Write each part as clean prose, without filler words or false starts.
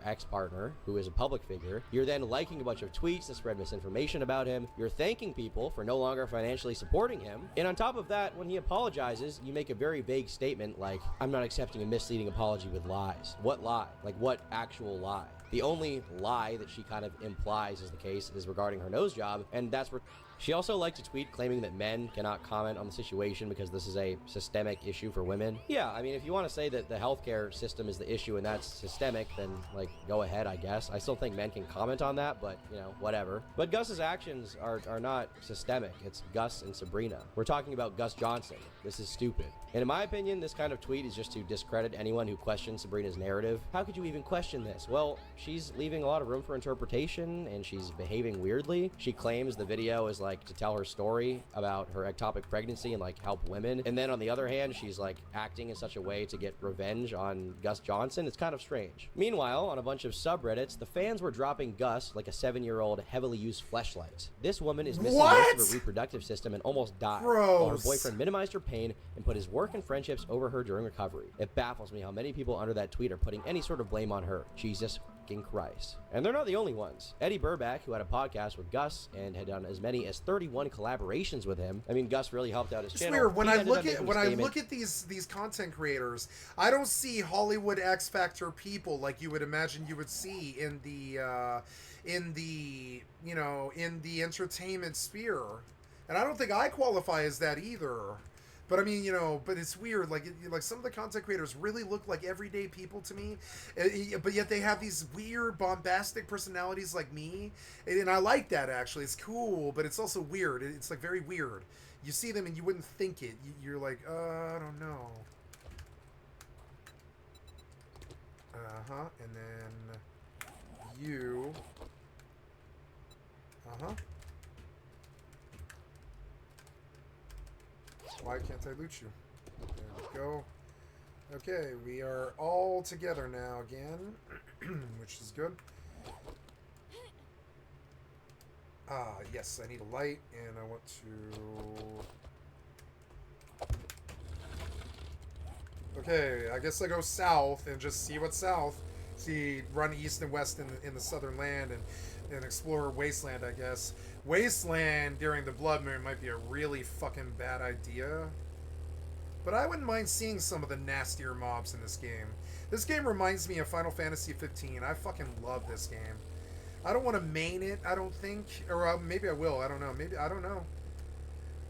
ex-partner who is a public figure. You're then liking a bunch of tweets to spread misinformation about him. You're thanking people for no longer financially supporting him. And on top of that, when he apologizes, you make a very vague statement like, I'm not accepting a misleading apology with lies. What lie? Like, what actual lie? The only lie that she kind of implies is the case is regarding her nose job, and that's where she also liked to tweet claiming that men cannot comment on the situation because this is a systemic issue for women. Yeah, I mean, if you want to say that the healthcare system is the issue and that's systemic, then, like, go ahead, I guess. I still think men can comment on that, but, you know, whatever. But Gus's actions are not systemic. It's Gus and Sabrina. We're talking about Gus Johnson. This is stupid. And in my opinion, this kind of tweet is just to discredit anyone who questions Sabrina's narrative. How could you even question this? Well, she's leaving a lot of room for interpretation, and she's behaving weirdly. She claims the video is like to tell her story about her ectopic pregnancy and like help women. And then on the other hand, she's like acting in such a way to get revenge on Gus Johnson. It's kind of strange. Meanwhile, on a bunch of subreddits, the fans were dropping Gus like a 7-year-old heavily used fleshlight. This woman is missing most of her reproductive system and almost died. Gross. While her boyfriend minimized her pain and put his work and friendships over her during recovery. It baffles me how many people under that tweet are putting any sort of blame on her. Jesus fucking Christ. And they're not the only ones. Eddie Burback, who had a podcast with Gus and had done as many as 31 collaborations with him. I mean, Gus really helped out his channel. It's weird when I look at these content creators, I don't see Hollywood X Factor people like you would imagine you would see in the entertainment sphere. And I don't think I qualify as that either. But I mean, but it's weird. Like some of the content creators really look like everyday people to me, but yet they have these weird, bombastic personalities like me, and I like that actually. It's cool, but it's also weird. It's like very weird. You see them and you wouldn't think it. You're like, I don't know. And then you. Why can't I loot you? There we go. Okay, we are all together now again, which is good. Yes, I need a light, and I want to... Okay, I guess I go south and just see what's south. Run east and west in the southern land and explore Wasteland, I guess. Wasteland during the Blood Moon might be a really fucking bad idea. But I wouldn't mind seeing some of the nastier mobs in this game. This game reminds me of Final Fantasy 15. I fucking love this game. I don't want to main it, I don't think. Or maybe I will, I don't know. Maybe, I don't know.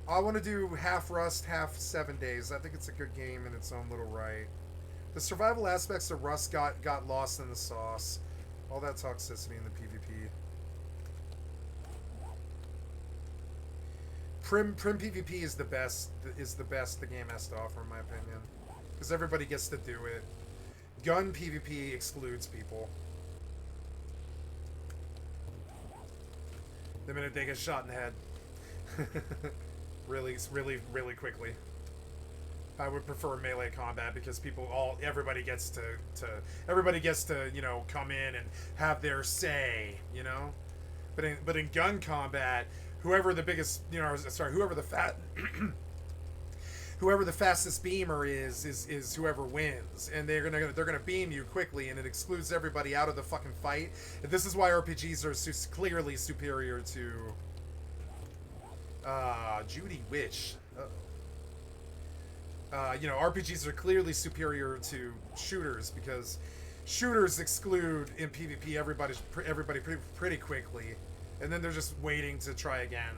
I want to do half Rust, half 7 Days. I think it's a good game in its own little right. The survival aspects of Rust got lost in the sauce. All that toxicity in the PvP. Prim PvP is the best the game has to offer, in my opinion, because everybody gets to do it. Gun PvP excludes people. The minute they get shot in the head, really quickly. I would prefer melee combat because everybody gets to come in and have their say, But in gun combat, whoever the biggest, whoever the fastest beamer is whoever wins, and they're gonna beam you quickly, and it excludes everybody out of the fucking fight. And this is why RPGs are clearly superior to Judy Witch. RPGs are clearly superior to shooters because shooters exclude in PvP everybody pretty quickly. And then they're just waiting to try again.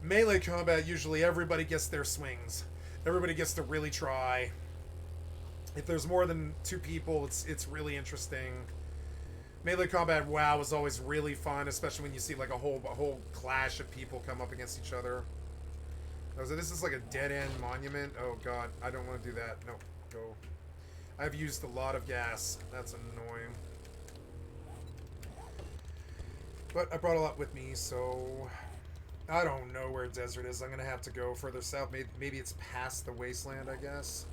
Melee combat, usually everybody gets their swings. Everybody gets to really try. If there's more than 2 people, it's really interesting. Melee combat, WoW, is always really fun, especially when you see like a whole clash of people come up against each other. So this is like a dead-end monument. Oh god, I don't want to do that. No, go. I've used a lot of gas. That's annoying. But I brought a lot with me, so I don't know where desert is. I'm going to have to go further south. Maybe it's past the wasteland, I guess.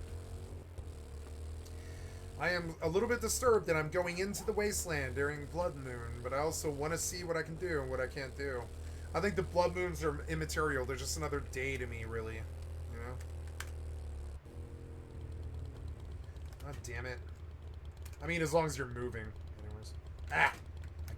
I am a little bit disturbed that I'm going into the wasteland during Blood Moon, but I also want to see what I can do and what I can't do. I think the Blood Moons are immaterial. They're just another day to me, really. God damn it. I mean, as long as you're moving. I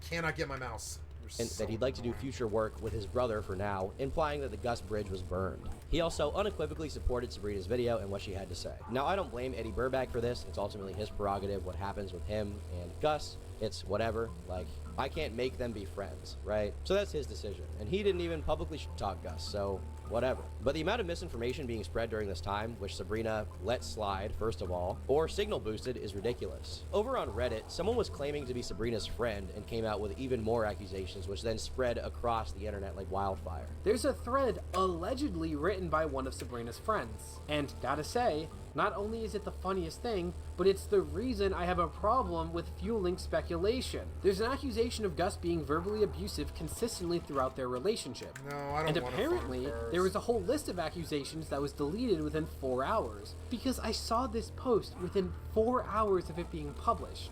cannot get my mouse. And that he'd like to do future work with his brother for now, implying that the Gus bridge was burned. He also unequivocally supported Sabrina's video and what she had to say. Now, I don't blame Eddie Burback for this. It's ultimately his prerogative. What happens with him and Gus, it's whatever. Like, I can't make them be friends, right? So that's his decision. And he didn't even publicly talk Gus, so whatever. But the amount of misinformation being spread during this time, which Sabrina let slide, first of all, or signal boosted, is ridiculous. Over on Reddit, someone was claiming to be Sabrina's friend and came out with even more accusations, which then spread across the internet like wildfire. There's a thread allegedly written by one of Sabrina's friends. And gotta say, not only is it the funniest thing, but it's the reason I have a problem with fueling speculation. There's an accusation of Gus being verbally abusive consistently throughout their relationship. No, I don't And want apparently, there was a whole list of accusations that was deleted within 4 hours, because I saw this post within 4 hours of it being published.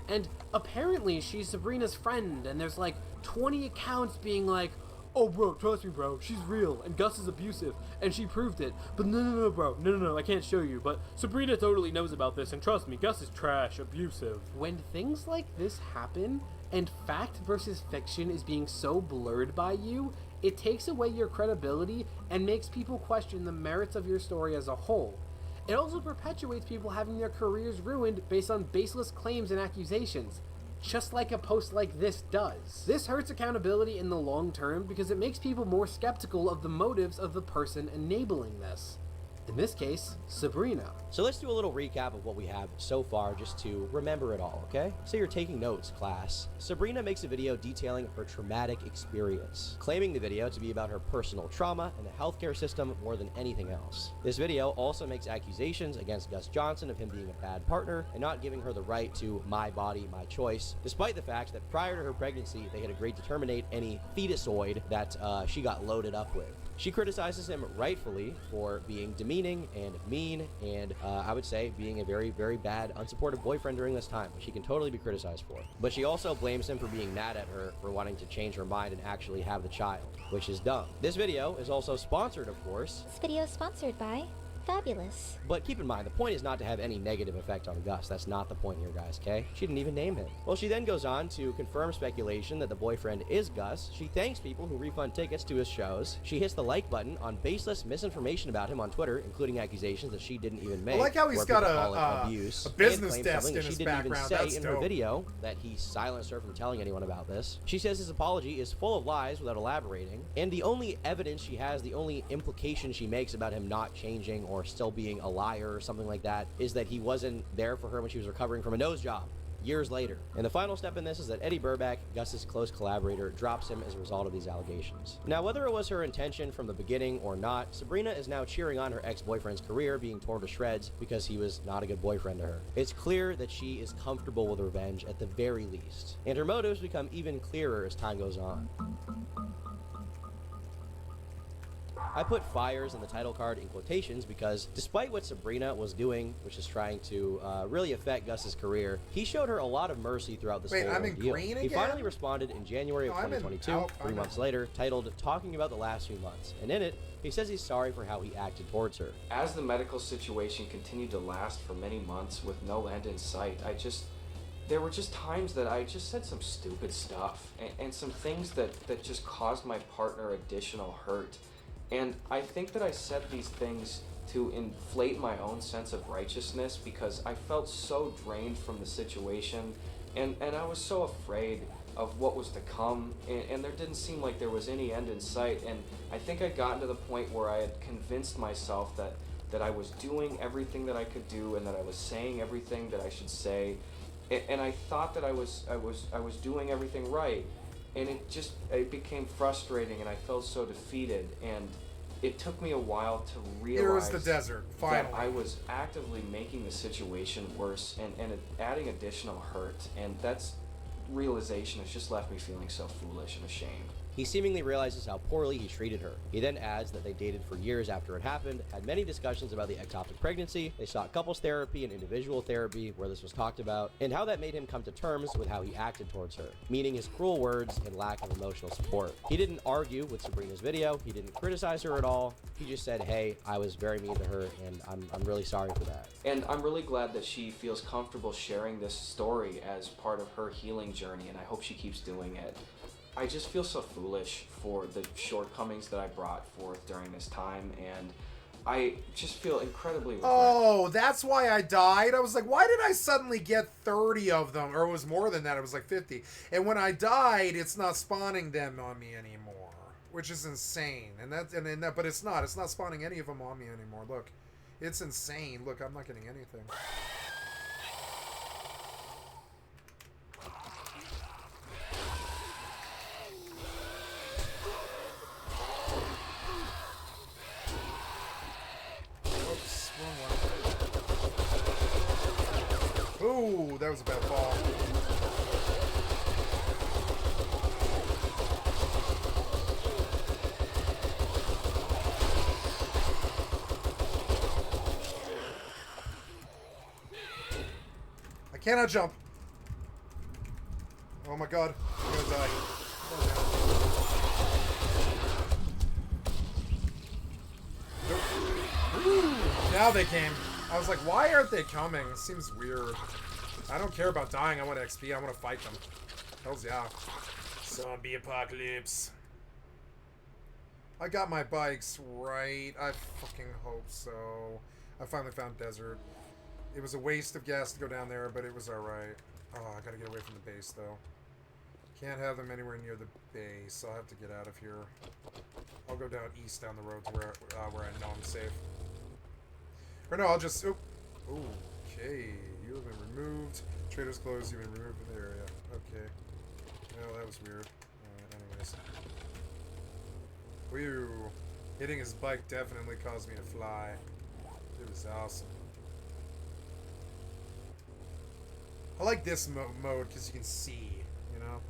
And apparently she's Sabrina's friend, and there's like 20 accounts being like, oh bro, trust me bro, she's real, and Gus is abusive, and she proved it, but no bro, no, I can't show you, but Sabrina totally knows about this, and trust me, Gus is trash, abusive. When things like this happen, and fact versus fiction is being so blurred by you, it takes away your credibility and makes people question the merits of your story as a whole. It also perpetuates people having their careers ruined based on baseless claims and accusations, just like a post like this does. This hurts accountability in the long term because it makes people more skeptical of the motives of the person enabling this. In this case, Sabrina. So let's do a little recap of what we have so far just to remember it all, okay? So you're taking notes, class. Sabrina makes a video detailing her traumatic experience, claiming the video to be about her personal trauma and the healthcare system more than anything else. This video also makes accusations against Gus Johnson of him being a bad partner and not giving her the right to my body, my choice, despite the fact that prior to her pregnancy, they had agreed to terminate any fetusoid that she got loaded up with. She criticizes him rightfully for being demeaning and mean and I would say being a very, very bad, unsupportive boyfriend during this time, which he can totally be criticized for. But she also blames him for being mad at her for wanting to change her mind and actually have the child, which is dumb. This video is also sponsored, of course. This video is sponsored by Fabulous. But keep in mind, the point is not to have any negative effect on Gus. That's not the point here, guys, okay? She didn't even name him. Well, she then goes on to confirm speculation that the boyfriend is Gus. She thanks people who refund tickets to his shows. She hits the like button on baseless misinformation about him on Twitter, including accusations that she didn't even make. I like how he's got a business and desk in that she his didn't background. even say That's in dope. her video that he silenced her from telling anyone about this. She says his apology is full of lies without elaborating, and the only evidence she has, the only implication she makes about him not changing or still being a liar or something like that, is that he wasn't there for her when she was recovering from a nose job years later. And the final step in this is that Eddie Burback, Gus's close collaborator, drops him as a result of these allegations. Now, whether it was her intention from the beginning or not, Sabrina is now cheering on her ex-boyfriend's career being torn to shreds because he was not a good boyfriend to her. It's clear that she is comfortable with revenge at the very least, and her motives become even clearer as time goes on. I put fires in the title card in quotations because despite what Sabrina was doing, which is trying to really affect Gus's career, he showed her a lot of mercy throughout this whole ordeal. He finally responded in January of 2022, 3 months later, titled Talking About the Last Few Months. And in it, he says he's sorry for how he acted towards her. As the medical situation continued to last for many months with no end in sight, there were just times that I just said some stupid stuff and some things that just caused my partner additional hurt. And I think that I said these things to inflate my own sense of righteousness because I felt so drained from the situation and I was so afraid of what was to come and there didn't seem like there was any end in sight. And I think I'd gotten to the point where I had convinced myself that I was doing everything that I could do and that I was saying everything that I should say. And I thought that I was doing everything right. And it became frustrating and I felt so defeated, and it took me a while to realize Here is the desert, finally. that I was actively making the situation worse and adding additional hurt, and that's realization has just left me feeling so foolish and ashamed. he seemingly realizes how poorly he treated her. He then adds that they dated for years after it happened, had many discussions about the ectopic pregnancy, they sought couples therapy and individual therapy where this was talked about, and how that made him come to terms with how he acted towards her, meaning his cruel words and lack of emotional support. He didn't argue with Sabrina's video, he didn't criticize her at all, he just said, hey, I was very mean to her and I'm really sorry for that. And I'm really glad that she feels comfortable sharing this story as part of her healing journey, and I hope she keeps doing it. I just feel so foolish for the shortcomings that I brought forth during this time, and I just feel incredibly regret. Oh, that's why I died. I was like, why did I suddenly get 30 of them? Or it was more than that. It was like 50. And when I died, it's not spawning them on me anymore, which is insane. But it's not. It's not spawning any of them on me anymore. Look, it's insane. Look, I'm not getting anything. Ooh, that was a bad fall. I cannot jump. Oh my god, I'm gonna die. Nope. Now they came. I was like, why aren't they coming? It seems weird. I don't care about dying. I want XP. I want to fight them. Hells yeah. Zombie apocalypse. I got my bikes right. I fucking hope so. I finally found desert. It was a waste of gas to go down there, but it was alright. Oh, I gotta get away from the base, though. Can't have them anywhere near the base. I'll have to get out of here. I'll go down east down the road to where I know I'm safe. Or no, I'll just... Oh. Okay. You have been removed. Trader's closed. You've been removed from the area. Okay. Well, that was weird. Anyways. Whew. Hitting his bike definitely caused me to fly. It was awesome. I like this mode because you can see, you know?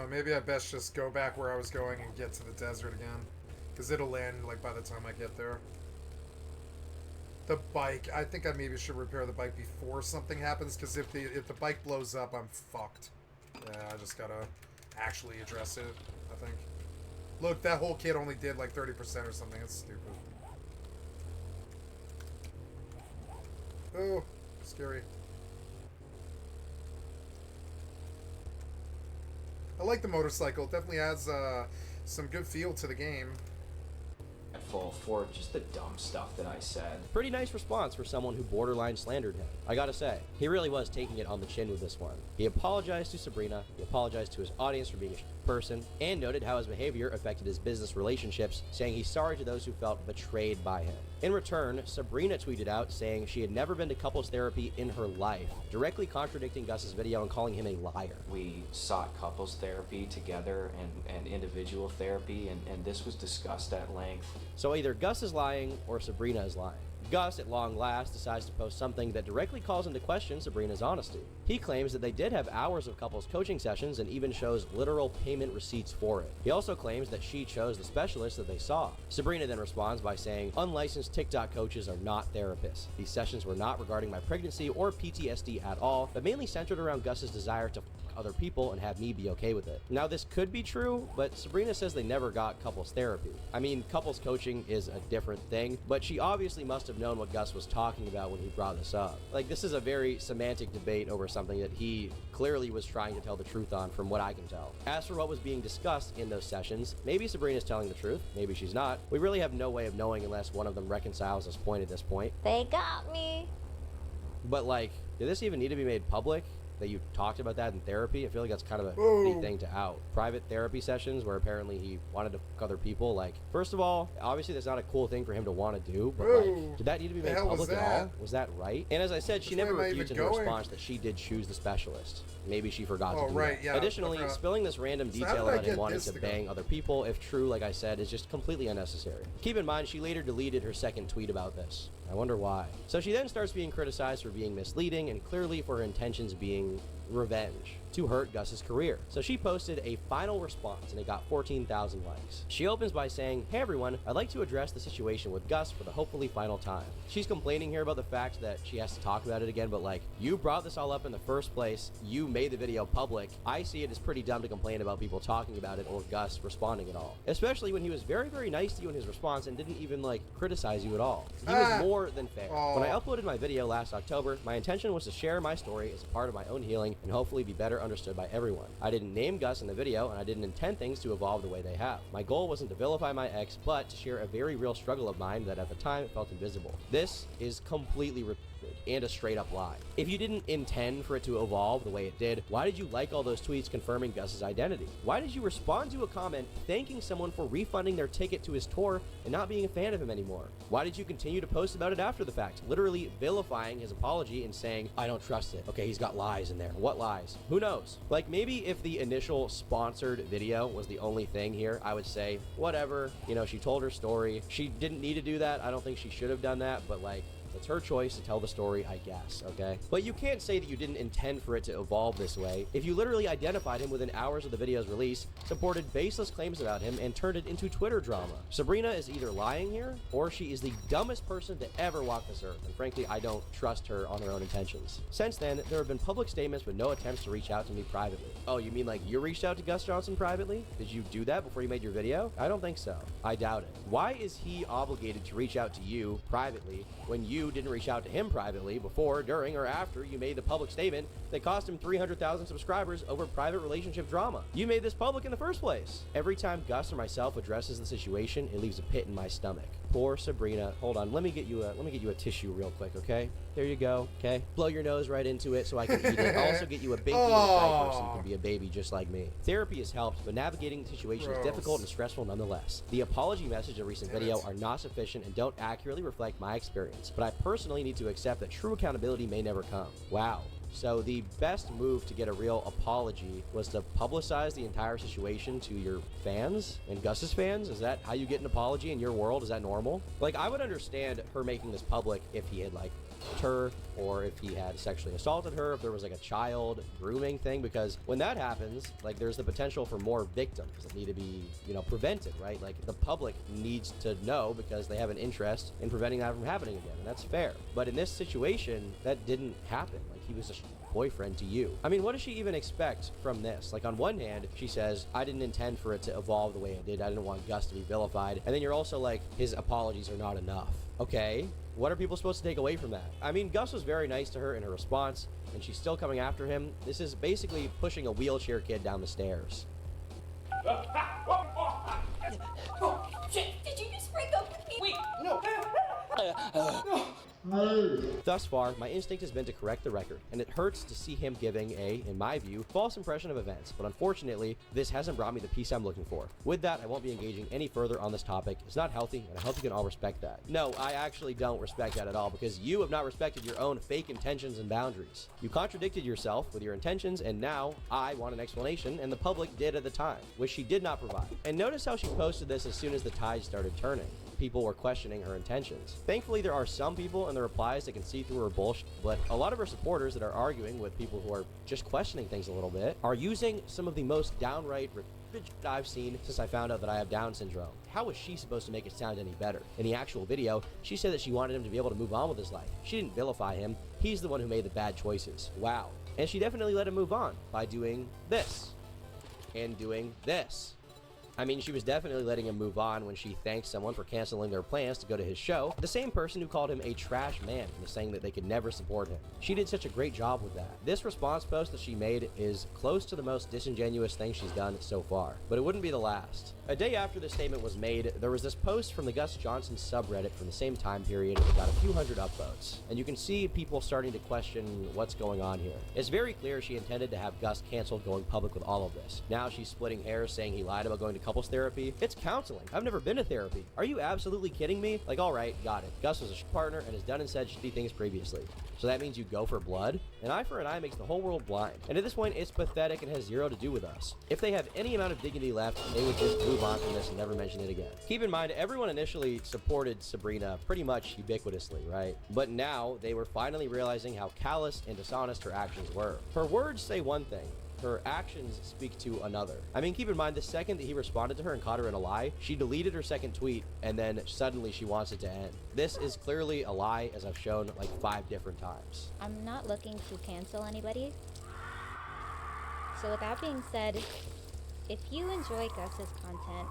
Maybe I best just go back where I was going and get to the desert again. Because it'll end, like, by the time I get there. The bike. I think I maybe should repair the bike before something happens, because if the bike blows up, I'm fucked. Yeah, I just gotta actually address it, I think. Look, that whole kit only did, like, 30% or something. That's stupid. Oh, scary. I like the motorcycle. It definitely adds some good feel to the game. For just the dumb stuff that I said. Pretty nice response for someone who borderline slandered him. I gotta say, he really was taking it on the chin with this one. He apologized to Sabrina, he apologized to his audience for being a person, and noted how his behavior affected his business relationships, saying he's sorry to those who felt betrayed by him. In return, Sabrina tweeted out saying she had never been to couples therapy in her life, directly contradicting Gus's video and calling him a liar. We sought couples therapy together and individual therapy, and this was discussed at length. So either Gus is lying or Sabrina is lying. Gus, at long last, decides to post something that directly calls into question Sabrina's honesty. He claims that they did have hours of couples coaching sessions and even shows literal payment receipts for it. He also claims that she chose the specialist that they saw. Sabrina then responds by saying, unlicensed TikTok coaches are not therapists. These sessions were not regarding my pregnancy or PTSD at all, but mainly centered around Gus's desire to other people and have me be okay with it. Now, this could be true, but Sabrina says they never got couples therapy. I mean, couples coaching is a different thing, but she obviously must have known what Gus was talking about when he brought this up. Like, this is a very semantic debate over something that he clearly was trying to tell the truth on, from what I can tell. As for what was being discussed in those sessions, maybe Sabrina's telling the truth, maybe she's not. We really have no way of knowing unless one of them reconciles this point at this point. They got me. But, like, did this even need to be made public? That you talked about that in therapy? I feel like that's kind of a neat thing to out. Private therapy sessions where apparently he wanted to fuck other people. Like, first of all, obviously that's not a cool thing for him to want to do, but like, did that need to be made public at all? Was that right? And as I said, she never refused in her response that she did choose the specialist. Maybe she forgot to do that. Yeah, additionally, spilling this random detail about him wanting to bang other people, if true, like I said, is just completely unnecessary. Keep in mind, she later deleted her second tweet about this. I wonder why. So she then starts being criticized for being misleading and clearly for her intentions being revenge to hurt Gus's career. So she posted a final response and it got 14,000 likes. She opens by saying, hey everyone, I'd like to address the situation with Gus for the hopefully final time. She's complaining here about the fact that she has to talk about it again, but like, you brought this all up in the first place. You made the video public. I see it as pretty dumb to complain about people talking about it or Gus responding at all. Especially when he was very, very nice to you in his response and didn't even like criticize you at all. He was more than fair. When I uploaded my video last October, my intention was to share my story as a part of my own healing and hopefully be better understood by everyone. I didn't name Gus in the video and I didn't intend things to evolve the way they have. My goal wasn't to vilify my ex, but to share a very real struggle of mine that at the time felt invisible. This is completely and a straight up lie. If you didn't intend for it to evolve the way it did, why did you like all those tweets confirming Gus's identity? Why did you respond to a comment thanking someone for refunding their ticket to his tour and not being a fan of him anymore? Why did you continue to post about it after the fact, literally vilifying his apology and saying, I don't trust it. Okay, he's got lies in there. What lies? Who knows? Like, maybe if the initial sponsored video was the only thing here, I would say, whatever, you know, she told her story. She didn't need to do that. I don't think she should have done that, but like, it's her choice to tell the story, I guess, okay? But you can't say that you didn't intend for it to evolve this way if you literally identified him within hours of the video's release, supported baseless claims about him, and turned it into Twitter drama. Sabrina is either lying here, or she is the dumbest person to ever walk this earth, and frankly, I don't trust her on her own intentions. Since then, there have been public statements with no attempts to reach out to me privately. Oh, you mean like you reached out to Gus Johnson privately? Did you do that before you made your video? I don't think so. I doubt it. Why is he obligated to reach out to you privately when you didn't reach out to him privately before, during, or after you made the public statement that cost him 300,000 subscribers over private relationship drama? You made this public in the first place. Every time Gus or myself addresses the situation, it leaves a pit in my stomach. Poor Sabrina. Hold on, let me get you a tissue real quick, okay? There you go, okay? Blow your nose right into it so I can eat it. I'll also get you a big diaper so you can be a baby just like me. Therapy has helped, but navigating the situation is difficult and stressful nonetheless. The apology message and recent video are not sufficient and don't accurately reflect my experience, but I personally need to accept that true accountability may never come. Wow. So the best move to get a real apology was to publicize the entire situation to your fans and Gus's fans? Is that how you get an apology in your world? Is that normal? Like, I would understand her making this public if he had like her, or if he had sexually assaulted her, if there was like a child grooming thing, because when that happens, like, there's the potential for more victims that need to be, you know, prevented, right? Like, the public needs to know because they have an interest in preventing that from happening again, and that's fair. But in this situation, that didn't happen. Like, he was a boyfriend to you. I mean, what does she even expect from this? Like, on one hand, she says, I didn't intend for it to evolve the way it did. I didn't want Gus to be vilified. And then you're also like, his apologies are not enough. Okay, what are people supposed to take away from that? I mean, Gus was very nice to her in her response, and she's still coming after him. This is basically pushing a wheelchair kid down the stairs. Oh, shit, did you just break up with me? Wait, no. Thus far, my instinct has been to correct the record, and it hurts to see him giving a, in my view, false impression of events, but unfortunately, this hasn't brought me the peace I'm looking for. With that, I won't be engaging any further on this topic. It's not healthy, and I hope you can all respect that. No, I actually don't respect that at all, because you have not respected your own fake intentions and boundaries. You contradicted yourself with your intentions, and now I want an explanation, and the public did at the time, which she did not provide. And notice how she posted this as soon as the tide started turning. people were questioning her intentions. Thankfully, there are some people in the replies that can see through her bullshit, but a lot of her supporters that are arguing with people who are just questioning things a little bit are using some of the most downright I've seen since I found out that I have Down syndrome. How was she supposed to make it sound any better? In the actual video, she said that she wanted him to be able to move on with his life. She didn't vilify him. He's the one who made the bad choices. Wow. And she definitely let him move on by doing this and doing this. I mean, she was definitely letting him move on when she thanked someone for canceling their plans to go to his show, the same person who called him a trash man and was saying that they could never support him. She did such a great job with that. This response post that she made is close to the most disingenuous thing she's done so far, but it wouldn't be the last. A day after this statement was made, there was this post from the Gus Johnson subreddit from the same time period that got a few hundred upvotes, and you can see people starting to question what's going on here. It's very clear she intended to have Gus canceled going public with all of this. Now she's splitting hairs saying he lied about going to couples therapy. It's counseling. I've never been to therapy. Are you absolutely kidding me? Like, alright, got it. Gus was a partner and has done and said shitty things previously. So that means you go for blood? An eye for an eye makes the whole world blind. And at this point, it's pathetic and has zero to do with us. If they have any amount of dignity left, they would just move on from this and never mention it again. Keep in mind, everyone initially supported Sabrina pretty much ubiquitously, right? But now, they were finally realizing how callous and dishonest her actions were. Her words say one thing. Her actions speak to another. I mean, keep in mind, the second that he responded to her and caught her in a lie, she deleted her second tweet, and then suddenly she wants it to end. This is clearly a lie, as I've shown like 5 different times. I'm not looking to cancel anybody. So with that being said, if you enjoy Gus's content,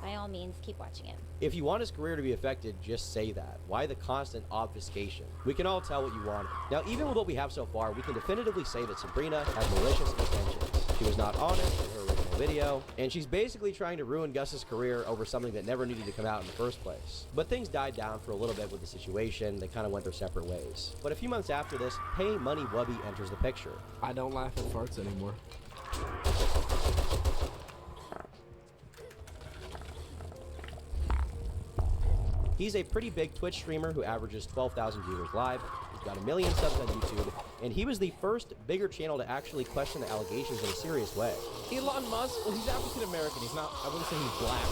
by all means, keep watching him. If you want his career to be affected, just say that. Why the constant obfuscation? We can all tell what you want. Now, even with what we have so far, we can definitively say that Sabrina had malicious intentions. She was not honest in her original video, and she's basically trying to ruin Gus's career over something that never needed to come out in the first place. But things died down for a little bit with the situation. They kind of went their separate ways. But a few months after this, Pay Money Wubby enters the picture. I don't laugh at farts anymore. He's a pretty big Twitch streamer who averages 12,000 viewers live. He's got 1 million subs on YouTube, and he was the first bigger channel to actually question the allegations in a serious way. Elon Musk, well, he's African American. He's not, I wouldn't say he's black.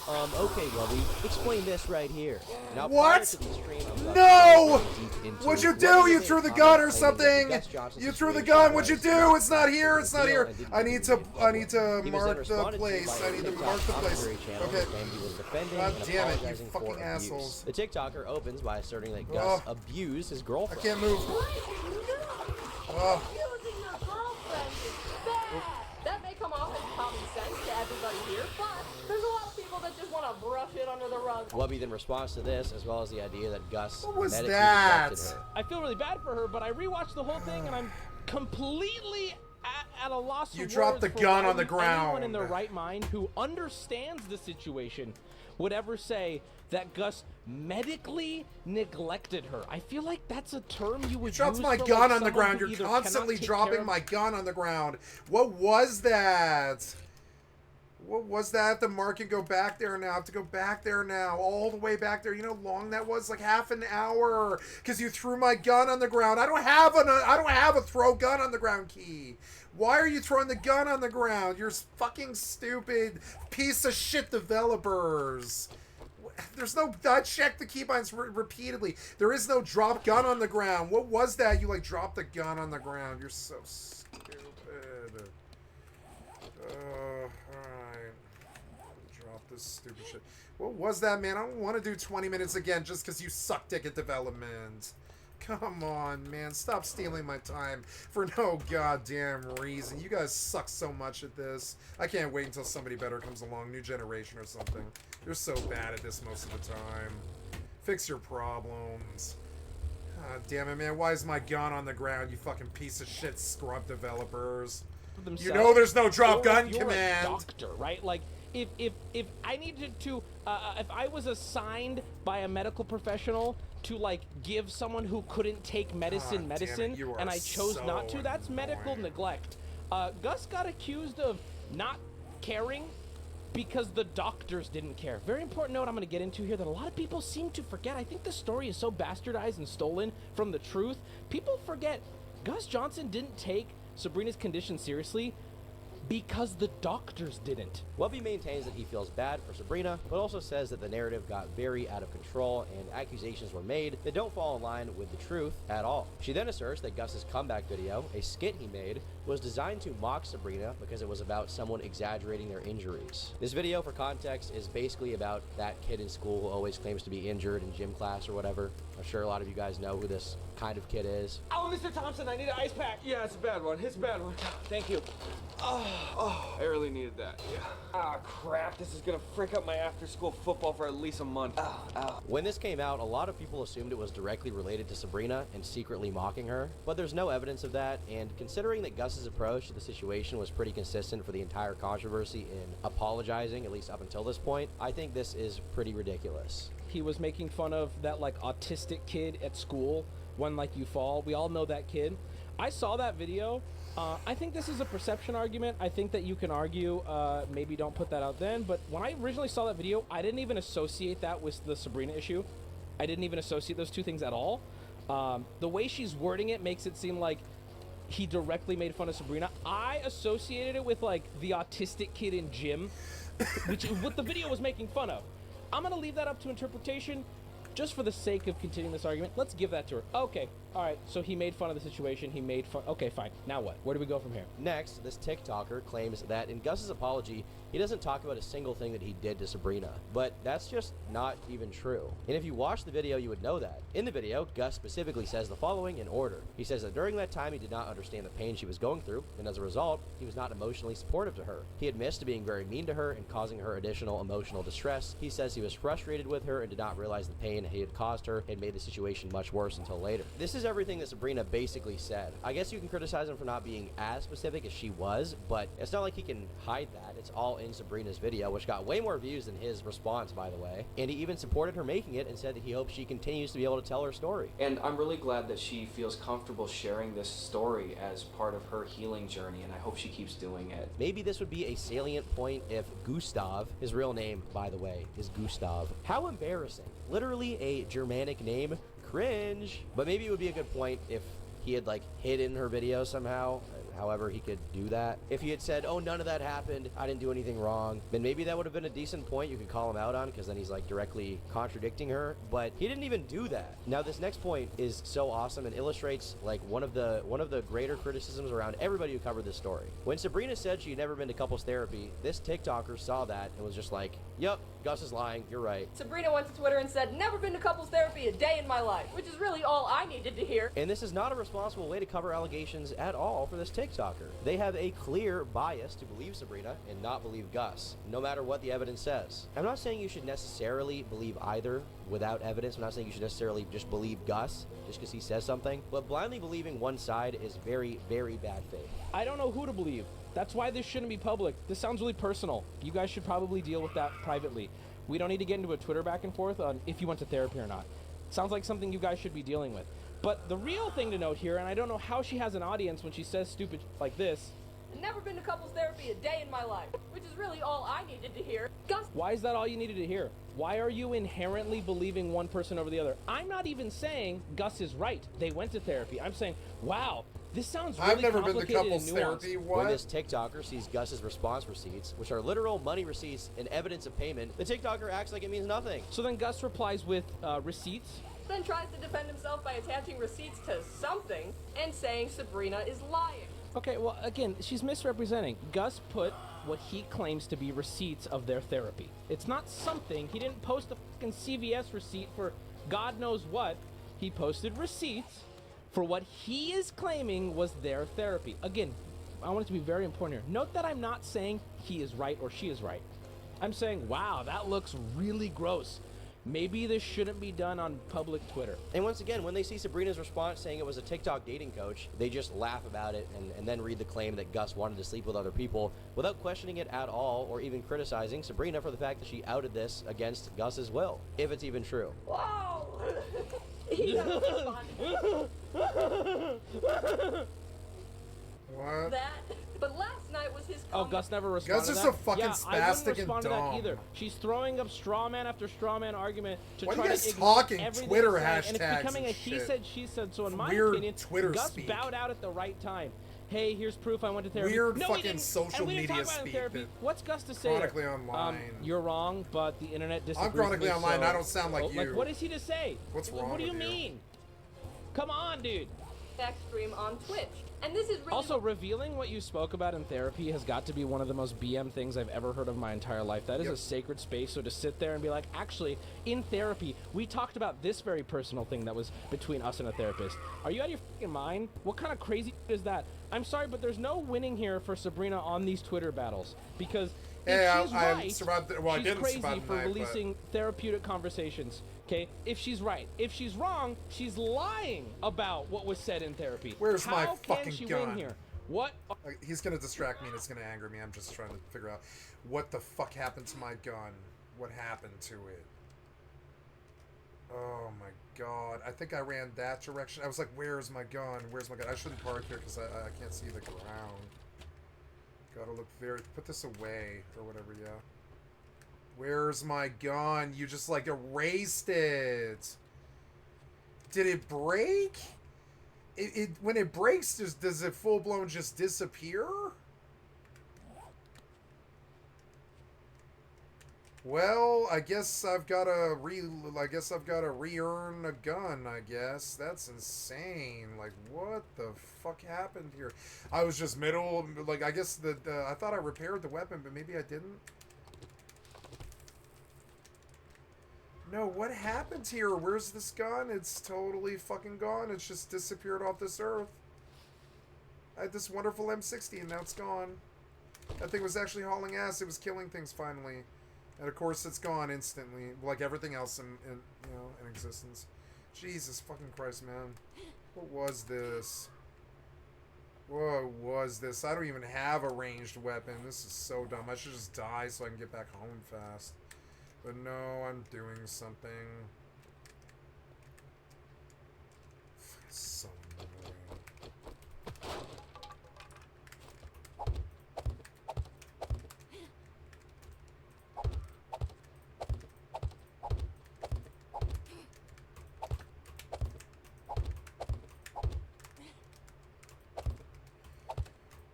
Okay, Wubby, explain this right here. Now, What? prior to the stream of Gus No! going deep into What'd you what do? he You made threw the comments gun or claiming that something? Gus Johnson's You threw the situation gun. What'd you was do? It's not here. a It's not deal here. and didn't I do need anything to. I need to He was then mark the responded to place. by I a need to TikTok mark the place. commentary channel Okay. claimed he was defending God and damn it, you apologizing for fucking abuse. assholes. The TikToker opens by asserting that Gus abused his I girlfriend. can't move. Using your girlfriend is bad. That may come off as common sense to everybody here, but there's a lot of people that just want to brush it under the rug. Wubby then responds to this, as well as the idea that Gus What was medically that? neglected her. I feel really bad for her, but I rewatched the whole thing and I'm completely at a loss You for dropped words the for gun why on the anyone in their ground. right mind who understands the situation would ever say that Gus medically neglected her. I feel like that's a term you would Dropped use my for, gun like, on the someone ground. who You're either constantly cannot take dropping care of- my gun on the ground. What was that? What was that? I have to mark and go back there now. I have to go back there now. All the way back there. You know how long that was? Like half an hour. Because you threw my gun on the ground. I don't have a throw gun on the ground key. Why are you throwing the gun on the ground? You're fucking stupid piece of shit developers. There's no... I checked the keybinds repeatedly. There is no drop gun on the ground. What was that? You, like, dropped the gun on the ground. You're so stupid. Alright. Drop this stupid shit. What was that, man? I don't want to do 20 minutes again just because you suck dick at development. Come on, man. Stop stealing my time for no goddamn reason. You guys suck so much at this. I can't wait until somebody better comes along. New generation or something. You're so bad at this most of the time. Fix your problems. God damn it, man. Why is my gun on the ground, you fucking piece of shit scrub developers? You themselves. know there's no drop Or gun if you're command. A doctor, right? Like if I needed to, if I was assigned by a medical professional to like give someone who couldn't take medicine God damn it, you are and I chose so not to, that's medical annoying. neglect. Gus got accused of not caring because the doctors didn't care. Very important note I'm going to get into here that a lot of people seem to forget. I think the story is so bastardized and stolen from the truth. People forget Gus Johnson didn't take Sabrina's condition seriously Because the doctors didn't. Webby maintains that he feels bad for Sabrina, but also says that the narrative got very out of control and accusations were made that don't fall in line with the truth at all. She then asserts that Gus's comeback video, a skit he made, was designed to mock Sabrina because it was about someone exaggerating their injuries. This video, for context, is basically about that kid in school who always claims to be injured in gym class or whatever. I'm sure a lot of you guys know who this kind of kid is. Oh, Mr. Thompson, I need an ice pack. Yeah, it's a bad one. It's a bad one. Thank you. Oh, I really needed that. Yeah. Ah, crap. This is gonna frick up my after-school football for at least a month. Ow. When this came out, a lot of people assumed it was directly related to Sabrina and secretly mocking her, but there's no evidence of that, and considering that Gus's approach to the situation was pretty consistent for the entire controversy in apologizing, at least up until this point, I think this is pretty ridiculous. He was making fun of that like autistic kid at school when like you fall. We all know that kid. I saw that video. I think this is a perception argument. I think that you can argue maybe don't put that out then, but when I originally saw that video, I didn't even associate that with the Sabrina issue. I didn't even associate those two things at all. The way she's wording it makes it seem like he directly made fun of Sabrina. I associated it with like the autistic kid in gym, which what the video was making fun of. I'm gonna leave that up to interpretation. Just for the sake of continuing this argument, let's give that to her. Okay, all right, so he made fun of the situation, he made fun, okay, fine. Now what? Where do we go from here? Next, this TikToker claims that in Gus's apology, he doesn't talk about a single thing that he did to Sabrina, but that's just not even true. And if you watch the video, you would know that. In the video, Gus specifically says the following in order. He says that during that time, he did not understand the pain she was going through, and as a result, he was not emotionally supportive to her. He admits to being very mean to her and causing her additional emotional distress. He says he was frustrated with her and did not realize the pain he had caused her and made the situation much worse until later. This is everything that Sabrina basically said. I guess you can criticize him for not being as specific as she was, but it's not like he can hide that. It's all in Sabrina's video, which got way more views than his response, by the way. And he even supported her making it and said that he hopes she continues to be able to tell her story. And I'm really glad that she feels comfortable sharing this story as part of her healing journey, and I hope she keeps doing it. Maybe this would be a salient point if Gustav, his real name, by the way, is Gustav. How embarrassing. Literally a Germanic name. Cringe. But maybe it would be a good point if he had like hidden her video somehow, however he could do that. If he had said, oh, none of that happened, I didn't do anything wrong, then maybe that would have been a decent point you could call him out on, because then he's like directly contradicting her. But he didn't even do that. Now this next point is so awesome and illustrates like one of the greater criticisms around everybody who covered this story. When Sabrina said she had never been to couples therapy, this TikToker saw that and was just like, yep, Gus is lying, you're right. Sabrina went to Twitter and said, never been to couples therapy a day in my life, which is really all I needed to hear. And this is not a responsible way to cover allegations at all for this TikToker. They have a clear bias to believe Sabrina and not believe Gus, no matter what the evidence says. I'm not saying you should necessarily believe either without evidence. I'm not saying you should necessarily just believe Gus just because he says something, but blindly believing one side is very, very bad faith. I don't know who to believe. That's why this shouldn't be public. This sounds really personal. You guys should probably deal with that privately. We don't need to get into a Twitter back and forth on if you went to therapy or not. Sounds like something you guys should be dealing with. But the real thing to note here, and I don't know how she has an audience when she says stupid like this. Never been to couples therapy a day in my life, which is really all I needed to hear. Gus. Why is that all you needed to hear? Why are you inherently believing one person over the other? I'm not even saying Gus is right. They went to therapy. I'm saying, wow, this sounds really I've never been to complicated couples and nuanced. therapy. When What? this TikToker sees Gus's response receipts, which are literal money receipts and evidence of payment, the TikToker acts like it means nothing. So then Gus replies with receipts. Then tries to defend himself by attaching receipts to something and saying Sabrina is lying. Okay, well, again, she's misrepresenting. Gus put what he claims to be receipts of their therapy. It's not something. He didn't post a fucking CVS receipt for God knows what. He posted receipts for what he is claiming was their therapy. Again, I want it to be very important here. Note that I'm not saying he is right or she is right. I'm saying, wow, that looks really gross. Maybe this shouldn't be done on public Twitter. And once again, when they see Sabrina's response saying it was a TikTok dating coach, they just laugh about it and then read the claim that Gus wanted to sleep with other people without questioning it at all or even criticizing Sabrina for the fact that she outed this against Gus's will, if it's even true. Whoa! He never responded What? that. But last night was his Oh, comment. Gus never responded Gus is to so that? fucking yeah, I wouldn't spastic and respond to that dumb. either. She's throwing up straw man after straw man argument to Why are try you guys to ignore talking everything Twitter he's saying, and it's hashtags becoming a and he shit? said, she said. So in my Weird opinion, Twitter Gus speak. bowed out at the right time. hey, here's proof I went to therapy. Weird No, we fucking didn't. social And we didn't media talk about it in speak therapy. that- What's Gus to say? Chronically online. You're wrong, but the internet disagrees. I'm chronically with me, online. so- I don't sound like you. Like, what is he to say? What's wrong What do you with you? mean? Come on, dude. Stream on Twitch. And this is really Also, revealing what you spoke about in therapy has got to be one of the most BM things I've ever heard of my entire life. That is a sacred space. So to sit there and be like, actually, in therapy, we talked about this very personal thing that was between us and a therapist. Are you out of your fucking mind? What kind of crazy is that? I'm sorry, but there's no winning here for Sabrina on these Twitter battles because if she's right, she's crazy for releasing therapeutic conversations. Okay, if she's right. If she's wrong, she's lying about what was said in therapy. Where's my How fucking can she gun? win here? What? He's gonna distract me and it's gonna anger me. I'm just trying to figure out what the fuck happened to my gun. What happened to it? Oh my god. I think I ran that direction. I was like, where's my gun? Where's my gun? I shouldn't park here because I can't see the ground. Gotta look very... Put this away or whatever, yeah. Where's my gun? You just, like, erased it. Did it break? When it breaks, does it full-blown just disappear? Well, I guess I've got to re-earn a gun, I guess. That's insane. Like, what the fuck happened here? I was just like, I guess I thought I repaired the weapon, but maybe I didn't. No, what happened here? Where's this gun? It's totally fucking gone. It's just disappeared off this earth. I had this wonderful M60 and now it's gone. That thing was actually hauling ass. It was killing things finally. And of course it's gone instantly. Like everything else in existence. Jesus fucking Christ, man. What was this? What was this? I don't even have a ranged weapon. This is so dumb. I should just die so I can get back home fast. But no, I'm doing something. So annoying.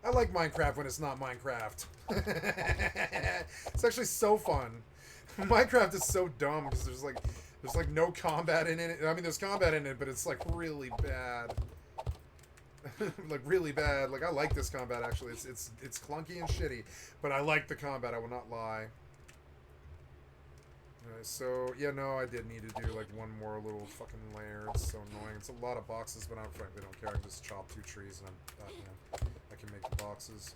I like Minecraft when it's not Minecraft. It's actually so fun. Minecraft is so dumb because there's like no combat in it. I mean, there's combat in it, but it's like really bad. Like really bad. Like I like this combat actually. It's clunky and shitty, but I like the combat. I will not lie. So yeah, no, I did need to do like one more little fucking layer. It's so annoying. It's a lot of boxes, but I frankly don't care. I can just chop 2 trees and I'm that man. I can make the boxes.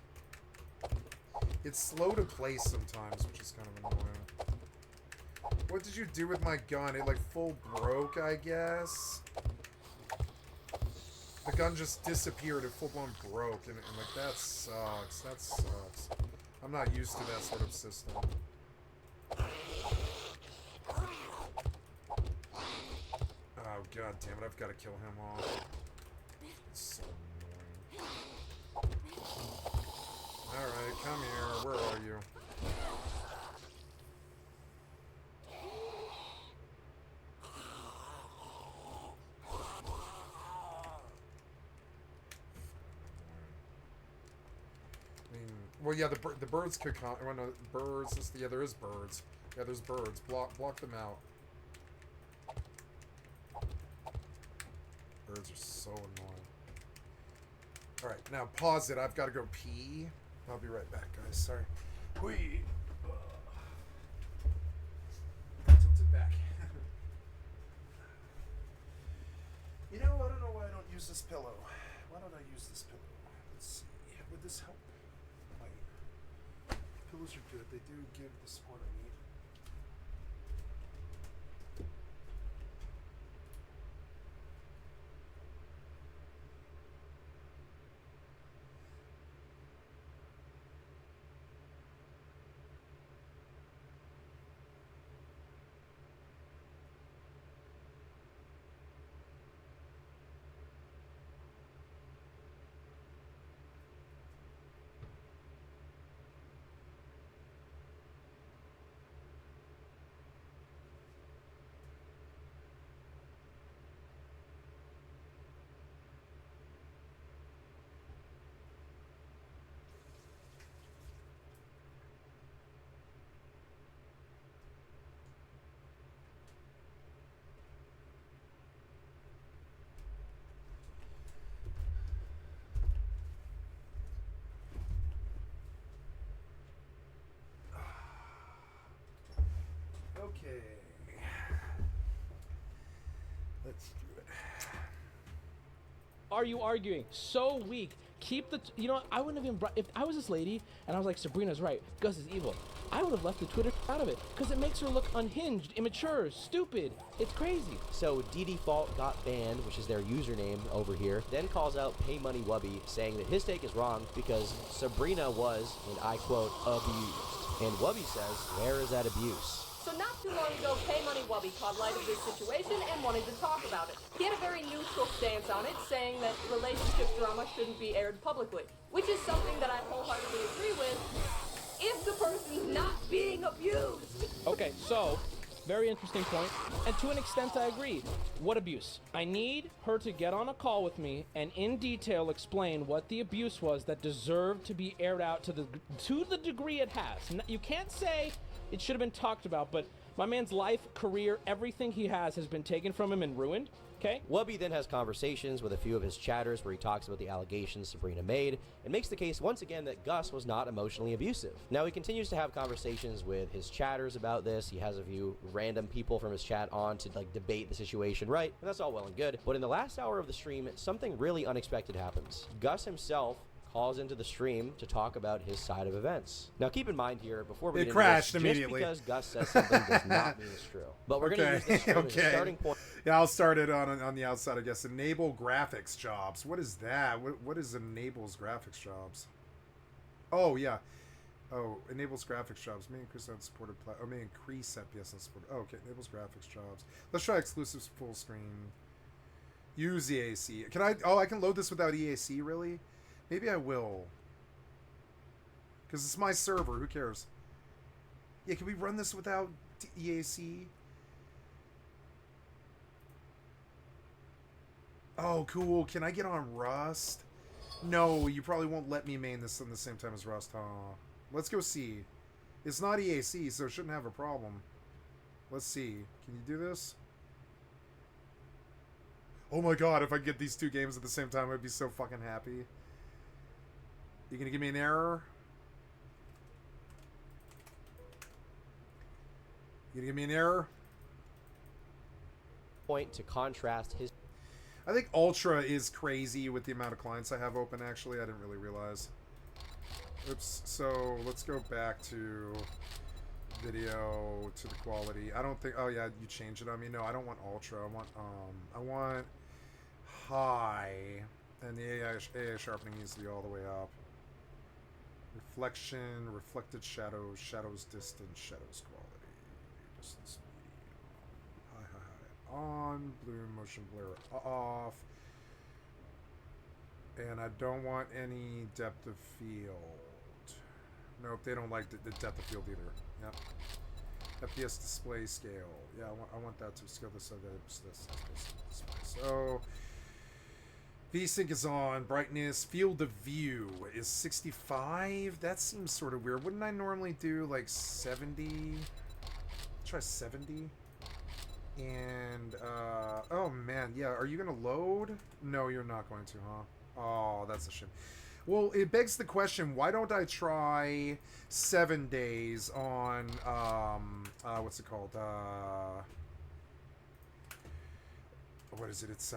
It's slow to place sometimes, which is kind of annoying. What did you do with my gun? It like full broke, I guess. The gun just disappeared. It full blown broke, and like that sucks. That sucks. I'm not used to that sort of system. Oh god damn it! I've got to kill him off. It's so annoying. All right, come here. Where are you? Well, yeah, the birds could come. Well, no, birds. Yeah, there is birds. Yeah, there's birds. Block them out. Birds are so annoying. All right, now pause it. I've got to go pee. I'll be right back, guys. Sorry. Whee. Tilt it back. You know, I don't know why I don't use this pillow. Why don't I use this pillow? Let's see. Would this help? Pillows are good. They do give the support I need. are you arguing? So weak. Keep the, you know, I wouldn't have even, if I was this lady and I was like, Sabrina's right, Gus is evil, I would have left the Twitter out of it because it makes her look unhinged, immature, stupid. It's crazy. So DDefault got banned, which is their username over here, then calls out Pay Money Wubby, saying that his take is wrong because Sabrina was, and I quote, abused. And Wubby says, where is that abuse? So not too long ago, Pay Money Wubby caught light of this situation and wanted to talk about it. He had a very neutral stance on it, saying that relationship drama shouldn't be aired publicly, which is something that I wholeheartedly agree with if the person's not being abused. Okay, so, very interesting point, and to an extent I agree. What abuse? I need her to get on a call with me and in detail explain what the abuse was that deserved to be aired out to the degree it has. You can't say it should have been talked about, but my man's life, career, everything he has been taken from him and ruined, okay? Wubby then has conversations with a few of his chatters where he talks about the allegations Sabrina made and makes the case once again that Gus was not emotionally abusive. Now he continues to have conversations with his chatters about this. He has a few random people from his chat on to like debate the situation, right? And that's all well and good. But in the last hour of the stream, something really unexpected happens. Gus himself calls into the stream to talk about his side of events. Now keep in mind here, before we It get into crashed this, immediately. just because Gus says something does not mean it's true. But we're going to use this stream as a starting point. Yeah, I'll start it on the outside, I guess. Enable graphics jobs. What is that? What is enables graphics jobs? Oh, yeah. Oh, enables graphics jobs. May increase unsupported may increase FPS unsupported. Oh, okay. Enables graphics jobs. Let's try exclusive full screen. Use EAC. Can I? Oh, I can load this without EAC, really? Maybe I will. Because it's my server. Who cares? Yeah, can we run this without EAC? Oh, cool. Can I get on Rust? No, you probably won't let me main this at the same time as Rust, huh? Let's go see. It's not EAC, so it shouldn't have a problem. Let's see. Can you do this? Oh my god, if I get these two games at the same time, I'd be so fucking happy. You gonna give me an error? You gonna give me an error? Point to contrast his... I think Ultra is crazy with the amount of clients I have open, actually. I didn't really realize. Oops. So, let's go back to video, to the quality. I don't think... Oh, yeah, you changed it on me. No, I don't want Ultra. I want high. And the AI sharpening needs to be all the way up. Reflection, reflected shadows, shadows distance, shadows quality, distance medium, high, on, bloom, motion blur off, and I don't want any depth of field. Nope, they don't like the depth of field either. Yep. FPS display scale. Yeah, I want that to scale this so that it's this display. So VSync is on. Brightness. Field of view is 65. That seems sort of weird. Wouldn't I normally do like 70? Try 70. And, oh man, yeah. Are you going to load? No, you're not going to, huh? Oh, that's a shame. Well, it begs the question, why don't I try 7 days on, what's it called? What is it? It's,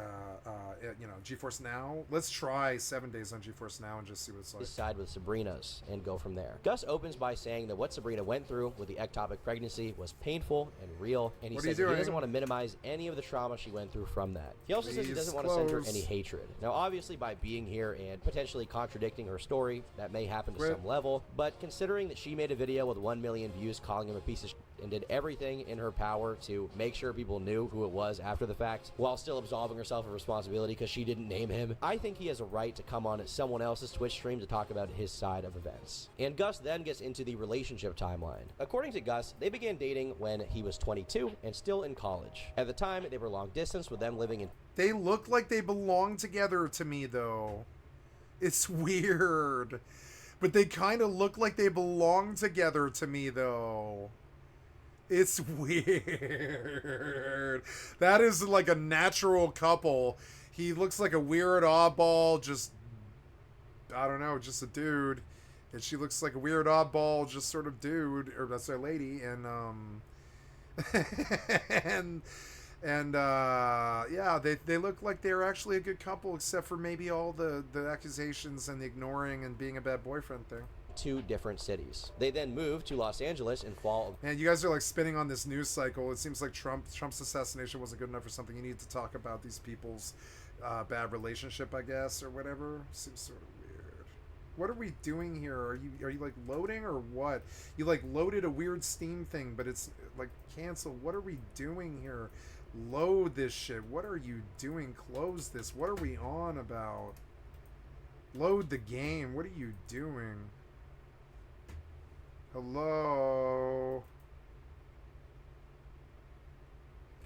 you know, GeForce Now. Let's try 7 days on GeForce Now and just see what it's like. Side with Sabrina's and go from there. Gus opens by saying that what Sabrina went through with the ectopic pregnancy was painful and real, and he says that he doesn't want to minimize any of the trauma she went through from that. He also says he doesn't want to send her any hatred. Now, obviously, by being here and potentially contradicting her story, that may happen to some level, but considering that she made a video with 1 million views calling him a piece of shit and did everything in her power to make sure people knew who it was after the fact, while still absolving herself of responsibility because she didn't name him, I think he has a right to come on someone else's Twitch stream to talk about his side of events. And Gus then gets into the relationship timeline. According to Gus, they began dating when he was 22 and still in college. At the time, they were long distance, with them living in... They look like they belong together to me, though. It's weird. But they kind of look like they belong together to me, though. It's weird. That is like a natural couple. He looks like a weird oddball, just, I don't know, just a dude. And she looks like a weird oddball, just sort of dude, or that's a lady. And, and And yeah, they look like they're actually a good couple, except for maybe all the accusations and the ignoring and being a bad boyfriend thing. 2 different cities. They then moved to Los Angeles in fall of And you guys are like spinning on this news cycle. It seems like Trump's assassination wasn't good enough for something. You need to talk about these people's bad relationship, I guess, or whatever. Seems sort of weird. What are we doing here? Are you like loading or what? You like loaded a weird Steam thing, but it's like canceled. What are we doing here? Load this shit. What are you doing? Close this. What are we on about? Load the game. What are you doing? Hello?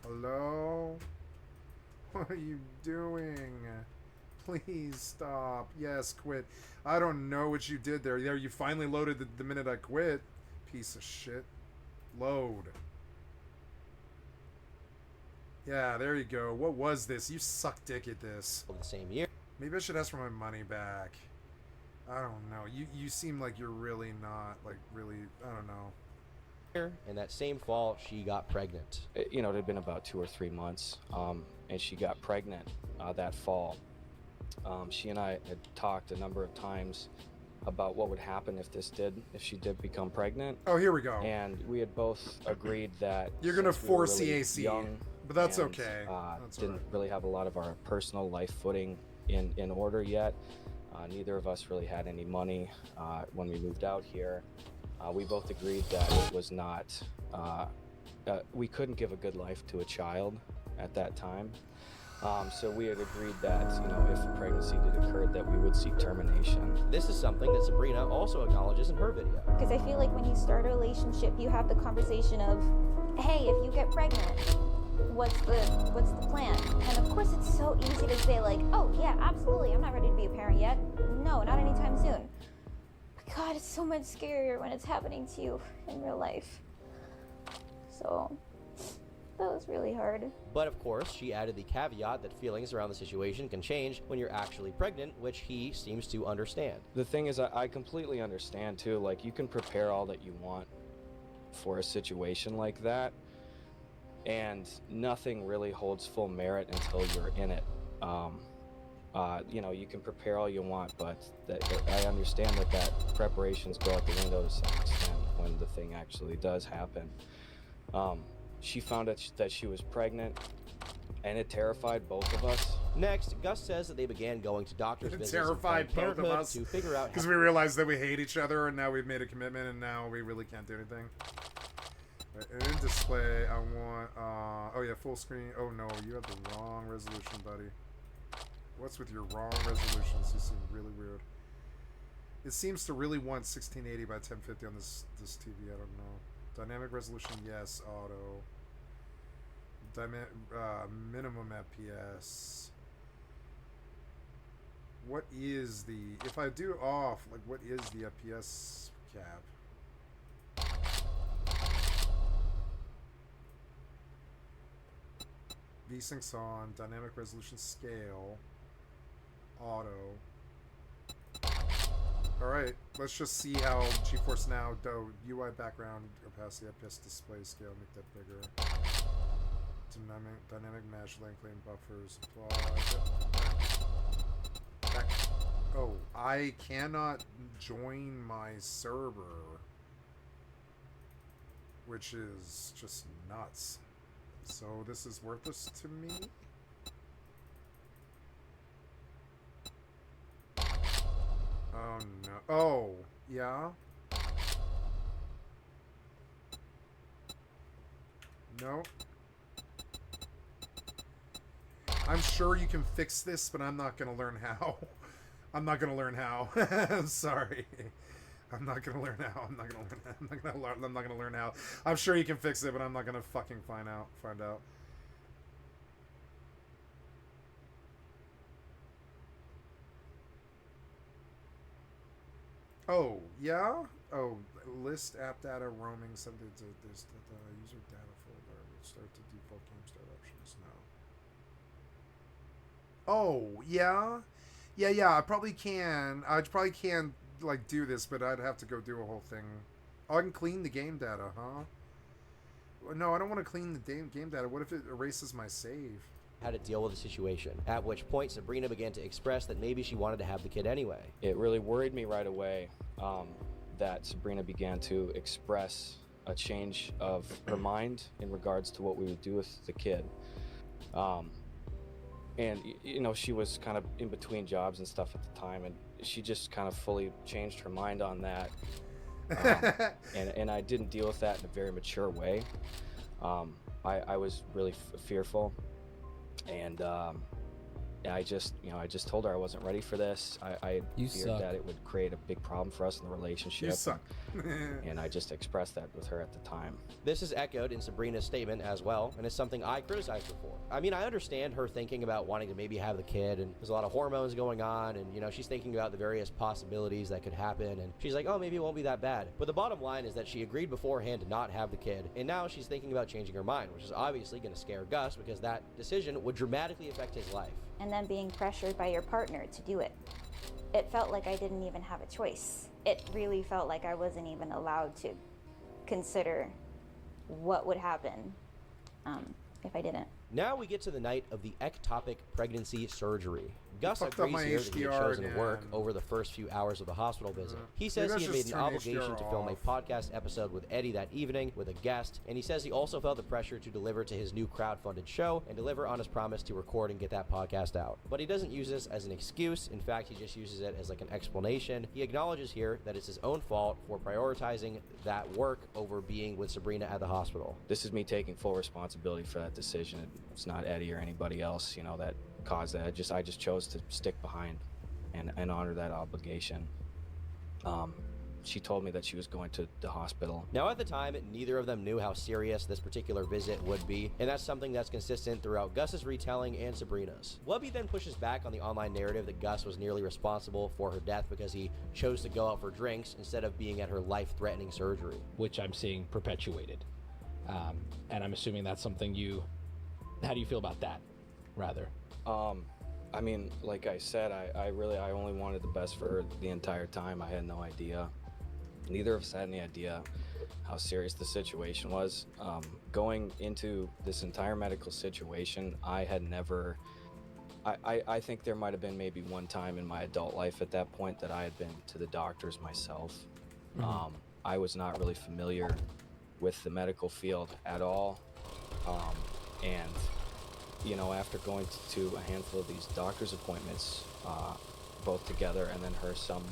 Hello? What are you doing? Please stop. Yes, quit. I don't know what you did there. There, you finally loaded the minute I quit. Piece of shit. Load. Yeah, there you go. What was this? You suck dick at this. the same year. Maybe I should ask for my money back. I don't know. You seem like you're really not, like, really, I don't know. And that same fall, she got pregnant. You know, it had been about 2 or 3 months, and she got pregnant that fall. She and I had talked a number of times about what would happen if she did become pregnant. Oh, here we go. And we had both agreed that You're gonna since we were force really CAC, young but that's and, okay. That's didn't alright. really have a lot of our personal life footing in order yet. Neither of us really had any money when we moved out here. We both agreed that it was not, we couldn't give a good life to a child at that time. So we had agreed that, you know, if a pregnancy did occur, that we would seek termination. This is something that Sabrina also acknowledges in her video. Because I feel like when you start a relationship, you have the conversation of, hey, if you get pregnant, what's the plan? And of course it's so easy to say like, oh yeah, absolutely, I'm not ready to be a parent yet. No, not anytime soon. But God, it's so much scarier when it's happening to you in real life. So that was really hard. But of course, she added the caveat that feelings around the situation can change when you're actually pregnant, which he seems to understand. The thing is, I completely understand too, like you can prepare all that you want for a situation like that, and nothing really holds full merit until you're in it. You know, you can prepare all you want, but I understand that preparations go out the window to some extent when the thing actually does happen. She found out that she was pregnant, and it terrified both of us. Next, Gus says that they began going to doctor's visits and Terrified Planned both of Parenthood us to figure out because we realized that we hate each other, and now we've made a commitment, and now we really can't do anything. In display, I want, oh yeah, full screen. Oh no, you have the wrong resolution, buddy. What's with your wrong resolutions? You seem really weird. It seems to really want 1680 by 1050 on this TV. I don't know. Dynamic resolution, yes. Auto. Minimum FPS. What is the, if I do off, like what is the FPS cap? VSyncs on, dynamic resolution scale, auto. Alright, let's just see how GeForce Now UI background opacity, FPS display scale, make that bigger. Dynamic match length lane buffers apply. Oh, I cannot join my server, which is just nuts. So this is worthless to me. Oh no. Oh, yeah. No. I'm sure you can fix this, but I'm not gonna learn how. I'm not gonna learn how. I'm sorry. I'm not gonna learn how. I'm not gonna learn how. I'm sure you can fix it, but I'm not gonna fucking find out. Oh, yeah? Oh, list app data roaming something to this user data folder. Start to default game start options now. Oh, yeah? Yeah, I probably can like do this, but I'd have to go do a whole thing. Oh, I can clean the game data, huh? No, I don't want to clean the game data. What if it erases my save? How to deal with the situation, at which point Sabrina began to express that maybe she wanted to have the kid anyway. It really worried me right away that Sabrina began to express a change of her mind in regards to what we would do with the kid. And, you know, she was kind of in between jobs and stuff at the time, and she just kind of fully changed her mind on that. And I didn't deal with that in a very mature way. I was really fearful, and I just told her I wasn't ready for this. I feared that it would create a big problem for us in the relationship. You suck. And I just expressed that with her at the time. This is echoed in Sabrina's statement as well, and it's something I criticized her for. I mean, I understand her thinking about wanting to maybe have the kid, and there's a lot of hormones going on, and, you know, she's thinking about the various possibilities that could happen, and she's like, oh, maybe it won't be that bad. But the bottom line is that she agreed beforehand to not have the kid, and now she's thinking about changing her mind, which is obviously going to scare Gus, because that decision would dramatically affect his life. And then being pressured by your partner to do it. It felt like I didn't even have a choice. It really felt like I wasn't even allowed to consider what would happen if I didn't. Now we get to the night of the ectopic pregnancy surgery. Gus fucked up agrees my here that he had HDR chosen to again. work over the first few hours of the hospital visit. He says Maybe he I had made should an turn obligation HDR to film a off. podcast episode with Eddie that evening with a guest, and he says he also felt the pressure to deliver to his new crowdfunded show and deliver on his promise to record and get that podcast out. But he doesn't use this as an excuse. In fact, he just uses it as like an explanation. He acknowledges here that it's his own fault for prioritizing that work over being with Sabrina at the hospital. This is me taking full responsibility for that decision. It's not Eddie or anybody else, you know, that caused that. I just chose to stick behind and honor that obligation. She told me that she was going to the hospital. Now, at the time, neither of them knew how serious this particular visit would be, and that's something that's consistent throughout Gus's retelling and Sabrina's. Wubby then pushes back on the online narrative that Gus was nearly responsible for her death because he chose to go out for drinks instead of being at her life-threatening surgery. Which I'm seeing perpetuated. And I'm assuming that's something how do you feel about that, rather? I mean, like I said, I only wanted the best for her the entire time. I had no idea. Neither of us had any idea how serious the situation was. Going into this entire medical situation, I had never... I think there might have been maybe one time in my adult life at that point that I had been to the doctors myself. Mm-hmm. I was not really familiar with the medical field at all. And, you know, after going to a handful of these doctor's appointments, both together and then her some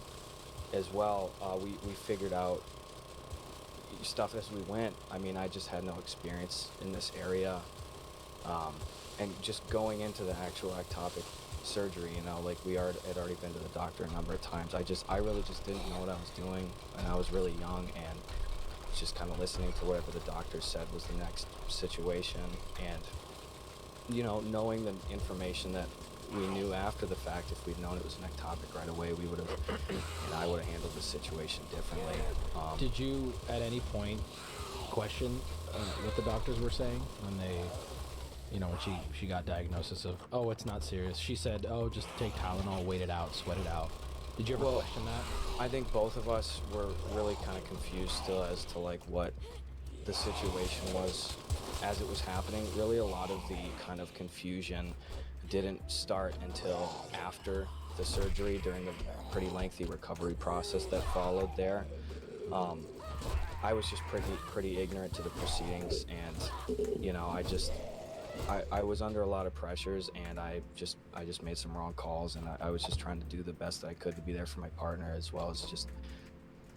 as well, we figured out stuff as we went. I mean, I just had no experience in this area. And just going into the actual ectopic surgery, you know, like had already been to the doctor a number of times. I really just didn't know what I was doing, and I was really young, and just kind of listening to whatever the doctor said was the next situation. And, you know, knowing the information that we knew after the fact, if we'd known it was an ectopic right away, we would have, and I would have handled the situation differently. Did you at any point question what the doctors were saying when they, you know, when she got diagnosis of, oh, it's not serious? She said, oh, just take Tylenol, wait it out, sweat it out. Did you ever question that? I think both of us were really kind of confused still as to like what the situation was as it was happening. Really, a lot of the kind of confusion didn't start until after the surgery, during the pretty lengthy recovery process that followed there. I was just pretty ignorant to the proceedings, and, you know, I was under a lot of pressures, and I just made some wrong calls, and I was just trying to do the best that I could to be there for my partner, as well as just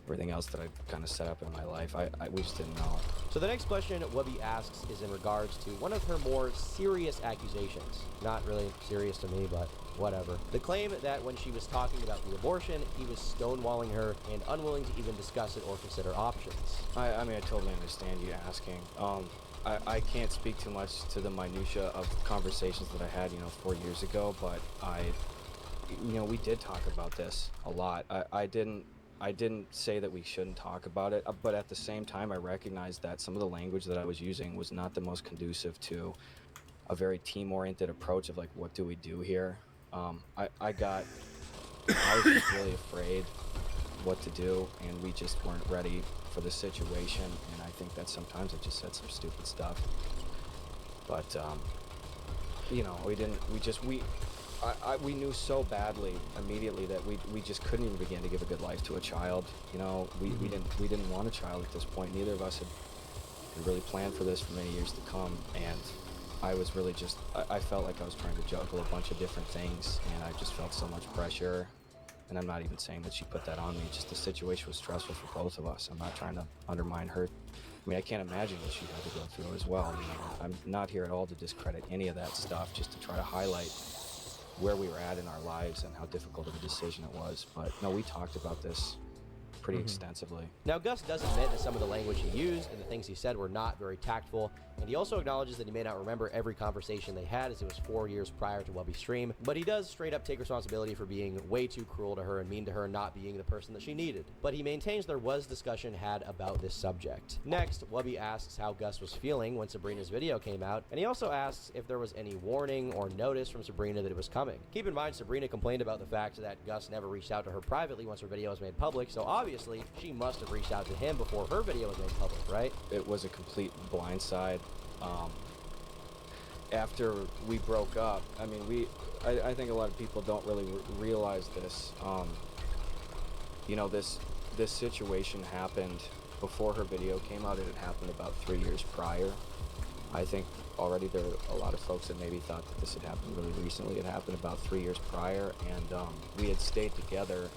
everything else that I kind of set up in my life. We just didn't know. So the next question Wubby asks is in regards to one of her more serious accusations. Not really serious to me, but whatever. The claim that when she was talking about the abortion, he was stonewalling her and unwilling to even discuss it or consider options. I mean, I totally understand you asking. I can't speak too much to the minutia of conversations that I had, you know, 4 years ago, but we did talk about this a lot. I didn't say that we shouldn't talk about it, but at the same time, I recognized that some of the language that I was using was not the most conducive to a very team-oriented approach of like, what do we do here? I was just really afraid what to do, and we just weren't ready for the situation. And I think that sometimes I just said some stupid stuff. But you know, we knew so badly immediately that we just couldn't even begin to give a good life to a child. You know, we didn't want a child at this point. Neither of us had really planned for this for many years to come, and I was really just, I felt like I was trying to juggle a bunch of different things, and I just felt so much pressure. And I'm not even saying that she put that on me, just the situation was stressful for both of us. I'm not trying to undermine her. I mean, I can't imagine what she had to go through as well. You know, I'm not here at all to discredit any of that stuff, just to try to highlight where we were at in our lives and how difficult of a decision it was. But no, we talked about this pretty extensively. Now, Gus does admit that some of the language he used and the things he said were not very tactful, and he also acknowledges that he may not remember every conversation they had, as it was 4 years prior to WEBby's stream, but he does straight up take responsibility for being way too cruel to her and mean to her, not being the person that she needed. But he maintains there was discussion had about this subject. Next, WEBby asks how Gus was feeling when Sabrina's video came out, and he also asks if there was any warning or notice from Sabrina that it was coming. Keep in mind, Sabrina complained about the fact that Gus never reached out to her privately once her video was made public, so obviously she must have reached out to him before her video was made public, right? It was a complete blindside. After we broke up, I mean, I think a lot of people don't really realize this. You know, this situation happened before her video came out. It had happened about 3 years prior. I think already there were a lot of folks that maybe thought that this had happened really recently. It happened about 3 years prior, and we had stayed together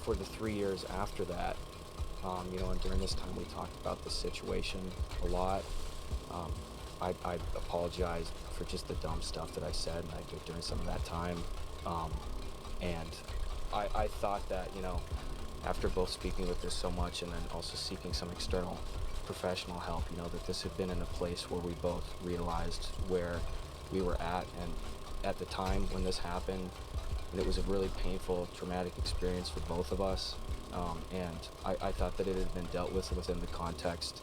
for the 3 years after that. You know, and during this time we talked about the situation a lot. I apologized for just the dumb stuff that I said and I did during some of that time. And I thought that, you know, after both speaking with this so much and then also seeking some external professional help, you know, that this had been in a place where we both realized where we were at. And at the time when this happened, and it was a really painful, traumatic experience for both of us. And I thought that it had been dealt with within the context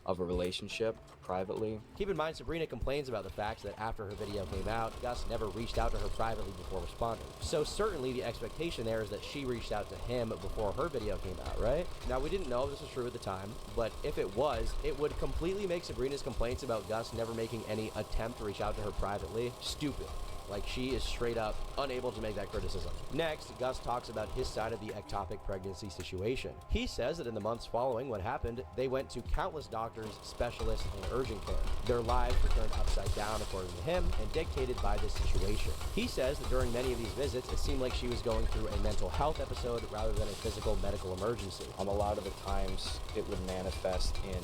of a relationship privately. Keep in mind, Sabrina complains about the fact that after her video came out, Gus never reached out to her privately before responding. So certainly the expectation there is that she reached out to him before her video came out, right? Now, we didn't know if this was true at the time, but if it was, it would completely make Sabrina's complaints about Gus never making any attempt to reach out to her privately stupid. Like, she is straight up unable to make that criticism. Next, Gus talks about his side of the ectopic pregnancy situation. He says that in the months following what happened, they went to countless doctors, specialists, and urgent care. Their lives were turned upside down, according to him, and dictated by this situation. He says that during many of these visits, it seemed like she was going through a mental health episode rather than a physical medical emergency. A lot of the times, it would manifest in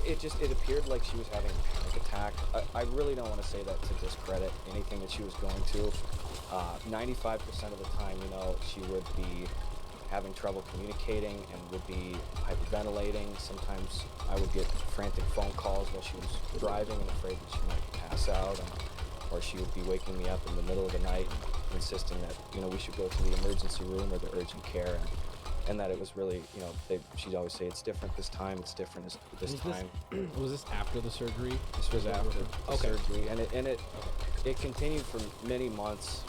it appeared like she was having a panic attack. I really don't want to say that to discredit anything that she was going through. 95% of the time, you know, she would be having trouble communicating and would be hyperventilating. Sometimes I would get frantic phone calls while she was driving and afraid that she might pass out, or she would be waking me up in the middle of the night insisting that, you know, we should go to the emergency room or the urgent care. And that it was really, you know, she'd always say, it's different this time, it's different this time. Was this after the surgery? This was after the surgery, and it continued for many months,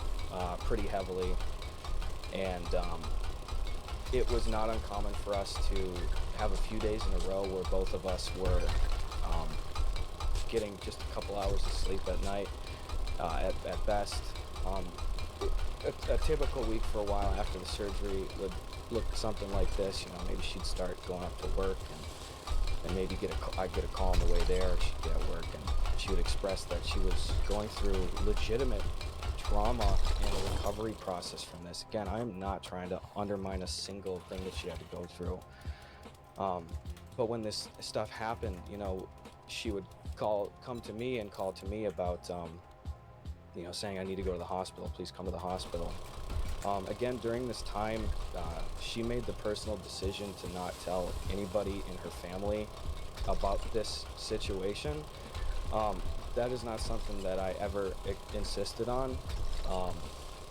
pretty heavily, and it was not uncommon for us to have a few days in a row where both of us were getting just a couple hours of sleep at night, at best. A typical week for a while after the surgery would look something like this. You know, maybe she'd start going up to work and maybe I'd get a call on the way there, or she'd get at work and she would express that she was going through legitimate trauma and a recovery process from this. Again, I'm not trying to undermine a single thing that she had to go through. But when this stuff happened, you know, she would come to me and call to me about, you know, saying, I need to go to the hospital, please come to the hospital. Again, during this time, she made the personal decision to not tell anybody in her family about this situation. That is not something that I ever insisted on,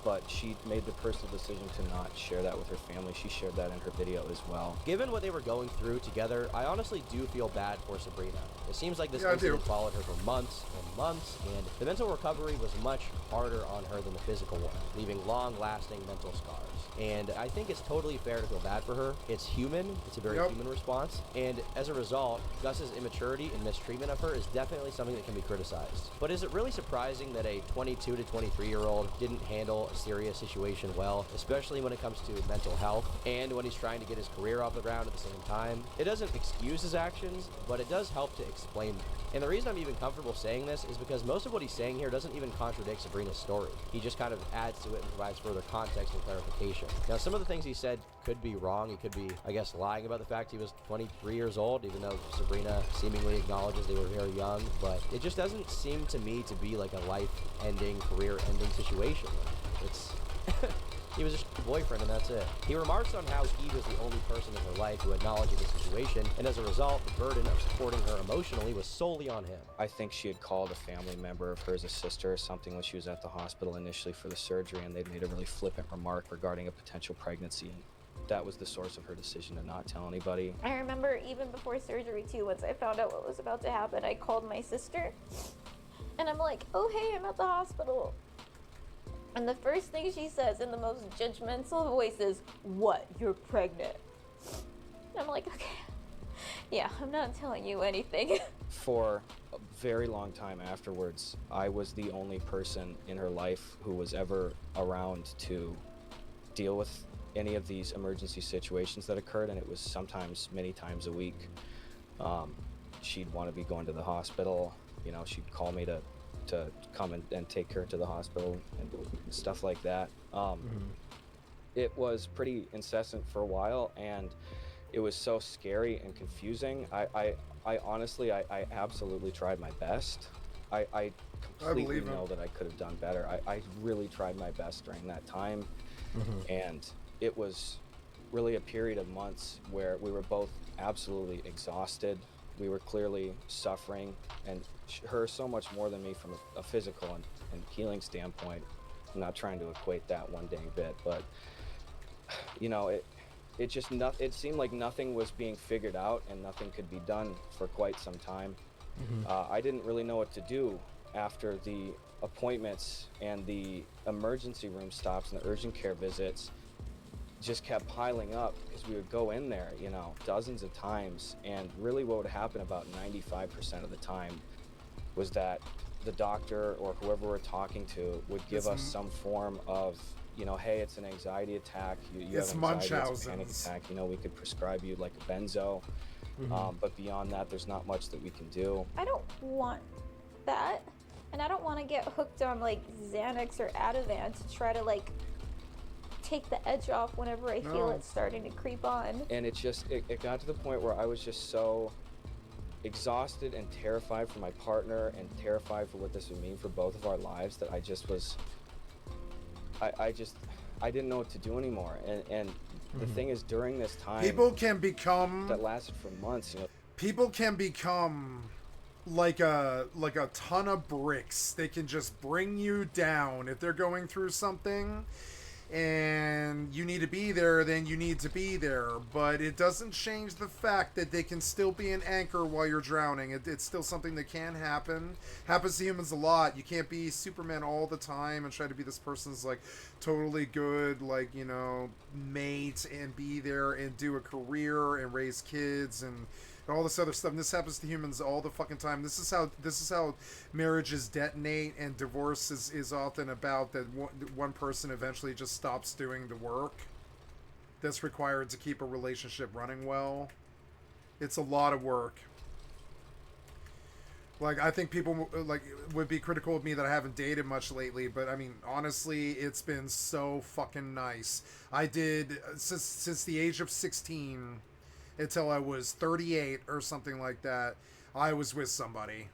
but she made the personal decision to not share that with her family. She shared that in her video as well. Given what they were going through together, I honestly do feel bad for Sabrina. It seems like this Yeah, I do. incident followed her for months and months, and the mental recovery was much harder on her than the physical one, leaving long-lasting mental scars. And I think it's totally fair to feel bad for her. It's human. It's a very Yep. human response. And as a result, Gus's immaturity and mistreatment of her is definitely something that can be criticized. But is it really surprising that a 22 to 23-year-old didn't handle a serious situation well, especially when it comes to mental health and when he's trying to get his career off the ground at the same time? It doesn't excuse his actions, but it does help to explain them. And the reason I'm even comfortable saying this is because most of what he's saying here doesn't even contradict Sabrina's story. He just kind of adds to it and provides further context and clarification. Now, some of the things he said could be wrong. He could be, I guess, lying about the fact he was 23 years old, even though Sabrina seemingly acknowledges they were very young. But it just doesn't seem to me to be like a life-ending, career-ending situation. It's... He was just a boyfriend, and that's it. He remarks on how he was the only person in her life who acknowledged the situation, and as a result, the burden of supporting her emotionally was solely on him. I think she had called a family member of hers, a sister or something, when she was at the hospital initially for the surgery, and they'd made a really flippant remark regarding a potential pregnancy, and that was the source of her decision to not tell anybody. I remember even before surgery too, once I found out what was about to happen, I called my sister and I'm like, oh hey, I'm at the hospital. And the first thing she says in the most judgmental voice is, what, you're pregnant? And I'm like, okay, yeah, I'm not telling you anything. For a very long time afterwards, I was the only person in her life who was ever around to deal with any of these emergency situations that occurred, and it was sometimes many times a week. She'd want to be going to the hospital, you know, she'd call me to come and take her to the hospital and stuff like that. It was pretty incessant for a while, and it was so scary and confusing. I honestly, I absolutely tried my best. I completely know that I could have done better. I really tried my best during that time, and it was really a period of months where we were both absolutely exhausted. We were clearly suffering, and her so much more than me from a physical and healing standpoint. I'm not trying to equate that one dang bit, but you know, it seemed like nothing was being figured out and nothing could be done for quite some time. I didn't really know what to do after the appointments and the emergency room stops and the urgent care visits just kept piling up, because we would go in there, you know, dozens of times, and really what would happen about 95% of the time was that the doctor or whoever we're talking to would give us some form of, you know, hey, it's an anxiety attack, you have anxiety, it's a panic attack, you know, we could prescribe you like a benzo, but beyond that, there's not much that we can do. I don't want that, and I don't want to get hooked on like Xanax or Ativan to try to like take the edge off whenever I feel it's starting to creep on. And it got to the point where I was just so exhausted and terrified for my partner and terrified for what this would mean for both of our lives that I just was, I didn't know what to do anymore. And the thing is, during this time, people can become, that lasted for months, you know, people can become like a ton of bricks. They can just bring you down if they're going through something. And you need to be there, then you need to be there. But it doesn't change the fact that they can still be an anchor while you're drowning. It's still something that can happen. Happens to humans a lot. You can't be Superman all the time and try to be this person's, like, totally good, like, you know, mate and be there and do a career and raise kids and all this other stuff. And this happens to humans all the fucking time. This is how marriages detonate, and divorce is often about that one person eventually just stops doing the work that's required to keep a relationship running well. It's a lot of work. Like, I think people like would be critical of me that I haven't dated much lately, but I mean, honestly, it's been so fucking nice. I did since the age of 16 until I was 38 or something like that, I was with somebody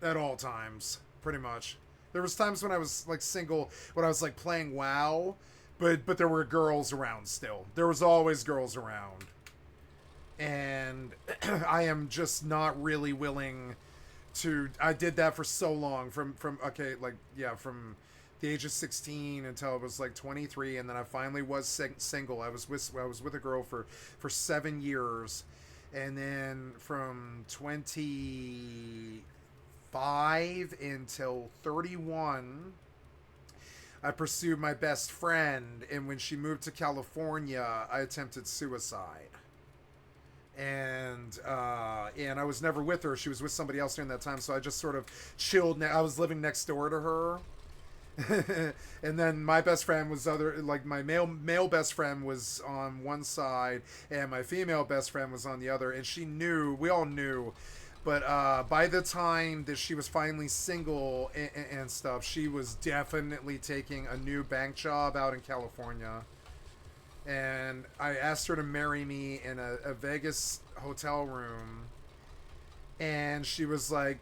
at all times, pretty much. There was times when I was like single, when I was like playing WoW, but there were girls around still. There was always girls around. And I am just not really willing to, I did that for so long from the age of 16 until I was like 23, and then I finally was single. I was with a girl for 7 years, and then from 25 until 31, I pursued my best friend, and when she moved to California, I attempted suicide. And I was never with her. She was with somebody else during that time, so I just sort of chilled. I was living next door to her. And then my best friend was my male best friend was on one side, and my female best friend was on the other, and we all knew. But by the time that she was finally single and stuff, she was definitely taking a new bank job out in California. And I asked her to marry me in a Vegas hotel room. And she was like,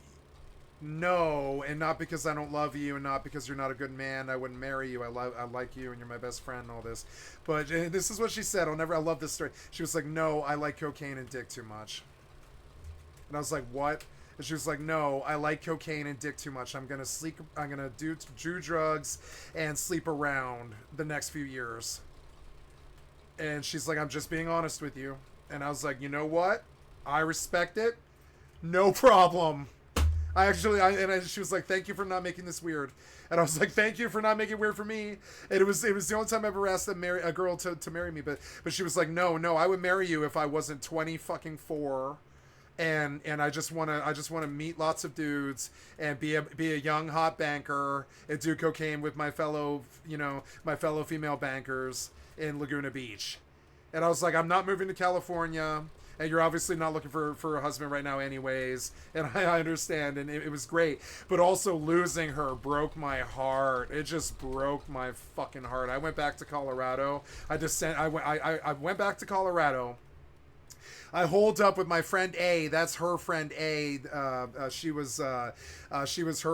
no, and not because I don't love you, and not because you're not a good man. I wouldn't marry you. I like you, and you're my best friend, and all this. But this is what she said. I love this story. She was like, no, I like cocaine and dick too much. And I was like, what? And she was like, no, I like cocaine and dick too much. I'm gonna do drugs and sleep around the next few years. And she's like, I'm just being honest with you. And I was like, you know what? I respect it. No problem. She was like, thank you for not making this weird. And I was like, thank you for not making it weird for me. And it was the only time I ever asked a girl to marry me. But she was like, no, I would marry you if I wasn't 4. And I just want to meet lots of dudes and be a young hot banker and do cocaine with my fellow female bankers in Laguna Beach. And I was like, I'm not moving to California, and you're obviously not looking for a husband right now anyways, and I understand. And it was great, but also losing her broke my heart. It just broke my fucking heart. I went back to Colorado. I went back to Colorado. I holed up with my friend A. That's her friend A. She was her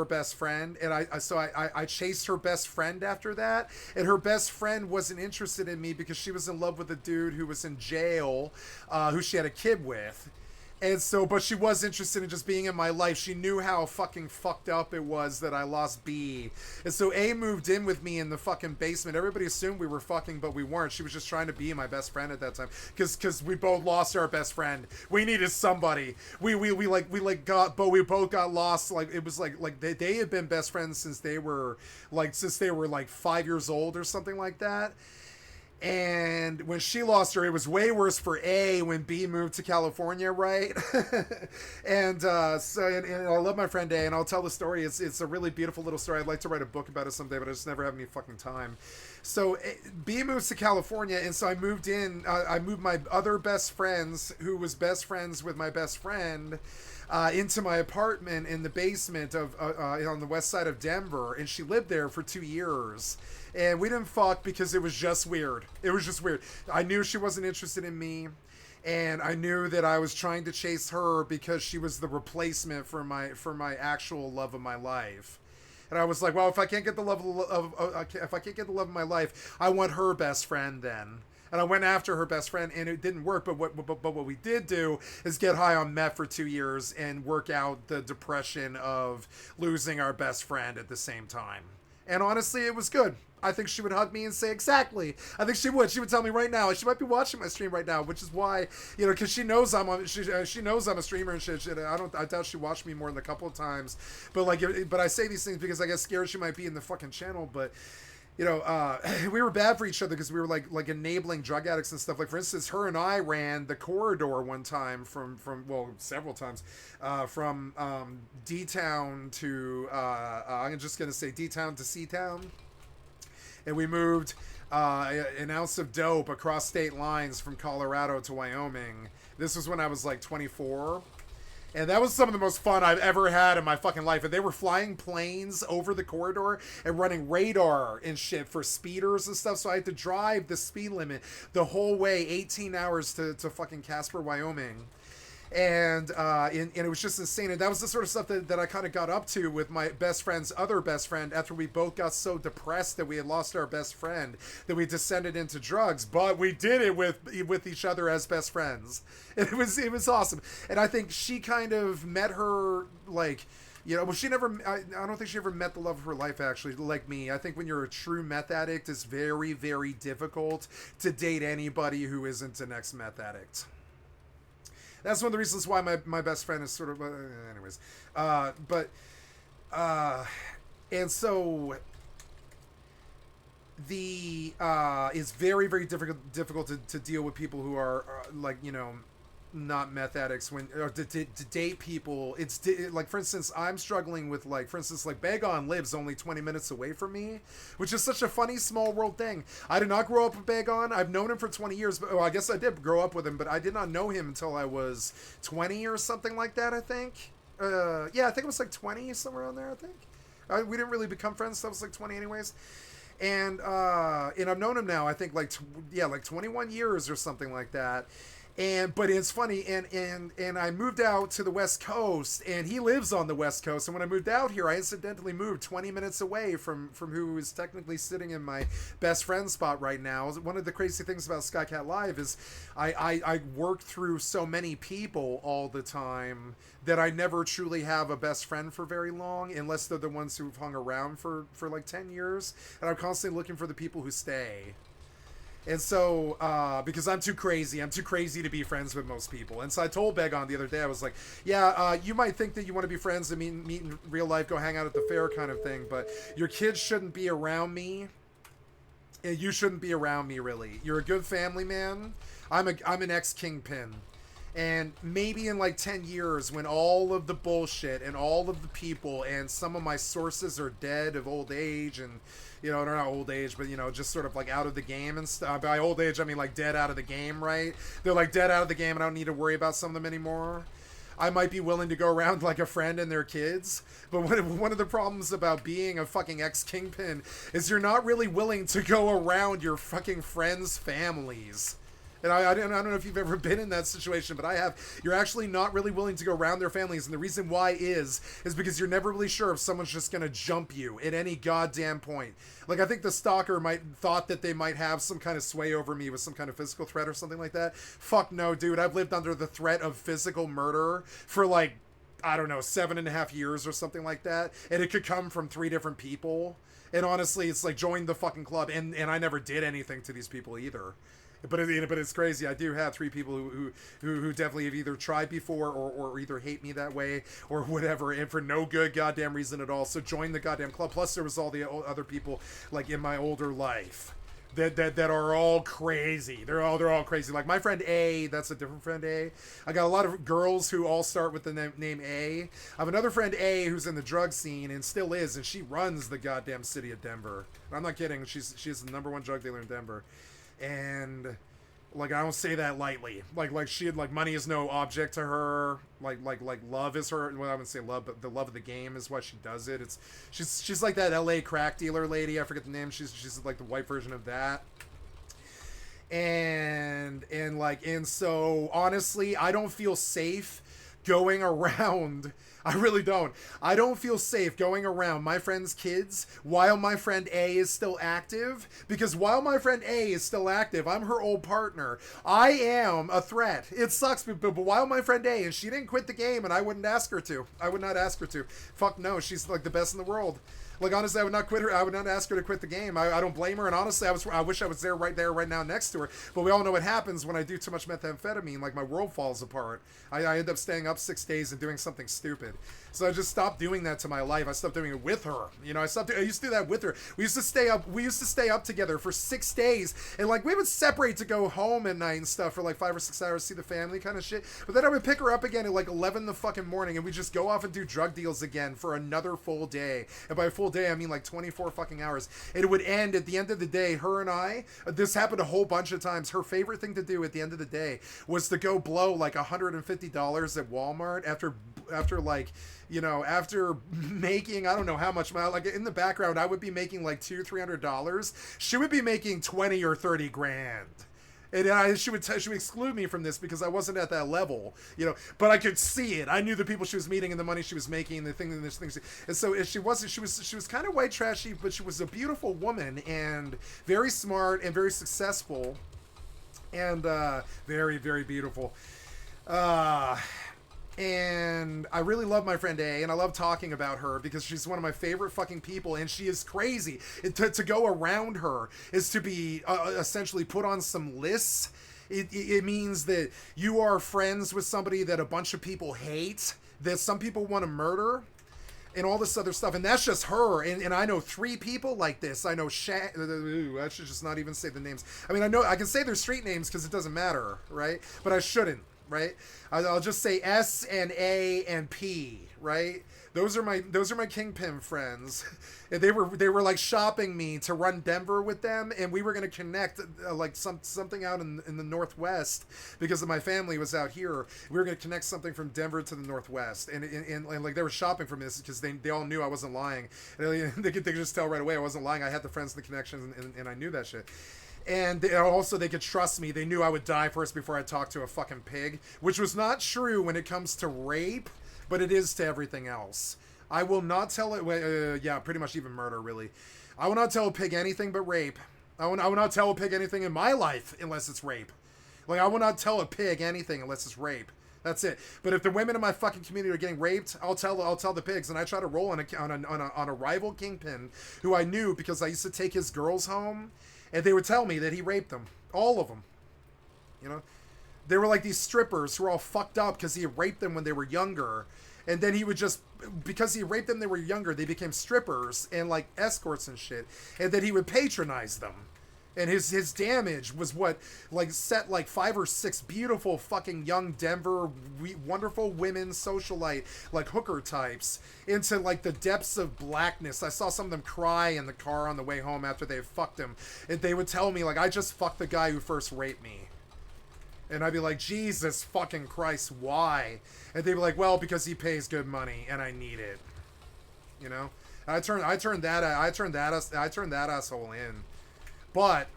best friend, and I chased her best friend after that. And her best friend wasn't interested in me because she was in love with a dude who was in jail, who she had a kid with. And so, but she was interested in just being in my life. She knew how fucking fucked up it was that I lost B. And so A moved in with me in the fucking basement. Everybody assumed we were fucking, but we weren't. She was just trying to be my best friend at that time. Cause we both lost our best friend. We needed somebody. We both got lost. Like, it was like they had been best friends since they were 5 years old or something like that. And when she lost her, it was way worse for A when B moved to California, right? And I love my friend A, and I'll tell the story. It's a really beautiful little story. I'd like to write a book about it someday, but I just never have any fucking time. So B moves to California, and so I moved in. I moved my other best friends, who was best friends with my best friend, into my apartment in the basement on the west side of Denver, and she lived there for 2 years. And we didn't fuck because it was just weird. It was just weird. I knew she wasn't interested in me, and I knew that I was trying to chase her because she was the replacement for my actual love of my life. And I was like, well, if I can't get the love of my life, I want her best friend then. And I went after her best friend, and it didn't work. But what we did do is get high on meth for 2 years and work out the depression of losing our best friend at the same time. And honestly, it was good. I think she would hug me and say exactly. I think she would. She would tell me right now. She might be watching my stream right now, which is why, because she knows she knows I'm a streamer and shit. I doubt she watched me more than a couple of times. But I say these things because I get scared she might be in the fucking channel. But we were bad for each other because we were like enabling drug addicts and stuff. Like, for instance, her and I ran the corridor one time several times, from D-Town to I'm just gonna say D-Town to C-Town. And we moved an ounce of dope across state lines from Colorado to Wyoming. This was when I was like 24. And that was some of the most fun I've ever had in my fucking life. And they were flying planes over the corridor and running radar and shit for speeders and stuff. So I had to drive the speed limit the whole way, 18 hours to fucking Casper, Wyoming. And it was just insane. And that was the sort of stuff that I kind of got up to with my best friend's other best friend after we both got so depressed that we had lost our best friend that we descended into drugs. But we did it with each other as best friends. And it was awesome. And I think she kind of met her, You know, well, she never. I don't think she ever met the love of her life. Actually, like me, I think when you're a true meth addict, it's very, very difficult to date anybody who isn't an ex-meth addict. That's one of the reasons why my best friend is sort of. Anyways, and so the it's very, very difficult to deal with people who are like, you know, not meth addicts when, or to date people. Like, for instance, I'm struggling with, like, for instance, like, Bagon lives only 20 minutes away from me, which is such a funny small world thing. I did not grow up with Bagon. I've known him for 20 years, but, well, I guess I did grow up with him, but I did not know him until I was 20 or something like that, I think. Yeah, I think it was like 20, somewhere around there, I think. We didn't really become friends until I was like 20 anyways. And I've known him now, I think, like, like 21 years or something like that. But it's funny, and I moved out to the West Coast, and he lives on the West Coast. And when I moved out here, I incidentally moved 20 minutes away from who is technically sitting in my best friend spot right now. One of the crazy things about skycat.live is I work through so many people all the time that I never truly have a best friend for very long, unless they're the ones who've hung around for like 10 years. And I'm constantly looking for the people who stay. And so, because I'm too crazy to be friends with most people. And so I told Begon the other day, I was like, yeah, you might think that you want to be friends and meet in real life, go hang out at the fair kind of thing, but your kids shouldn't be around me. And you shouldn't be around me, really. You're a good family man. I'm an ex-kingpin. And maybe in like 10 years, when all of the bullshit and all of the people and some of my sources are dead of old age, and, you know, they're not old age, but, you know, just sort of like out of the game and stuff. By old age, I mean like dead out of the game, right? They're like dead out of the game, and I don't need to worry about some of them anymore. I might be willing to go around like a friend and their kids, but one of the problems about being a fucking ex-kingpin is you're not really willing to go around your fucking friends' families. And I don't know if you've ever been in that situation, but I have. You're actually not really willing to go around their families, and the reason why is because you're never really sure if someone's just going to jump you at any goddamn point. Like, I think the stalker thought that they might have some kind of sway over me with some kind of physical threat or something like that. Fuck no, dude. I've lived under the threat of physical murder for, like, I don't know, 7.5 years or something like that, and it could come from 3 different people. And honestly, it's like, join the fucking club, and I never did anything to these people either. But it's crazy. I do have 3 people who definitely have either tried before or either hate me that way or whatever, and for no good goddamn reason at all. So join the goddamn club. Plus there was all the other people, like, in my older life that are all crazy. They're all crazy. Like my friend A, that's a different friend A. I got a lot of girls who all start with the name A. I have another friend A who's in the drug scene and still is, and she runs the goddamn city of Denver. I'm not kidding. She's the #1 drug dealer in Denver. And, like, I don't say that lightly. Like she, like, money is no object to her. Like love is her. Well, I wouldn't say love, but the love of the game is why she does it. She's like that LA crack dealer lady. I forget the name. She's like the white version of that. And so honestly, I don't feel safe going around. I really don't. I don't feel safe going around my friend's kids while my friend A is still active, because while my friend A is still active, I'm her old partner. I am a threat. It sucks, but while my friend A, and she didn't quit the game, and I wouldn't ask her to. I would not ask her to. Fuck no, she's like the best in the world. Like, honestly, I would not quit her. I would not ask her to quit the game. I don't blame her. And honestly, I wish I was right now next to her. But we all know what happens when I do too much methamphetamine. Like, my world falls apart. I end up staying up 6 days and doing something stupid. So I just stopped doing that to my life. I stopped doing it with her. You know, I used to do that with her. We used to stay up together for 6 days. And, like, we would separate to go home at night and stuff for, like, 5 or 6 hours, see the family kind of shit. But then I would pick her up again at, like, 11 in the fucking morning, and we'd just go off and do drug deals again for another full day. And by a full day, I mean, like, 24 fucking hours. And it would end at the end of the day. Her and I, this happened a whole bunch of times. Her favorite thing to do at the end of the day was to go blow, like, $150 at Walmart after like, you know, after making, I don't know how much, like, in the background, I would be making like $200-300. She would be making 20 or 30 grand. And she would exclude me from this because I wasn't at that level, you know, but I could see it. I knew the people she was meeting and the money she was making and the things. And so she was kind of white trashy, but she was a beautiful woman and very smart and very successful and very, very beautiful. And I really love my friend A, and I love talking about her because she's one of my favorite fucking people, and she is crazy. To go around her is to be essentially put on some lists. It means that you are friends with somebody that a bunch of people hate, that some people want to murder, and all this other stuff. And that's just her. And I know 3 people like this. I know I should just not even say the names. I mean, I can say their street names because it doesn't matter, right? But I shouldn't, right? I'll just say S and A and P, right? Those are my Kingpin friends. And they were like shopping me to run Denver with them, and we were gonna connect like something out in the Northwest because my family was out here. We were gonna connect something from Denver to the Northwest, and like they were shopping for me because they all knew I wasn't lying. And they could just tell right away I wasn't lying. I had the friends and the connections, and I knew that shit. And also they could trust me. They knew I would die first before I talked to a fucking pig, which was not true when it comes to rape, but it is to everything else. I will not tell it. Yeah, pretty much even murder, really. I will not tell a pig anything but rape. I will not tell a pig anything in my life unless it's rape. Like, I will not tell a pig anything unless it's rape. That's it. But if the women in my fucking community are getting raped, I'll tell the pigs. And I try to roll on a rival kingpin who I knew because I used to take his girls home, and they would tell me that he raped them, all of them. You know, they were like these strippers who were all fucked up because he raped them when they were younger. And then he would just, because he raped them, they were younger, they became strippers and like escorts and shit. And then he would patronize them. And his damage was what, like, set like 5 or 6 beautiful fucking young Denver, wonderful women socialite, like hooker types, into like the depths of blackness. I saw some of them cry in the car on the way home after they had fucked him. And they would tell me, like, I just fucked the guy who first raped me. And I'd be like, Jesus fucking Christ, why? And they'd be like, well, because he pays good money and I need it. You know? I turned that asshole in. But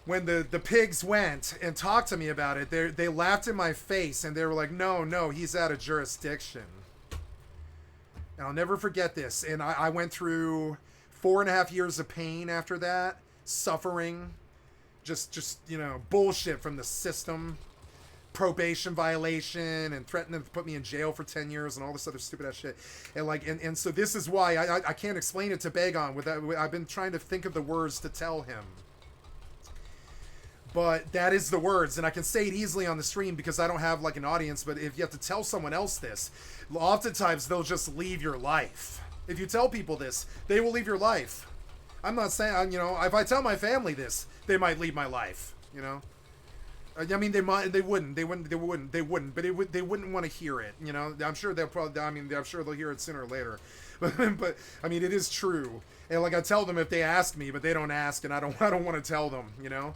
when the pigs went and talked to me about it, they laughed in my face and they were like, no, he's out of jurisdiction. And I'll never forget this. And I went through 4.5 years of pain after that, suffering. Just you know, bullshit from the system, probation violation, and threatening to put me in jail for 10 years and all this other stupid ass shit. And like, and so this is why I can't explain it to Bagon without. I've been trying to think of the words to tell him. But that is the words, and I can say it easily on the stream because I don't have like an audience. But if you have to tell someone else this, oftentimes they'll just leave your life. If you tell people this, they will leave your life. I'm not saying, you know, if I tell my family this, they might leave my life, you know. I mean, they wouldn't, but they wouldn't want to hear it, you know. I'm sure I'm sure they'll hear it sooner or later, but I mean, it is true. And like, I tell them if they ask me, but they don't ask, and I don't want to tell them, you know.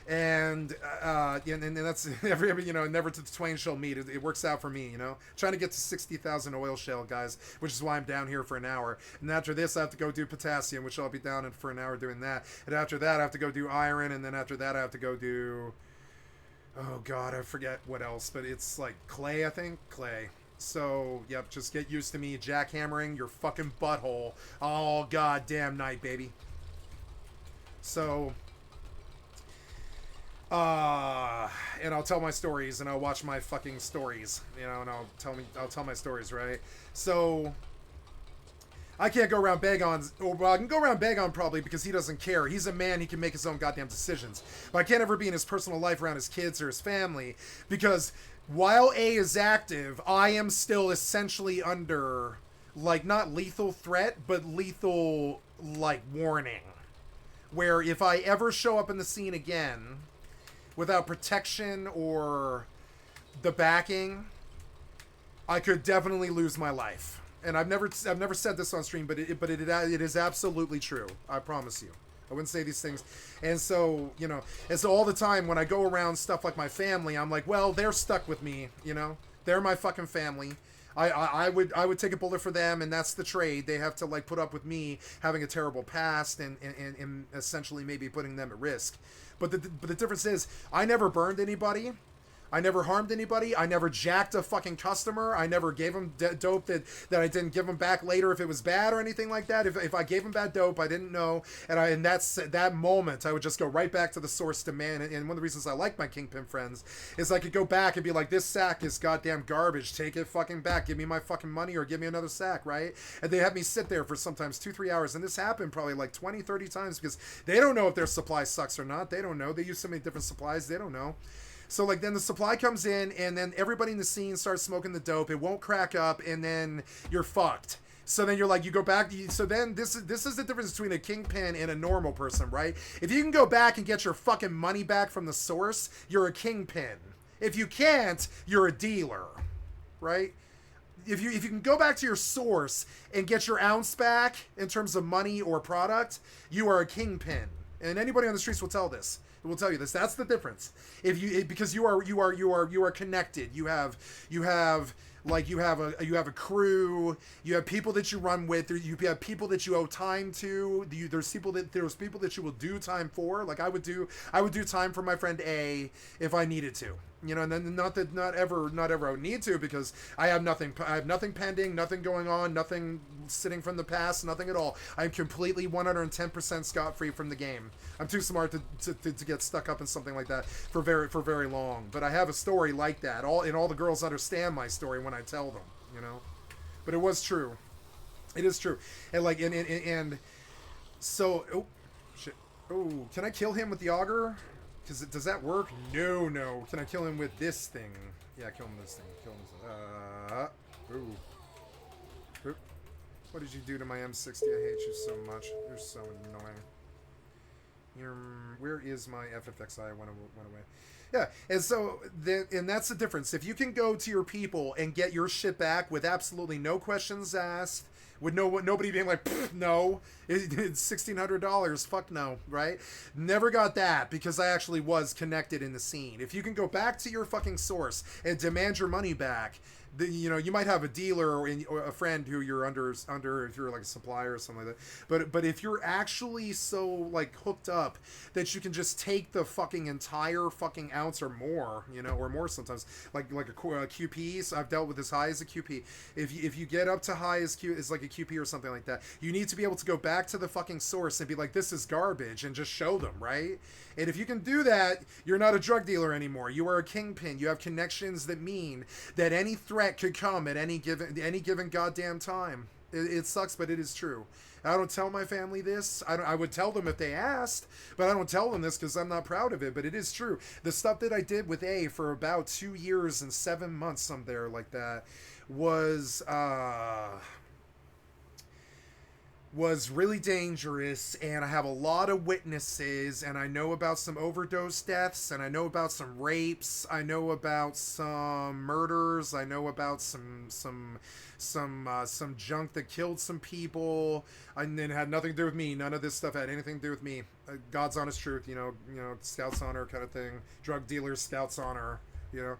And that's every you know, never to the twain shall meet. It works out for me, you know. Trying to get to 60,000 oil shell, guys, which is why I'm down here for an hour. And after this, I have to go do potassium, which I'll be down in for an hour doing that. And after that, I have to go do iron, and then after that, I have to go do, oh god, I forget what else, but it's like clay, I think, clay. So yep, just get used to me jackhammering your fucking butthole all goddamn night, baby. So. And I'll tell my stories, and I'll watch my fucking stories, you know, and I'll tell my stories, right? So I can't go around Bagon's, well, I can go around Bagon probably because he doesn't care. He's a man, he can make his own goddamn decisions. But I can't ever be in his personal life around his kids or his family because while A is active, I am still essentially under, like, not lethal threat, but lethal, like, warning. Where if I ever show up in the scene again without protection or the backing, I could definitely lose my life. And I've never said this on stream, but it is absolutely true. I promise you. I wouldn't say these things. And so, you know, and so all the time when I go around stuff like my family, I'm like, well, they're stuck with me, you know? They're my fucking family. I would take a bullet for them, and that's the trade. They have to, like, put up with me having a terrible past and essentially maybe putting them at risk. But the difference is, I never burned anybody. I never harmed anybody. I never jacked a fucking customer. I never gave them dope that I didn't give them back later if it was bad or anything like that. If I gave them bad dope, I didn't know. And that's that moment, I would just go right back to the source demand. And one of the reasons I like my Kingpin friends is I could go back and be like, this sack is goddamn garbage. Take it fucking back. Give me my fucking money or give me another sack, right? And they have me sit there for sometimes 2-3 hours. And this happened probably like 20-30 times because they don't know if their supply sucks or not. They don't know. They use so many different supplies. They don't know. So, like, then the supply comes in, and then everybody in the scene starts smoking the dope. It won't crack up, and then you're fucked. So then you're like, you go back. So then this is the difference between a kingpin and a normal person, right? If you can go back and get your fucking money back from the source, you're a kingpin. If you can't, you're a dealer, right? If you can go back to your source and get your ounce back in terms of money or product, you are a kingpin. And anybody on the streets will tell this. Will tell you this. That's the difference. Because you are connected. You have a crew. You have people that you run with. You have people that you owe time to. There's people that you will do time for. Like I would do time for my friend A if I needed to. You know, and then not ever I would need to because I have nothing pending, nothing going on, nothing sitting from the past, nothing at all. I'm completely 110% scot-free from the game. I'm too smart to get stuck up in something like that for very long. But I have a story like that. All the girls understand my story when I tell them, you know. But it was true. It is true. And like and so oh shit. Oh, can I kill him with the auger? Does that work? No. Can I kill him with this thing? Yeah, kill him with this thing. Ooh. What did you do to my M60? I hate you so much. You're so annoying. Where is my FFXI? Went away. Yeah, and so and that's the difference. If you can go to your people and get your shit back with absolutely no questions asked, with nobody being like, no, it's $1,600, fuck no, right? Never got that because I actually was connected in the scene. If you can go back to your fucking source and demand your money back, you know, you might have a dealer or a friend who you're under if you're like a supplier or something like that. But if you're actually so like hooked up that you can just take the fucking entire fucking ounce or more, you know, or more sometimes, like a QP. So I've dealt with as high as a QP. If you get up to high as like a QP or something like that, you need to be able to go back to the fucking source and be like, this is garbage, and just show them, right? And if you can do that, you're not a drug dealer anymore. You are a kingpin. You have connections that mean that any threat could come at any given goddamn time. It sucks, but it is true. I don't tell my family this. I would tell them if they asked, but I don't tell them this because I'm not proud of it. But it is true. The stuff that I did with A for about 2 years and 7 months, some there like that, was really dangerous, and I have a lot of witnesses, and I know about some overdose deaths, and I know about some rapes, I know about some murders, I know about some junk that killed some people, and it had nothing to do with me. None of this stuff had anything to do with me. God's honest truth, you know, Scout's honor kind of thing. Drug dealers, Scout's honor, you know.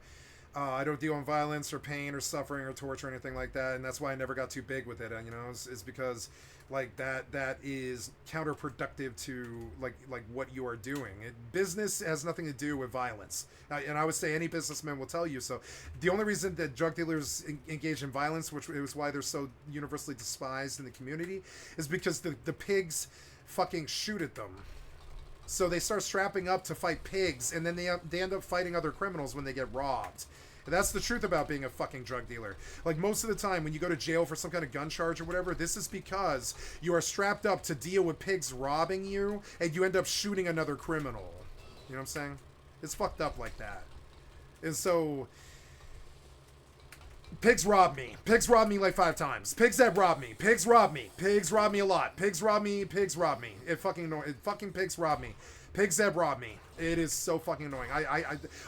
I don't deal in violence or pain or suffering or torture or anything like that, and that's why I never got too big with it. You know, it's because like that is counterproductive to like what you are doing. Business has nothing to do with violence, and I would say any businessman will tell you so. The only reason that drug dealers engage in violence, which is why they're so universally despised in the community, is because the pigs fucking shoot at them. So they start strapping up to fight pigs, and then they end up fighting other criminals when they get robbed. And that's the truth about being a fucking drug dealer. Like, most of the time when you go to jail for some kind of gun charge or whatever, this is because you are strapped up to deal with pigs robbing you, and you end up shooting another criminal. You know what I'm saying? It's fucked up like that. And so pigs robbed me. Pigs robbed me like 5 times. Pigs have robbed me. Pigs robbed me. Pigs robbed me a lot. Pigs robbed me. Pigs robbed me. It fucking pigs robbed me. Pigs have robbed me. It is so fucking annoying.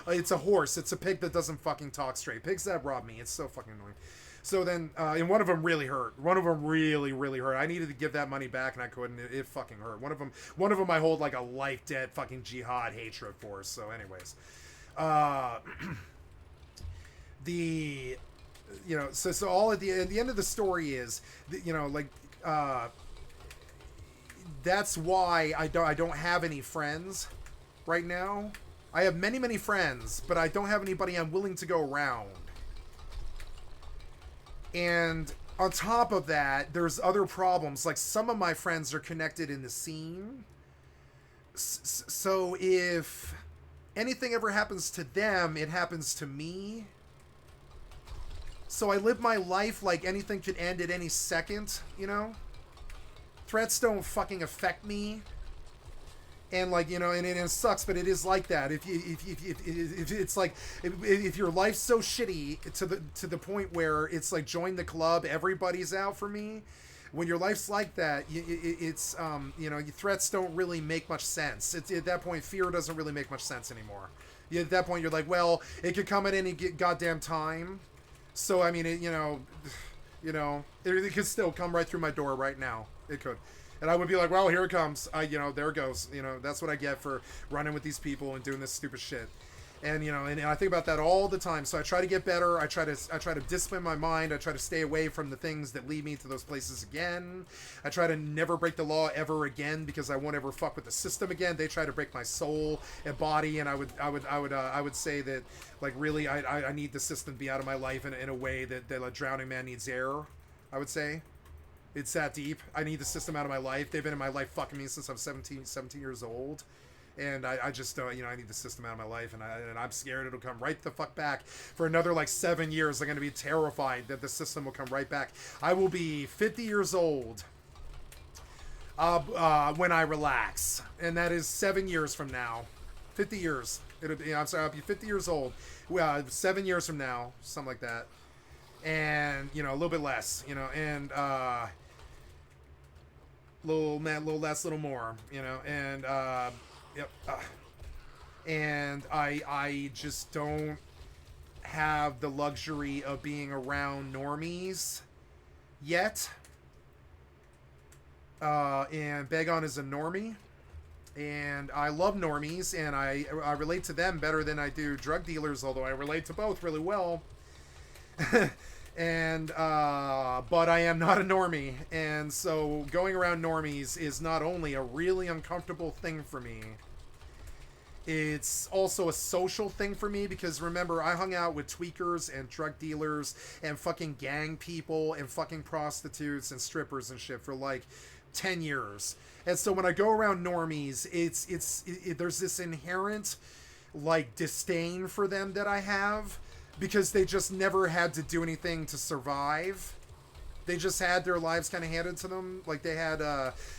It's a horse. It's a pig that doesn't fucking talk straight. Pigs have robbed me. It's so fucking annoying. So then, and one of them really hurt. One of them really, really hurt. I needed to give that money back, and I couldn't. It fucking hurt. One of them I hold like a life debt fucking jihad hatred for. So, anyways, so all at the end of the story is, that's why I don't have any friends right now, I have many, many friends, but I don't have anybody I'm willing to go around. And on top of that, there's other problems. Like, some of my friends are connected in the scene. So if anything ever happens to them, it happens to me. So I live my life like anything could end at any second, you know? Threats don't fucking affect me. And like, you know, and it sucks, but it is like that. If it's like, if your life's so shitty to the point where it's like, join the club, everybody's out for me. When your life's like that, it's you know, threats don't really make much sense. It's at that point, fear doesn't really make much sense anymore. At that point, you're like, well, it could come at any goddamn time. So I mean, you know, it could still come right through my door right now. It could. And I would be like, well, here it comes. You know, there it goes. You know, that's what I get for running with these people and doing this stupid shit. And, you know, and I think about that all the time. So I try to get better. I try to discipline my mind. I try to stay away from the things that lead me to those places again. I try to never break the law ever again, because I won't ever fuck with the system again. They try to break my soul and body. And I would say that, like, really, I need the system to be out of my life in a way that a drowning man needs air, I would say. It's that deep. I need the system out of my life. They've been in my life fucking me since I'm 17 years old. And I just, you know, I need the system out of my life. And I'm scared it'll come right the fuck back. For another, like, 7 years, I'm going to be terrified that the system will come right back. I will be 50 years old when I relax. And that is 7 years from now. 50 years. I'm sorry, I'll be 50 years old. 7 years from now. Something like that. And, you know, a little bit less, you know, and, little less, little more, you know, and, yep, and I just don't have the luxury of being around normies yet, and Begon is a normie, and I love normies, and I relate to them better than I do drug dealers, although I relate to both really well. And but I am not a normie, and so going around normies is not only a really uncomfortable thing for me, it's also a social thing for me, because remember, I hung out with tweakers and drug dealers and fucking gang people and fucking prostitutes and strippers and shit for like 10 years. And so when I go around normies, there's this inherent like disdain for them that I have, because they just never had to do anything to survive. They just had their lives kind of handed to them. Like they had,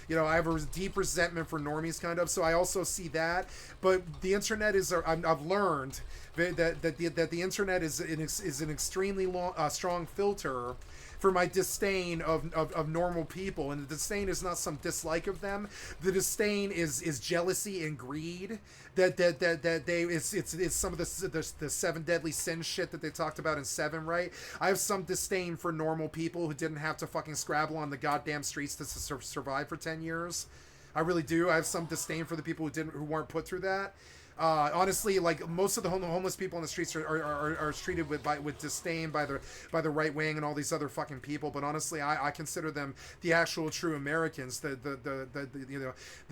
you know, I have a deep resentment for normies kind of. So I also see that. But the internet is, I've learned that the internet is an extremely strong filter for my disdain of normal people. And the disdain is not some dislike of them. The disdain is jealousy and greed. It's some of the 7 deadly sins shit that they talked about in 7, right? I have some disdain for normal people who didn't have to fucking scrabble on the goddamn streets to survive for 10 years. I really do. I have some disdain for the people who weren't put through that. Honestly, like most of the homeless people on the streets are treated with disdain by the right wing and all these other fucking people. But honestly, I consider them the actual true Americans. The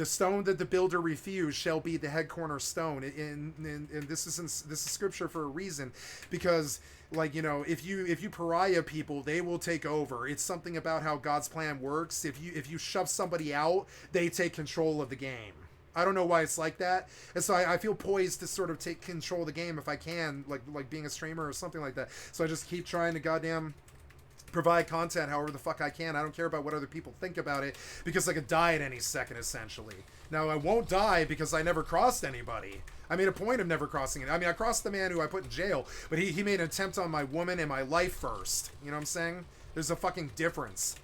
stone that the builder refused shall be the head cornerstone. And this is scripture for a reason, because like, you know, if you pariah people, they will take over. It's something about how God's plan works. If you shove somebody out, they take control of the game. I don't know why it's like that. And so I feel poised to sort of take control of the game if I can, like being a streamer or something like that. So I just keep trying to goddamn provide content however the fuck I can. I don't care about what other people think about it, because I could die at any second, essentially. Now, I won't die because I never crossed anybody. I made a point of never crossing it. I mean, I crossed the man who I put in jail, but he made an attempt on my woman and my life first. You know what I'm saying? There's a fucking difference.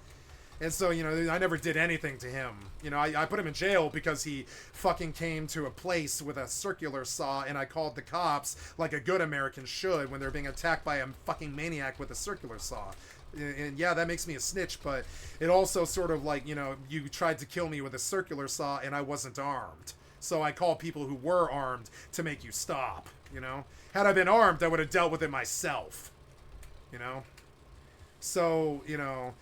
And so, you know, I never did anything to him. You know, I put him in jail because he fucking came to a place with a circular saw, and I called the cops like a good American should when they're being attacked by a fucking maniac with a circular saw. And yeah, that makes me a snitch, but it also sort of like, you know, you tried to kill me with a circular saw and I wasn't armed. So I called people who were armed to make you stop, you know? Had I been armed, I would have dealt with it myself, you know? So, you know...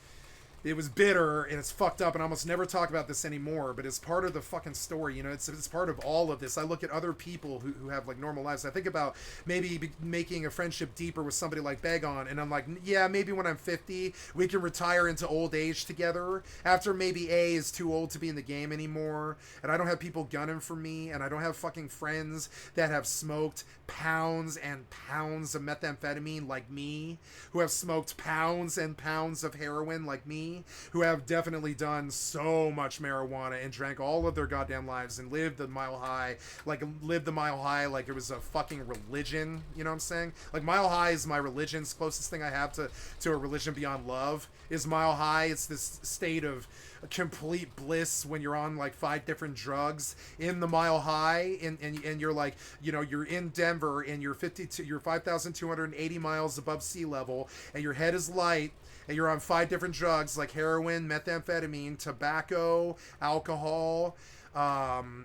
it was bitter and it's fucked up, and I almost never talk about this anymore, but it's part of the fucking story, you know. It's part of all of this. I look at other people who have like normal lives. I think about maybe making a friendship deeper with somebody like Begon, and I'm like, yeah, maybe when I'm 50 we can retire into old age together, after maybe A is too old to be in the game anymore, and I don't have people gunning for me, and I don't have fucking friends that have smoked pounds and pounds of methamphetamine like me, who have smoked pounds and pounds of heroin like me, who have definitely done so much marijuana and drank all of their goddamn lives and lived the mile high like it was a fucking religion, you know what I'm saying? Like, Mile High is my religion. It's the closest thing I have to a religion beyond love is Mile High. It's this state of complete bliss when you're on like 5 different drugs in the Mile High, and you're like, you know, you're in Denver and you're 5,280 miles above sea level, and your head is light, and you're on 5 different drugs like heroin, methamphetamine, tobacco, alcohol,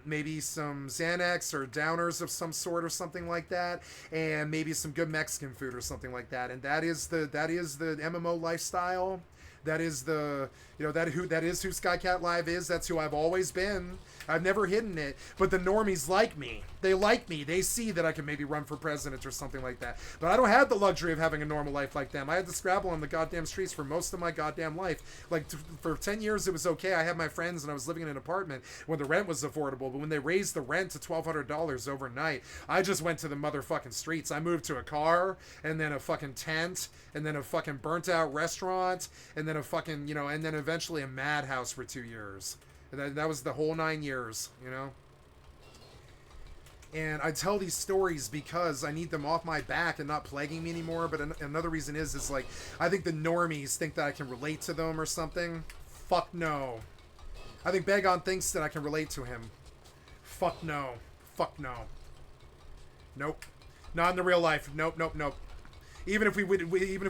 maybe some Xanax or downers of some sort or something like that, and maybe some good Mexican food or something like that. And that is the MMO lifestyle. That is the, you know, that is who skycat.live is. That's who I've always been. I've never hidden it. But the normies like me. They like me. They see that I can maybe run for president or something like that. But I don't have the luxury of having a normal life like them. I had to scrabble on the goddamn streets for most of my goddamn life. Like, for 10 years it was okay. I had my friends and I was living in an apartment when the rent was affordable. But when they raised the rent to $1,200 overnight, I just went to the motherfucking streets. I moved to a car, and then a fucking tent, and then a fucking burnt out restaurant, and then a fucking, you know, and then eventually a madhouse for 2 years. And that was the whole 9 years, you know? And I tell these stories because I need them off my back and not plaguing me anymore. But another reason is like, I think the normies think that I can relate to them or something. Fuck no. I think Begon thinks that I can relate to him. Fuck no. Fuck no. Nope. Not in the real life. Nope, nope, nope. Even if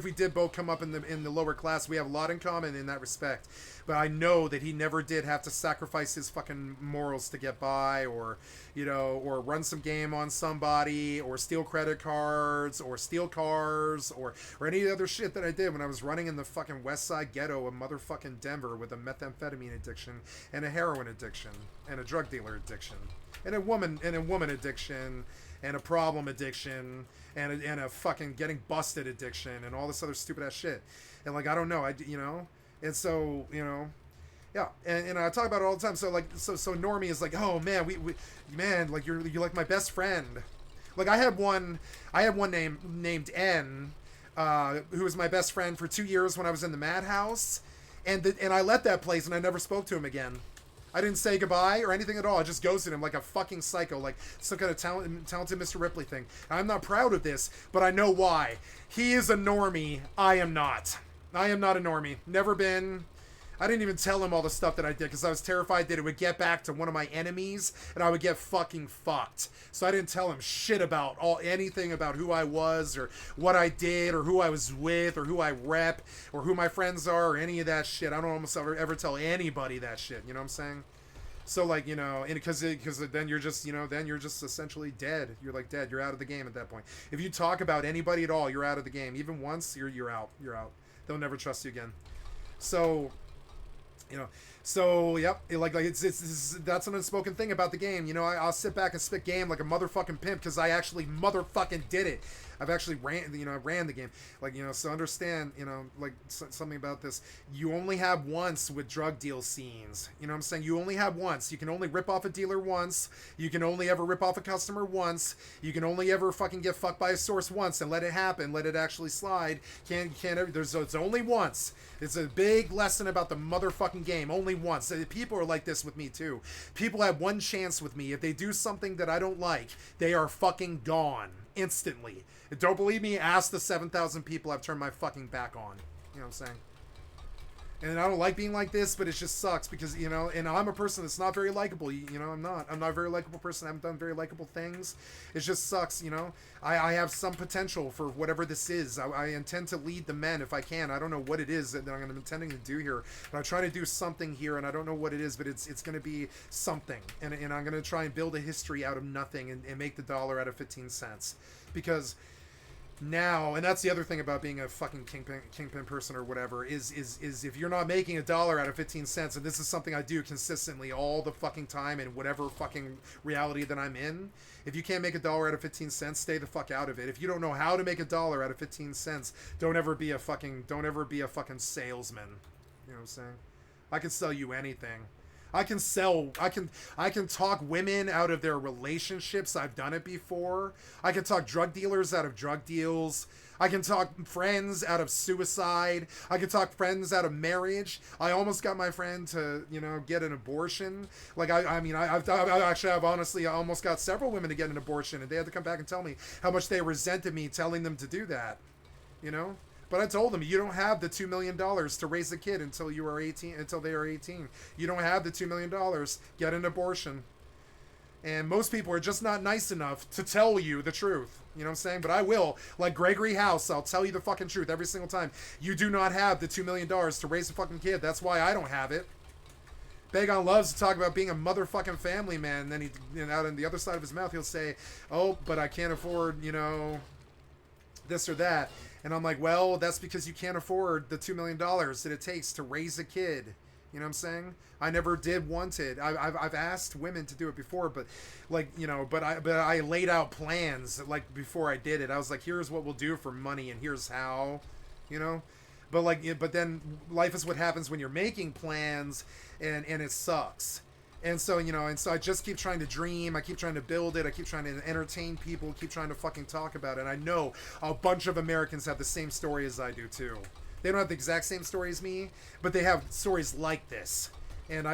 we did both come up in the lower class, we have a lot in common in that respect. But I know that he never did have to sacrifice his fucking morals to get by, or, you know, or run some game on somebody, or steal credit cards, or steal cars, or any other shit that I did when I was running in the fucking West Side ghetto of motherfucking Denver with a methamphetamine addiction and a heroin addiction and a drug dealer addiction and a woman addiction and a problem addiction and a fucking getting busted addiction and all this other stupid ass shit. And like, I don't know, you know, and so, you know, yeah, and I talk about it all the time. So like, so normie is like, oh man, we man, like you're like my best friend. Like I had one named N, who was my best friend for 2 years when I was in the madhouse, and I left that place and I never spoke to him again. I didn't say goodbye or anything at all. I just ghosted him like a fucking psycho, like some kind of talented Mr. Ripley thing. I'm not proud of this, but I know why. He is a normie. I am not. I am not a normie. Never been. I didn't even tell him all the stuff that I did because I was terrified that it would get back to one of my enemies and I would get fucking fucked. So I didn't tell him shit about anything about who I was or what I did or who I was with or who I rep or who my friends are or any of that shit. I don't almost ever tell anybody that shit. You know what I'm saying? So like, you know, and because then you're just, you know, then you're just essentially dead. You're like dead. You're out of the game at that point. If you talk about anybody at all, you're out of the game. Even once, you're out. You're out. They'll never trust you again. So, you know, so yep, it's that's an unspoken thing about the game. You know, I'll sit back and spit game like a motherfucking pimp because I actually motherfucking did it. I've actually ran the game. Like, you know, so understand, you know, like something about this. You only have once with drug deal scenes. You know what I'm saying? You only have once. You can only rip off a dealer once. You can only ever rip off a customer once. You can only ever fucking get fucked by a source once and let it happen. Let it actually slide. Can't ever, it's only once. It's a big lesson about the motherfucking game. Only once. People are like this with me too. People have one chance with me. If they do something that I don't like, they are fucking gone instantly. Don't believe me? Ask the 7,000 people I've turned my fucking back on. You know what I'm saying? And I don't like being like this, but it just sucks because, you know, and I'm a person that's not very likable. You know, I'm not a very likable person. I haven't done very likable things. It just sucks, you know. I have some potential for whatever this is. I intend to lead the men if I can. I don't know what it is that I'm intending to do here, but I'm trying to do something here, and I don't know what it is, but it's going to be something. And I'm going to try and build a history out of nothing and make the dollar out of 15 cents. Because now, and that's the other thing about being a fucking kingpin person or whatever, is if you're not making $1 out of 15 cents, and this is something I do consistently all the fucking time in whatever fucking reality that I'm in, if you can't make $1 out of 15 cents, stay the fuck out of it. If you don't know how to make $1 out of 15 cents, don't ever be a fucking salesman. You know what I'm saying? I can sell you anything. I can talk women out of their relationships. I've done it before. I can talk drug dealers out of drug deals. I can talk friends out of suicide. I can talk friends out of marriage. I almost got my friend to, get an abortion. Like, I've honestly almost got several women to get an abortion, and they had to come back and tell me how much they resented me telling them to do that, But I told them, you don't have the $2 million to raise a kid until they are 18. You don't have the $2 million. Get an abortion. And most people are just not nice enough to tell you the truth. You know what I'm saying? But I will. Like Gregory House, I'll tell you the fucking truth every single time. You do not have the $2 million to raise a fucking kid. That's why I don't have it. Bagon loves to talk about being a motherfucking family man. And then out on the other side of his mouth, he'll say, oh, but I can't afford, this or that. And I'm like, well, that's because you can't afford the $2 million that it takes to raise a kid. You know what I'm saying? I never did want it. I've asked women to do it before, but but I laid out plans like before I did it. I was like, here's what we'll do for money, and here's how, But then life is what happens when you're making plans, and it sucks. And so, I just keep trying to dream. I keep trying to build it. I keep trying to entertain people, keep trying to fucking talk about it. And I know a bunch of Americans have the same story as I do, too. They don't have the exact same story as me, but they have stories like this. And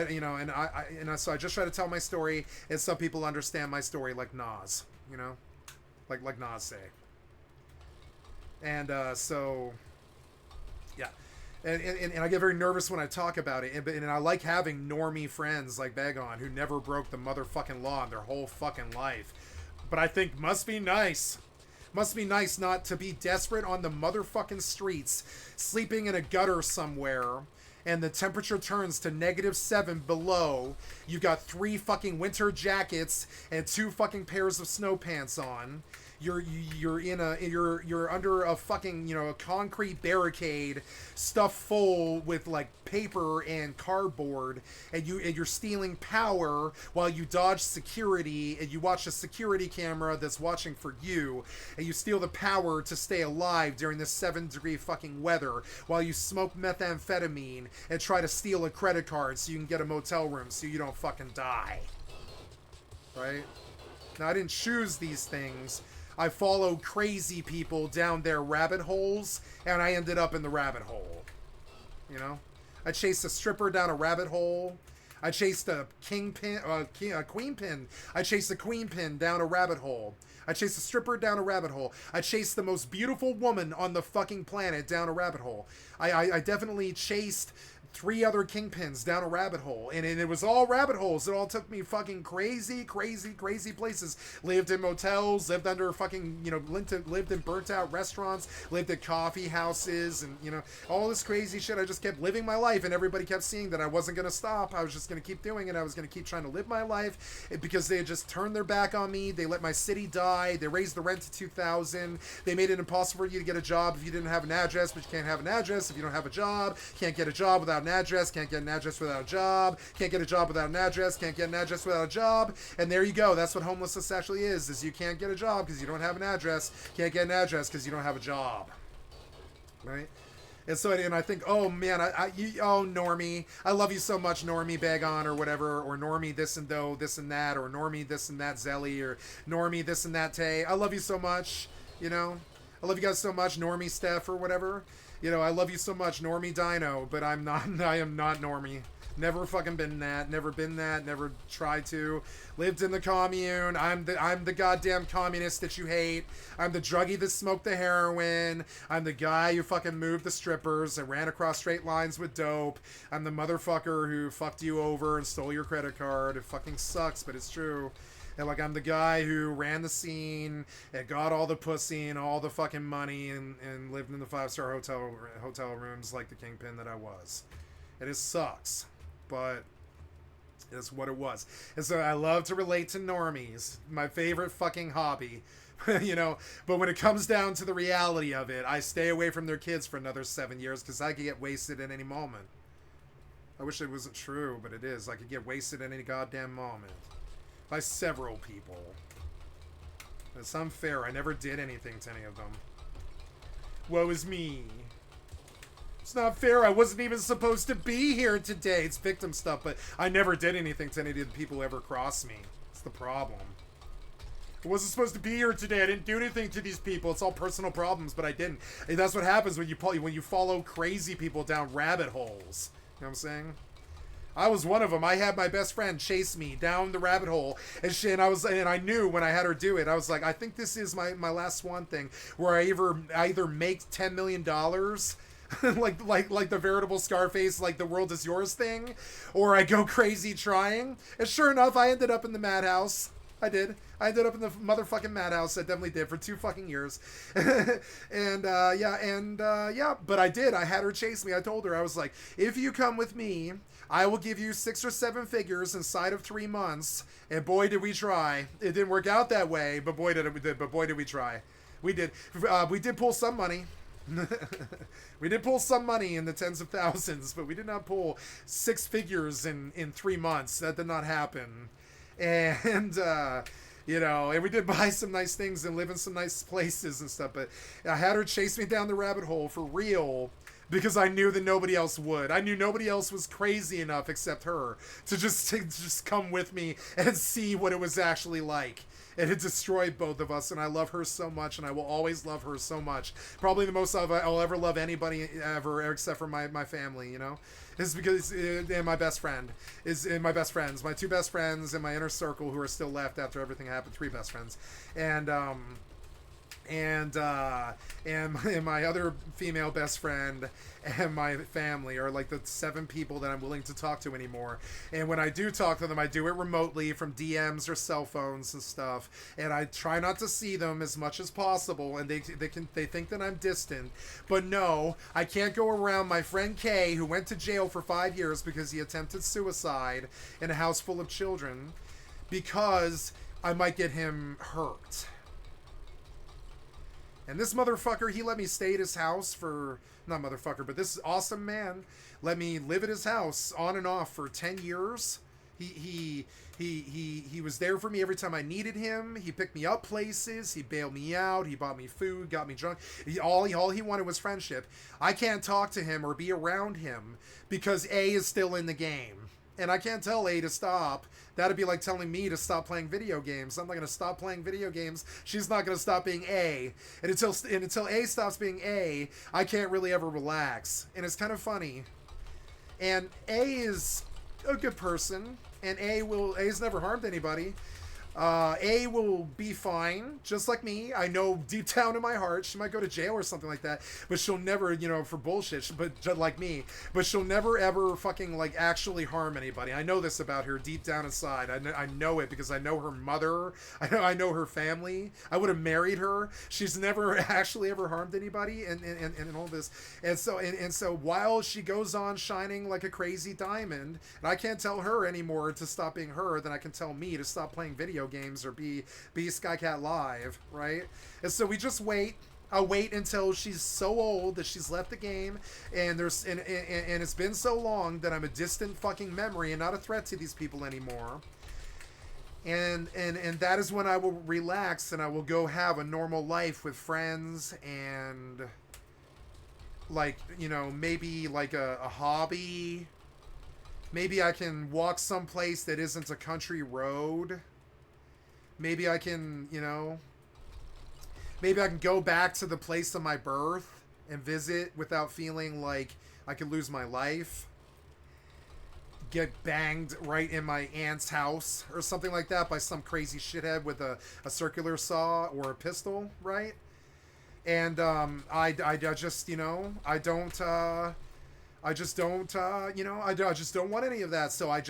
so I just try to tell my story, and some people understand my story like Nas, like Nas say. And, yeah. And I get very nervous when I talk about it. And I like having normie friends like Bagon who never broke the motherfucking law in their whole fucking life. But I think must be nice. Must be nice not to be desperate on the motherfucking streets, sleeping in a gutter somewhere, and the temperature turns to -7 below. You got 3 fucking winter jackets and 2 fucking pairs of snow pants on. You're under a fucking, a concrete barricade stuffed full with like paper and cardboard, and you're stealing power while you dodge security, and you watch a security camera that's watching for you, and you steal the power to stay alive during this 7-degree fucking weather while you smoke methamphetamine and try to steal a credit card so you can get a motel room so you don't fucking die. Right? Now, I didn't choose these things. I followed crazy people down their rabbit holes, and I ended up in the rabbit hole. I chased a stripper down a rabbit hole. I chased a queen pin. I chased a queen pin down a rabbit hole. I chased a stripper down a rabbit hole. I chased the most beautiful woman on the fucking planet down a rabbit hole. I definitely chased 3 other kingpins down a rabbit hole, and it was all rabbit holes. It all took me fucking crazy places. Lived in motels, lived under fucking, lived in burnt out restaurants, lived at coffee houses, and, all this crazy shit. I just kept living my life, and everybody kept seeing that I wasn't going to stop. I was just going to keep doing it. I was going to keep trying to live my life, because they had just turned their back on me. They let my city die. They raised the rent to $2,000. They made it impossible for you to get a job if you didn't have an address, but you can't have an address if you don't have a job. Can't get a job without an address, can't get an address without a job, can't get a job without an address, can't get an address without a job, and there you go. That's what homelessness actually is you can't get a job because you don't have an address, can't get an address because you don't have a job, right? And I think, oh man, oh Normie, I love you so much, Normie Bagon or whatever, or Normie this and though, this and that, or Normie this and that Zelly, or Normie this and that Tay. I love you so much, I love you guys so much, Normie Steph or whatever. I love you so much, Normie Dino, but I am not Normie. Never fucking been that. Never been that. Never tried to. Lived in the commune. I'm the goddamn communist that you hate. I'm the druggie that smoked the heroin. I'm the guy who fucking moved the strippers and ran across straight lines with dope. I'm the motherfucker who fucked you over and stole your credit card. It fucking sucks, but it's true. And I'm the guy who ran the scene and got all the pussy and all the fucking money and lived in the 5-star hotel rooms like the kingpin that I was. And it sucks, but That's what it was. And so I love to relate to normies. My favorite fucking hobby. You know, but when it comes down to the reality of it, I stay away from their kids for another 7 years because I could get wasted at any moment. I wish it wasn't true, but it is. I could get wasted at any goddamn moment. By several people. It's unfair. I never did anything to any of them. Woe is me. It's not fair. I wasn't even supposed to be here today. It's victim stuff, but I never did anything to any of the people who ever crossed me. It's the problem. I wasn't supposed to be here today. I didn't do anything to these people. It's all personal problems, but I didn't. And that's what happens when you follow crazy people down rabbit holes. You know what I'm saying? I was one of them. I had my best friend chase me down the rabbit hole, and I knew when I had her do it. I was like, I think this is my last swan thing, where I either make $10 million, like the veritable Scarface, like the world is yours thing, or I go crazy trying. And sure enough, I ended up in the madhouse. I did. I ended up in the motherfucking madhouse. I definitely did for 2 fucking years. Yeah, but I did. I had her chase me. I told her, I was like, if you come with me, I will give you 6 or 7 figures inside of 3 months. And boy, did we try. It didn't work out that way, but boy, did we try. We did. We did pull some money. We did pull some money in the tens of thousands, but we did not pull 6 figures in 3 months. That did not happen. And, you know, and we did buy some nice things and live in some nice places and stuff, but I had her chase me down the rabbit hole for real because I knew that nobody else would. I knew nobody else was crazy enough except her to just come with me and see what it was actually like. And it destroyed both of us, and I love her so much, and I will always love her so much. Probably the most I'll ever love anybody ever, except for my family, you know? Is because and my best friend my 2 best friends in my inner circle who are still left after everything happened. 3 best friends, and my other female best friend and my family are like the 7 people that I'm willing to talk to anymore. And when I do talk to them, I do it remotely from DMs or cell phones and stuff, and I try not to see them as much as possible, and they think that I'm distant, but no, I can't go around my friend Kay, who went to jail for 5 years because he attempted suicide in a house full of children, because I might get him hurt. And this motherfucker, he let me stay at his house for, not motherfucker, but this awesome man let me live at his house on and off for 10 years. He was there for me every time I needed him. He picked me up places. He bailed me out. He bought me food, got me drunk. All he wanted was friendship. I can't talk to him or be around him because A is still in the game. And I can't tell A to stop. That'd be like telling me to stop playing video games. I'm not going to stop playing video games. She's not going to stop being A. And until A stops being A, I can't really ever relax. And it's kind of funny. And A is a good person. And A's never harmed anybody. A will be fine, just like me. I know deep down in my heart she might go to jail or something like that, but she'll never, you know, for bullshit, but just like me, but she'll never ever fucking like actually harm anybody. I know this about her deep down inside. I know it because I know her mother. I know her family. I would have married her. She's never actually ever harmed anybody, and all this. And so while she goes on shining like a crazy diamond, and I can't tell her anymore to stop being her than I can tell me to stop playing video games or be skycat.live, right? And so we just wait. I'll wait until she's so old that she's left the game, and it's been so long that I'm a distant fucking memory and not a threat to these people anymore. And that is when I will relax and I will go have a normal life with friends and like, you know, maybe like a hobby. Maybe I can walk someplace that isn't a country road. Maybe I can, you know, maybe I can go back to the place of my birth and visit without feeling like I could lose my life. Get banged right in my aunt's house or something like that by some crazy shithead with a circular saw or a pistol, right? And I just, you know, I just don't want any of that. So I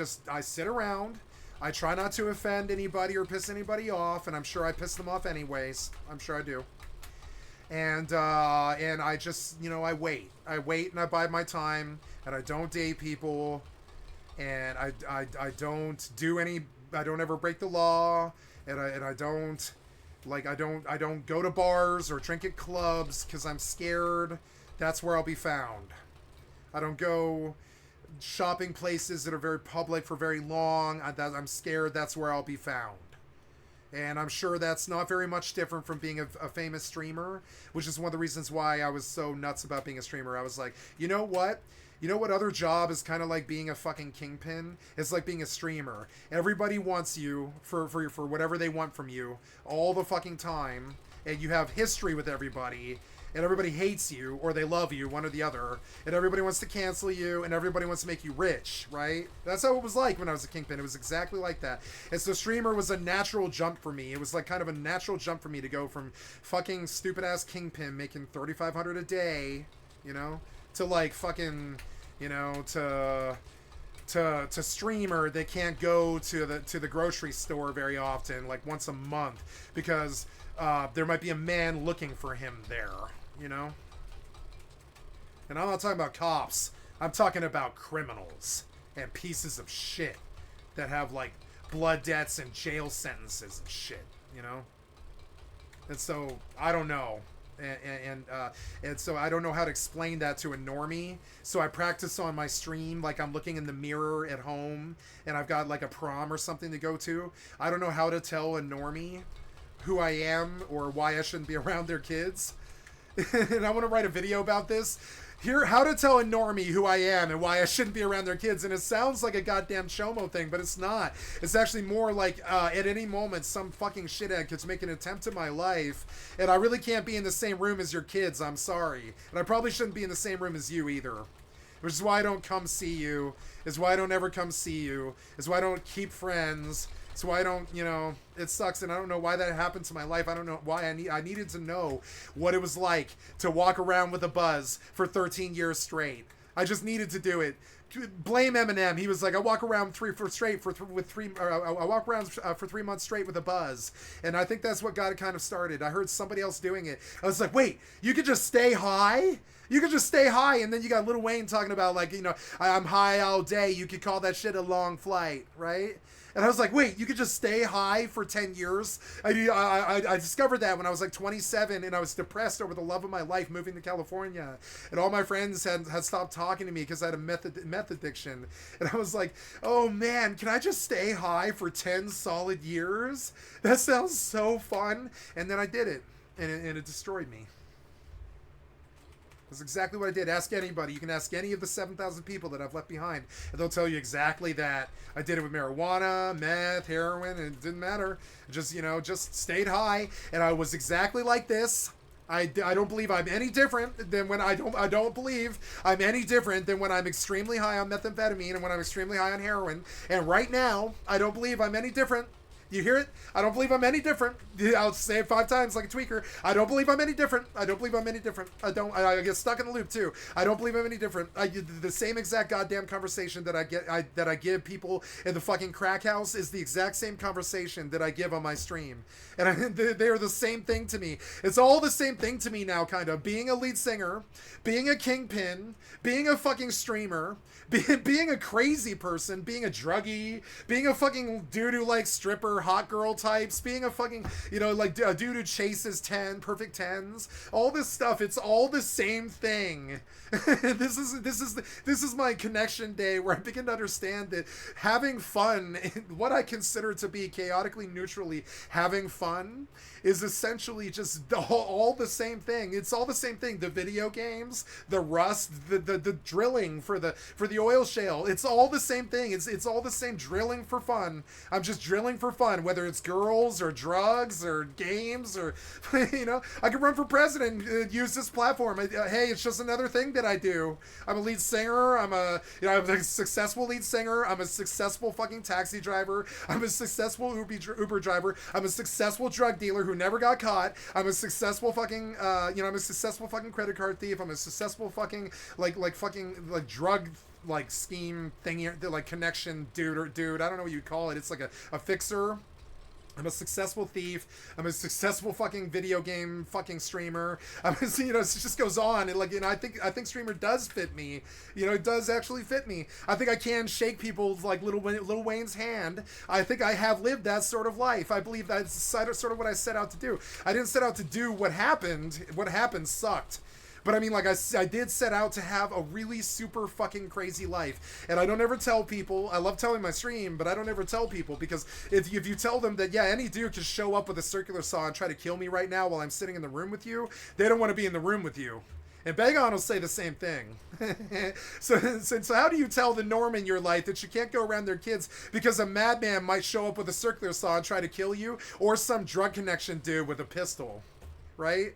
sit around. I try not to offend anybody or piss anybody off, and I'm sure I piss them off anyways. I'm sure I do. And I just, you know, I wait and I bide my time, and I don't date people, and I don't do any. I don't ever break the law, and I don't. Like, I don't go to bars or drink at clubs because I'm scared. That's where I'll be found. I don't go shopping places that are very public for very long. I'm scared. That's where I'll be found. And I'm sure that's not very much different from being a famous streamer, which is one of the reasons why I was so nuts about being a streamer. I was like, you know what? You know what other job is kind of like being a fucking kingpin? It's like being a streamer. Everybody wants you for whatever they want from you all the fucking time, and you have history with everybody, and everybody hates you or they love you, one or the other, and everybody wants to cancel you, and everybody wants to make you rich, right? That's how it was like when I was a kingpin. It was exactly like that. And so streamer was a natural jump for me. It was like kind of a natural jump for me to go from fucking stupid ass kingpin making $3,500 a day, you know, to like fucking, you know, to streamer that can't go to the grocery store very often, like once a month, because there might be a man looking for him there, you know? And I'm not talking about cops. I'm talking about criminals and pieces of shit that have like blood debts and jail sentences and shit, you know? And so I don't know. And so I don't know how to explain that to a normie. So I practice on my stream like I'm looking in the mirror at home and I've got like a prom or something to go to. I don't know how to tell a normie who I am or why I shouldn't be around their kids. And I want to write a video about this. Here, how to tell a normie who I am and why I shouldn't be around their kids. And it sounds like a goddamn Chomo thing, but it's not. It's actually more like at any moment some fucking shithead could make an attempt at my life, and I really can't be in the same room as your kids. I'm sorry. And I probably shouldn't be in the same room as you either. Which is why I don't come see you. Is why I don't ever come see you. Is why I don't keep friends. It's why I don't, you know, it sucks, and I don't know why that happened to my life. I don't know why I needed to know what it was like to walk around with a buzz for 13 years straight. I just needed to do it. Blame Eminem. He was like, I walk around for 3 months straight with a buzz, and I think that's what got it kind of started. I heard somebody else doing it. I was like, wait, you could just stay high? You could just stay high, and then you got Lil Wayne talking about like, you know, I'm high all day. You could call that shit a long flight, right? And I was like, wait, you could just stay high for 10 years? I discovered that when I was like 27 and I was depressed over the love of my life moving to California. And all my friends had stopped talking to me because I had a meth addiction. And I was like, oh man, can I just stay high for 10 solid years? That sounds so fun. And then I did it, and it destroyed me. That's exactly what I did. Ask anybody. You can ask any of the 7,000 people that I've left behind, and they'll tell you exactly that. I did it with marijuana, meth, heroin, and it didn't matter. Just, you know, just stayed high, and I was exactly like this. I don't believe I'm any different than when I don't believe I'm any different than when I'm extremely high on methamphetamine and when I'm extremely high on heroin. And right now, I don't believe I'm any different. You hear it? I don't believe I'm any different. I'll say it 5 times like a tweaker. I don't believe I'm any different. I don't believe I'm any different. I get stuck in the loop too. I don't believe I'm any different. The same exact goddamn conversation that I give people in the fucking crack house is the exact same conversation that I give on my stream. And they're the same thing to me. It's all the same thing to me now, kind of. Being a lead singer, being a kingpin, being a fucking streamer, being a crazy person, being a druggie, being a fucking dude who likes stripper, hot girl types, being a fucking, you know, like a dude who chases perfect 10s, all this stuff, it's all the same thing. This is my connection day where I begin to understand that having fun, what I consider to be chaotically neutrally having fun, is essentially just all the same thing. It's all the same thing. The video games, the rust, the drilling for the oil shale. It's all the same thing. It's all the same drilling for fun. I'm just drilling for fun, whether it's girls or drugs or games or, you know, I could run for president and use this platform. Hey, it's just another thing that I do. I'm a lead singer. I'm a successful lead singer. I'm a successful fucking taxi driver. I'm a successful Uber driver. I'm a successful drug dealer who never got caught. I'm a successful fucking, I'm a successful fucking credit card thief. I'm a successful fucking, like drug, like scheme thing, like connection dude. I don't know what you'd call it. It's like a fixer. I'm a successful thief. I'm a successful fucking video game fucking streamer. I'm, you know, it just goes on. And like, you know, I think streamer does fit me. You know, it does actually fit me. I think I can shake people's like Lil Wayne's hand. I think I have lived that sort of life. I believe that's sort of what I set out to do. I didn't set out to do what happened. What happened sucked. But I mean, like, I did set out to have a really super fucking crazy life. And I don't ever tell people, I love telling my stream, but I don't ever tell people, because if you tell them that, yeah, any dude could show up with a circular saw and try to kill me right now while I'm sitting in the room with you, they don't want to be in the room with you. And Bagon will say the same thing. So how do you tell the norm in your life that you can't go around their kids because a madman might show up with a circular saw and try to kill you, or some drug connection dude with a pistol, right?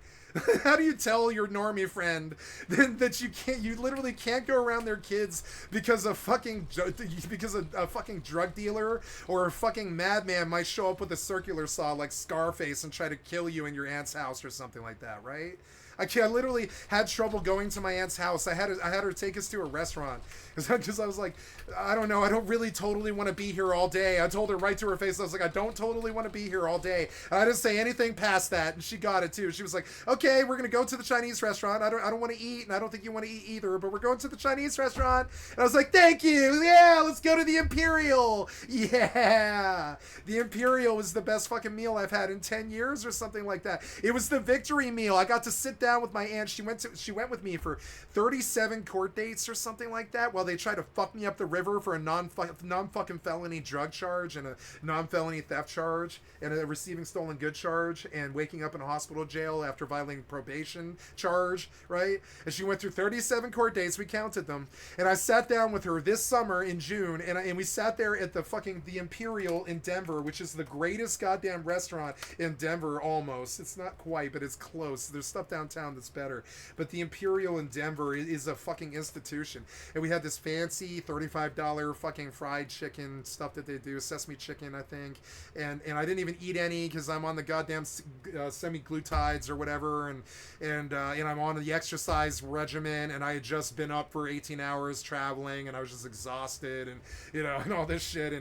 How do you tell your normie friend that you literally can't go around their kids because a fucking drug dealer or a fucking madman might show up with a circular saw like Scarface and try to kill you in your aunt's house or something like that, right? I literally had trouble going to my aunt's house. I had her take us to a restaurant because I was like, I don't know, I don't really totally want to be here all day. I told her right to her face, I was like, I don't totally want to be here all day. And I didn't say anything past that, and she got it too. She was like, okay, we're gonna go to the Chinese restaurant. I don't want to eat, and I don't think you want to eat either, but we're going to the Chinese restaurant. And I was like, thank you. Yeah, let's go to the Imperial. Yeah, the Imperial was the best fucking meal I've had in 10 years or something like that. It was the victory meal. I got to sit down with my aunt. She went with me for 37 court dates or something like that, while they tried to fuck me up the river for a non-fucking felony drug charge and a non-felony theft charge and a receiving stolen good charge and waking up in a hospital jail after violating probation charge, right? And she went through 37 court dates. We counted them. And I sat down with her this summer in June, and we sat there at the Imperial in Denver, which is the greatest goddamn restaurant in Denver. Almost. It's not quite, but it's close. There's stuff downtown that's better, but the Imperial in Denver is a fucking institution. And we had this fancy $35 fucking fried chicken stuff that they do, sesame chicken, I think, and I didn't even eat any because I'm on the goddamn semi-glutides or whatever, and I'm on the exercise regimen, and I had just been up for 18 hours traveling, and I was just exhausted, and you know, and all this shit,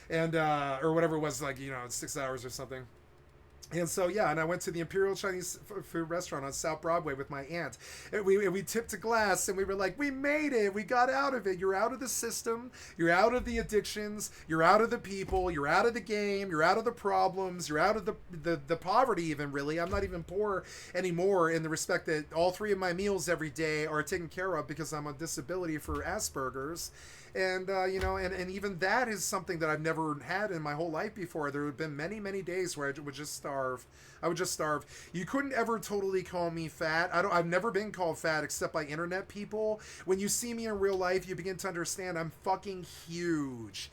and or whatever it was, like, you know, 6 hours or something. And so, yeah, and I went to the Imperial Chinese food restaurant on South Broadway with my aunt. And we tipped a glass, and we were like, we made it. We got out of it. You're out of the system. You're out of the addictions. You're out of the people. You're out of the game. You're out of the problems. You're out of the poverty even, really. I'm not even poor anymore in the respect that all 3 of my meals every day are taken care of because I'm on disability for Asperger's. And, you know, and even that is something that I've never had in my whole life before. There have been many, many days where I would just starve. I would just starve. You couldn't ever totally call me fat. I've never been called fat except by internet people. When you see me in real life, you begin to understand I'm fucking huge.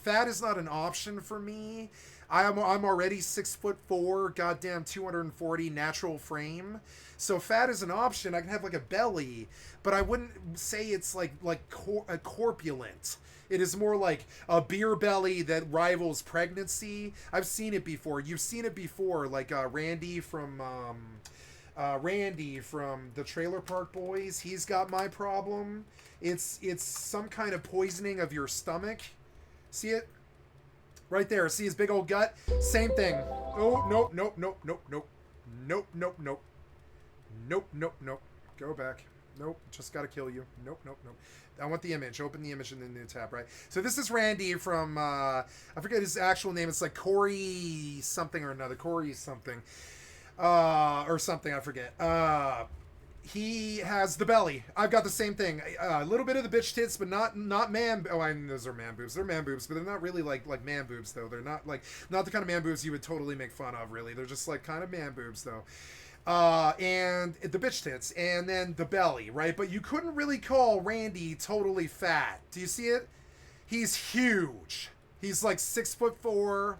Fat is not an option for me. I'm already 6'4", goddamn 240 natural frame. So fat is an option. I can have like a belly, but I wouldn't say it's like corpulent. It is more like a beer belly that rivals pregnancy. I've seen it before. You've seen it before, like Randy from the Trailer Park Boys. He's got my problem. It's some kind of poisoning of your stomach. See it? Right there. See his big old gut? Same thing. Oh, nope. Nope. Go back. Nope. Just gotta kill you. Nope. I want the image. Open the image in the new tab, right? So this is Randy from, I forget his actual name. It's like Corey something or another. Corey something. Or something, I forget. He has the belly. I've got the same thing. A little bit of the bitch tits, but not man. Oh, I mean, those are man boobs. They're man boobs, but they're not really like man boobs though. They're not the kind of man boobs you would totally make fun of. Really, they're just like kind of man boobs though. And the bitch tits, and then the belly, right? But you couldn't really call Randy totally fat. Do you see it? He's huge. He's like 6'4".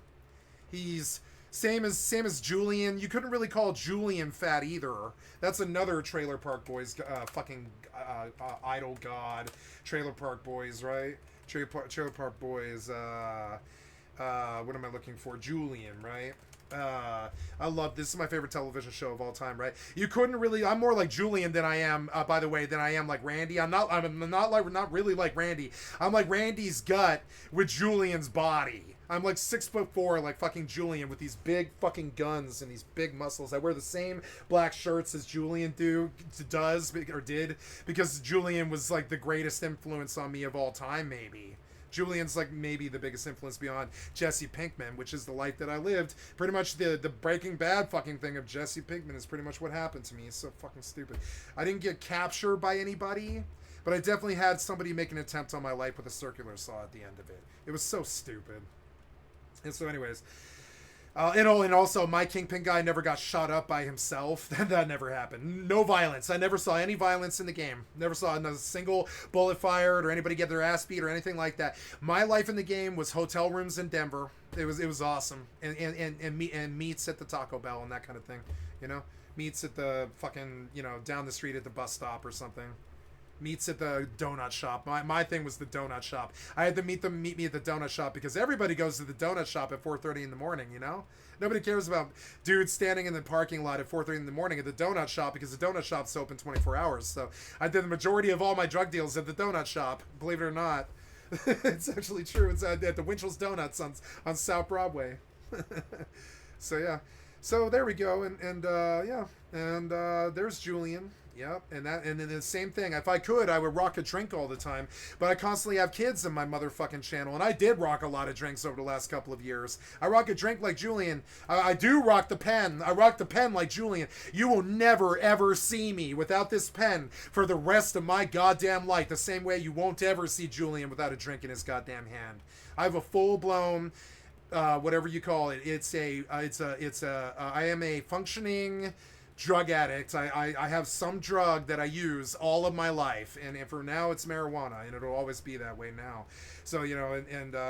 He's same as Julian. You couldn't really call Julian fat either. That's another Trailer Park Boys fucking idol god. Trailer Park Boys, right? Trailer Park Boys. What am I looking for? Julian, right? I love this. Is my favorite television show of all time, right? You couldn't really. I'm more like Julian than I am. By the way, than I am like Randy. I'm not really like Randy. I'm like Randy's gut with Julian's body. I'm like 6'4", like fucking Julian with these big fucking guns and these big muscles. I wear the same black shirts as Julian does because Julian was like the greatest influence on me of all time, maybe. Julian's like maybe the biggest influence beyond Jesse Pinkman, which is the life that I lived. Pretty much the Breaking Bad fucking thing of Jesse Pinkman is pretty much what happened to me. It's so fucking stupid. I didn't get captured by anybody, but I definitely had somebody make an attempt on my life with a circular saw at the end of it. It was so stupid. And so anyways, and also my Kingpin guy never got shot up by himself. That never happened. No violence. I never saw any violence in the game. Never saw a single bullet fired or anybody get their ass beat or anything like that. My life in the game was hotel rooms in Denver. It was awesome. And meets at the Taco Bell and that kind of thing. You know? Meets at the fucking, down the street at the bus stop or something. Meets at the donut shop. My thing was the donut shop. I had to meet me at the donut shop because everybody goes to the donut shop at 4:30 in the morning, Nobody cares about dudes standing in the parking lot at 4:30 in the morning at the donut shop because the donut shop's open 24 hours. So I did the majority of all my drug deals at the donut shop, believe it or not. It's actually true. It's at the Winchell's Donuts on South Broadway. So yeah. So there we go. And there's Julian. Yep, and then the same thing. If I could, I would rock a drink all the time. But I constantly have kids in my motherfucking channel, and I did rock a lot of drinks over the last couple of years. I rock a drink like Julian. I do rock the pen. I rock the pen like Julian. You will never, ever see me without this pen for the rest of my goddamn life. The same way you won't ever see Julian without a drink in his goddamn hand. I have a full-blown... whatever you call it. I am a functioning drug addict. I have some drug that I use all of my life, and for now it's marijuana, and it'll always be that way now. So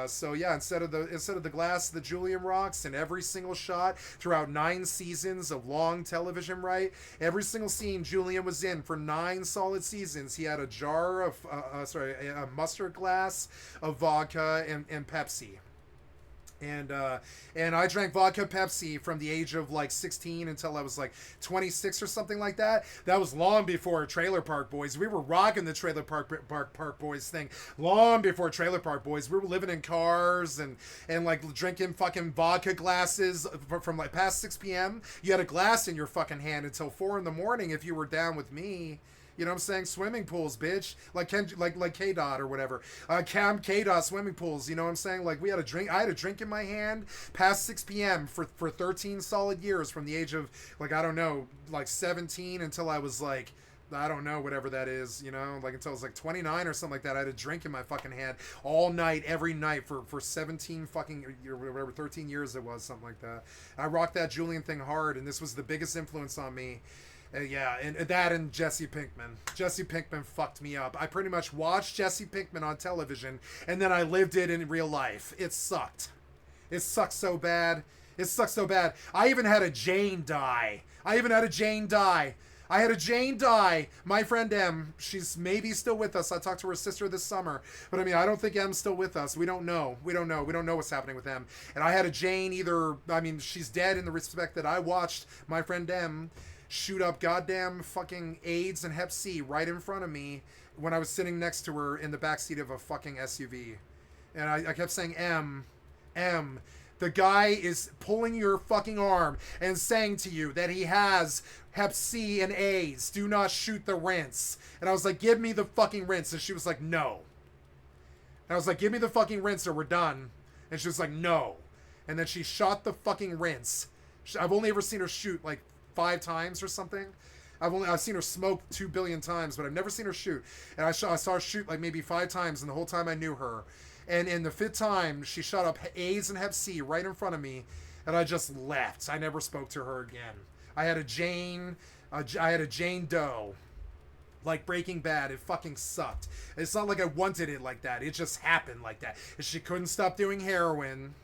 so yeah, instead of the glass, the Julian rocks, and every single shot throughout 9 seasons of long television, right? Every single scene Julian was in for 9 solid seasons. He had a jar of a mustard glass of vodka and Pepsi. And I drank vodka Pepsi from the age of like 16 until I was like 26 or something like that. That was long before Trailer Park Boys. We were rocking the Trailer Park Boys thing long before Trailer Park Boys. We were living in cars and like drinking fucking vodka glasses from like past 6 p.m. You had a glass in your fucking hand until 4 in the morning if you were down with me. You know what I'm saying? Swimming pools, bitch. Like K-Dot or whatever. K-Dot swimming pools. You know what I'm saying? Like, we had a drink. I had a drink in my hand past 6 p.m. for 13 solid years from the age of, like, I don't know, like 17 until I was like, I don't know, whatever that is, like until I was like 29 or something like that. I had a drink in my fucking hand all night, every night for 17 fucking, or whatever, 13 years it was, something like that. I rocked that Julian thing hard, and this was the biggest influence on me. Yeah, and that and Jesse Pinkman. Jesse Pinkman fucked me up. I pretty much watched Jesse Pinkman on television, and then I lived it in real life. It sucked. It sucked so bad. It sucked so bad. I even had a Jane die. I had a Jane die. My friend M, she's maybe still with us. I talked to her sister this summer. But I mean, I don't think M's still with us. We don't know. We don't know what's happening with M. And I had a Jane she's dead in the respect that I watched my friend M shoot up goddamn fucking AIDS and Hep C right in front of me when I was sitting next to her in the backseat of a fucking SUV. And I kept saying, M, the guy is pulling your fucking arm and saying to you that he has Hep C and AIDS. Do not shoot the rinse. And I was like, give me the fucking rinse. And she was like, no. And I was like, give me the fucking rinse or we're done. And she was like, no. And then she shot the fucking rinse. I've only ever seen her shoot like 5 times or something. I've seen her smoke 2 billion times, but I've never seen her shoot. And I saw her shoot like maybe 5 times, and the whole time I knew her. And in the 5th time, she shot up AIDS and Hep C right in front of me, and I just left. I never spoke to her again. I had a Jane Doe. Like Breaking Bad, it fucking sucked. It's not like I wanted it like that. It just happened like that. And she couldn't stop doing heroin.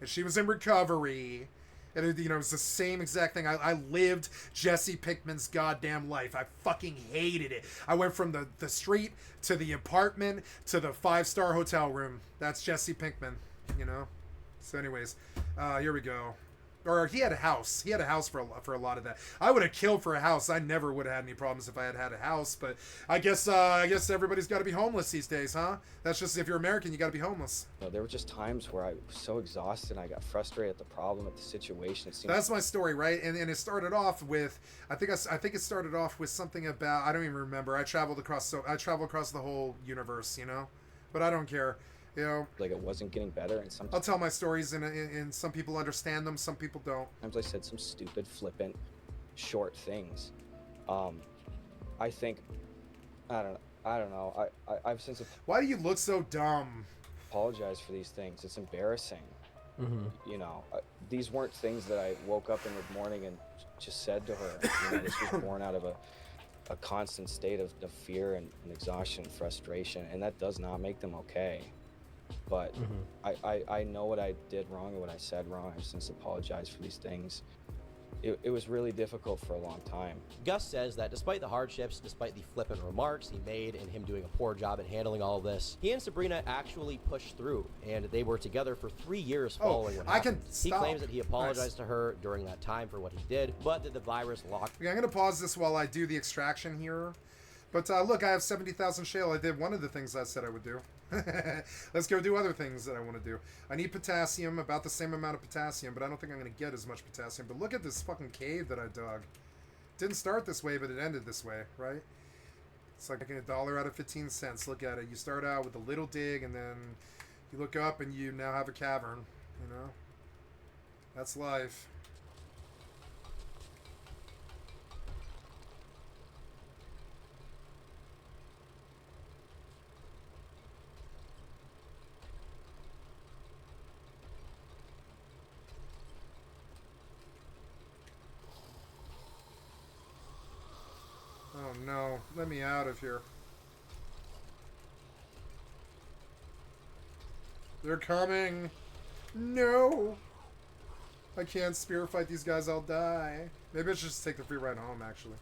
And she was in recovery. And it was the same exact thing. I lived Jesse Pinkman's goddamn life. I fucking hated it. I went from the street to the apartment to the 5-star hotel room. That's Jesse Pinkman, So anyways, here we go. Or he had a house. He had a house for a lot of that. I would have killed for a house. I never would have had any problems if I had a house. But I guess everybody's got to be homeless these days, huh? That's just, if you're American, you got to be homeless. There were just times where I was so exhausted and I got frustrated at the problem, at the situation. It seemed That's my story, right? And it started off with, I think it started off with something about, I don't even remember. I traveled across the whole universe, you know? But I don't care. You know, like it wasn't getting better, and sometimes I'll tell my stories, and some people understand them, some people don't. Sometimes I said some stupid, flippant, short things. I think, I don't know. I've since Why do you look so dumb? Apologized for these things. It's embarrassing. You know, these weren't things that I woke up in the morning and just said to her. You know, this was born out of a constant state of fear and exhaustion and frustration, and that does not make them okay. But I know what I did wrong and what I said wrong. I've since apologized for these things. It was really difficult for a long time. Gus says that despite the hardships, despite the flippant remarks he made and him doing a poor job at handling all of this, he and Sabrina actually pushed through, and they were together for 3 years following what happened. He claims that he apologized to her during that time for what he did, but that the virus locked. Okay, I'm going to pause this while I do the extraction here. But look, I have 70,000 shale. I did one of the things I said I would do. Let's go do other things that I want to do. I need potassium, about the same amount of potassium, but I don't think I'm going to get as much potassium. But look at this fucking cave that I dug. Didn't start this way, but it ended this way, right? It's like making $1 out of 15 cents. Look at it. You start out with a little dig, and then you look up, and you now have a cavern, you know? That's life. Oh no, let me out of here. They're coming! No! I can't spear fight these guys, I'll die. Maybe I should just take the free ride home, actually.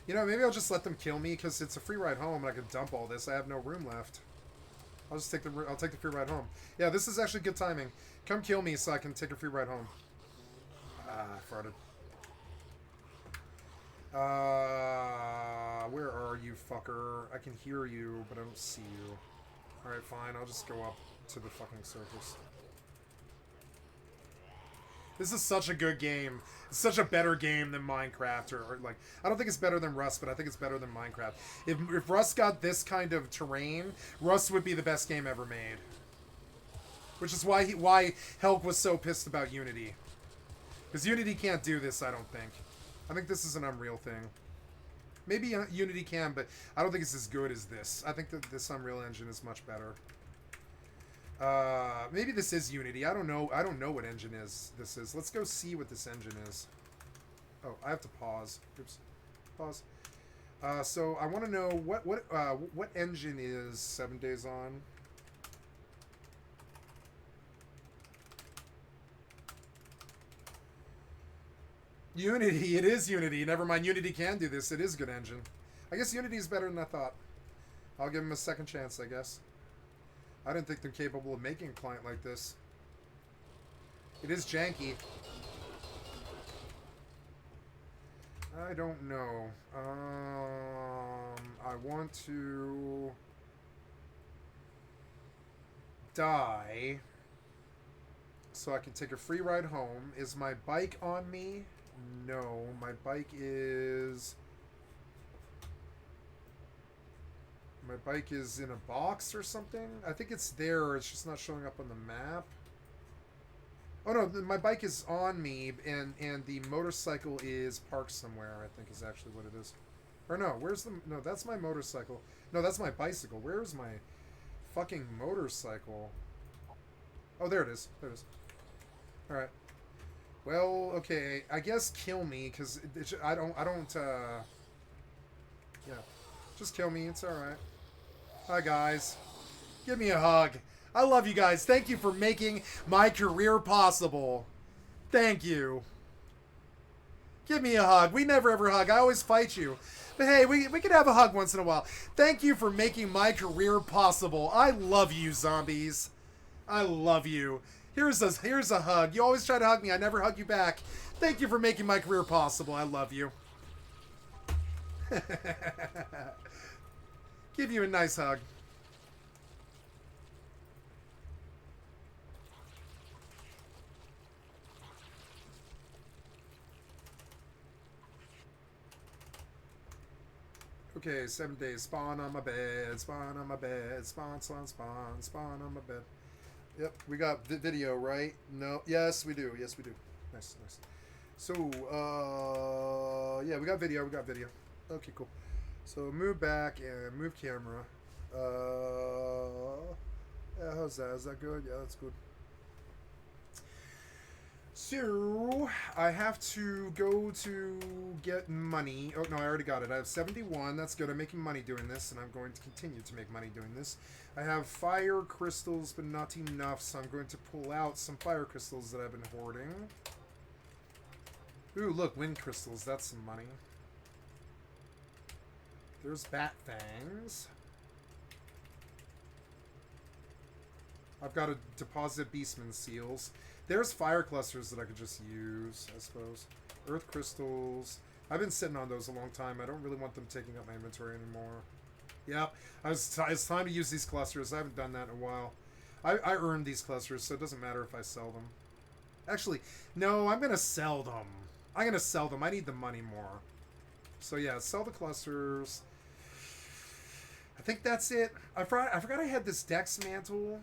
You know, maybe I'll just let them kill me, because it's a free ride home, and I can dump all this. I have no room left. I'll take the free ride home. Yeah, this is actually good timing. Come kill me so I can take a free ride home. I farted. Where are you, fucker? I can hear you, but I don't see you. Alright, fine. I'll just go up to the fucking surface. This is such a good game. It's such a better game than Minecraft, or like, I don't think it's better than Rust, but I think it's better than Minecraft. If Rust got this kind of terrain, Rust would be the best game ever made. Which is why Helk was so pissed about Unity. Because Unity can't do this, I don't think. I think this is an Unreal thing. Maybe Unity can, but I don't think it's as good as this. I think that this Unreal Engine is much better. Maybe this is Unity. I don't know. I don't know what engine this is. Let's go see what this engine is. Oh, I have to pause. Oops. Pause. So I want to know what engine is 7 Days On. Unity, it is Unity. Never mind, Unity can do this. It is a good engine. I guess Unity is better than I thought. I'll give them a second chance, I guess. I didn't think they're capable of making a client like this. It is janky. I don't know. I want to die so I can take a free ride home. Is my bike on me? No, my bike is... My bike is in a box or something? I think it's there, it's just not showing up on the map. Oh no, my bike is on me, and the motorcycle is parked somewhere, I think is actually what it is. Or no, where's the... No, that's my motorcycle. No, that's my bicycle. Where's my fucking motorcycle? Oh, there it is. There it is. Alright. Well, okay, I guess kill me, because I don't, yeah. Just kill me, it's alright. Hi, guys. Give me a hug. I love you guys. Thank you for making my career possible. Thank you. Give me a hug. We never ever hug. I always fight you. But hey, we can have a hug once in a while. Thank you for making my career possible. I love you, zombies. I love you. Here's a hug. You always try to hug me. I never hug you back. Thank you for making my career possible. I love you. Give you a nice hug. Okay, 7 days. Spawn on my bed. Spawn on my bed. Spawn on my bed. Yep, we got video, right? No. Yes, we do. Yes, we do. Nice, nice. So, yeah, we got video. Okay, cool. So, move back and move camera. Yeah, how's that? Is that good? Yeah, that's good. So, I have to go to get money. Oh, no, I already got it. I have 71. That's good. I'm making money doing this, and I'm going to continue to make money doing this. I have fire crystals, but not enough, so I'm going to pull out some fire crystals that I've been hoarding. Ooh, look, wind crystals. That's some money. There's bat fangs. I've got to deposit beastman seals. There's fire clusters that I could just use, I suppose. Earth crystals. I've been sitting on those a long time. I don't really want them taking up my inventory anymore. Yep, it's time to use these clusters. I haven't done that in a while. I earned these clusters, so it doesn't matter if I sell them. Actually, no, I'm going to sell them. I'm going to sell them. I need the money more. So yeah, sell the clusters. I think that's it. I forgot I had this Dex mantle.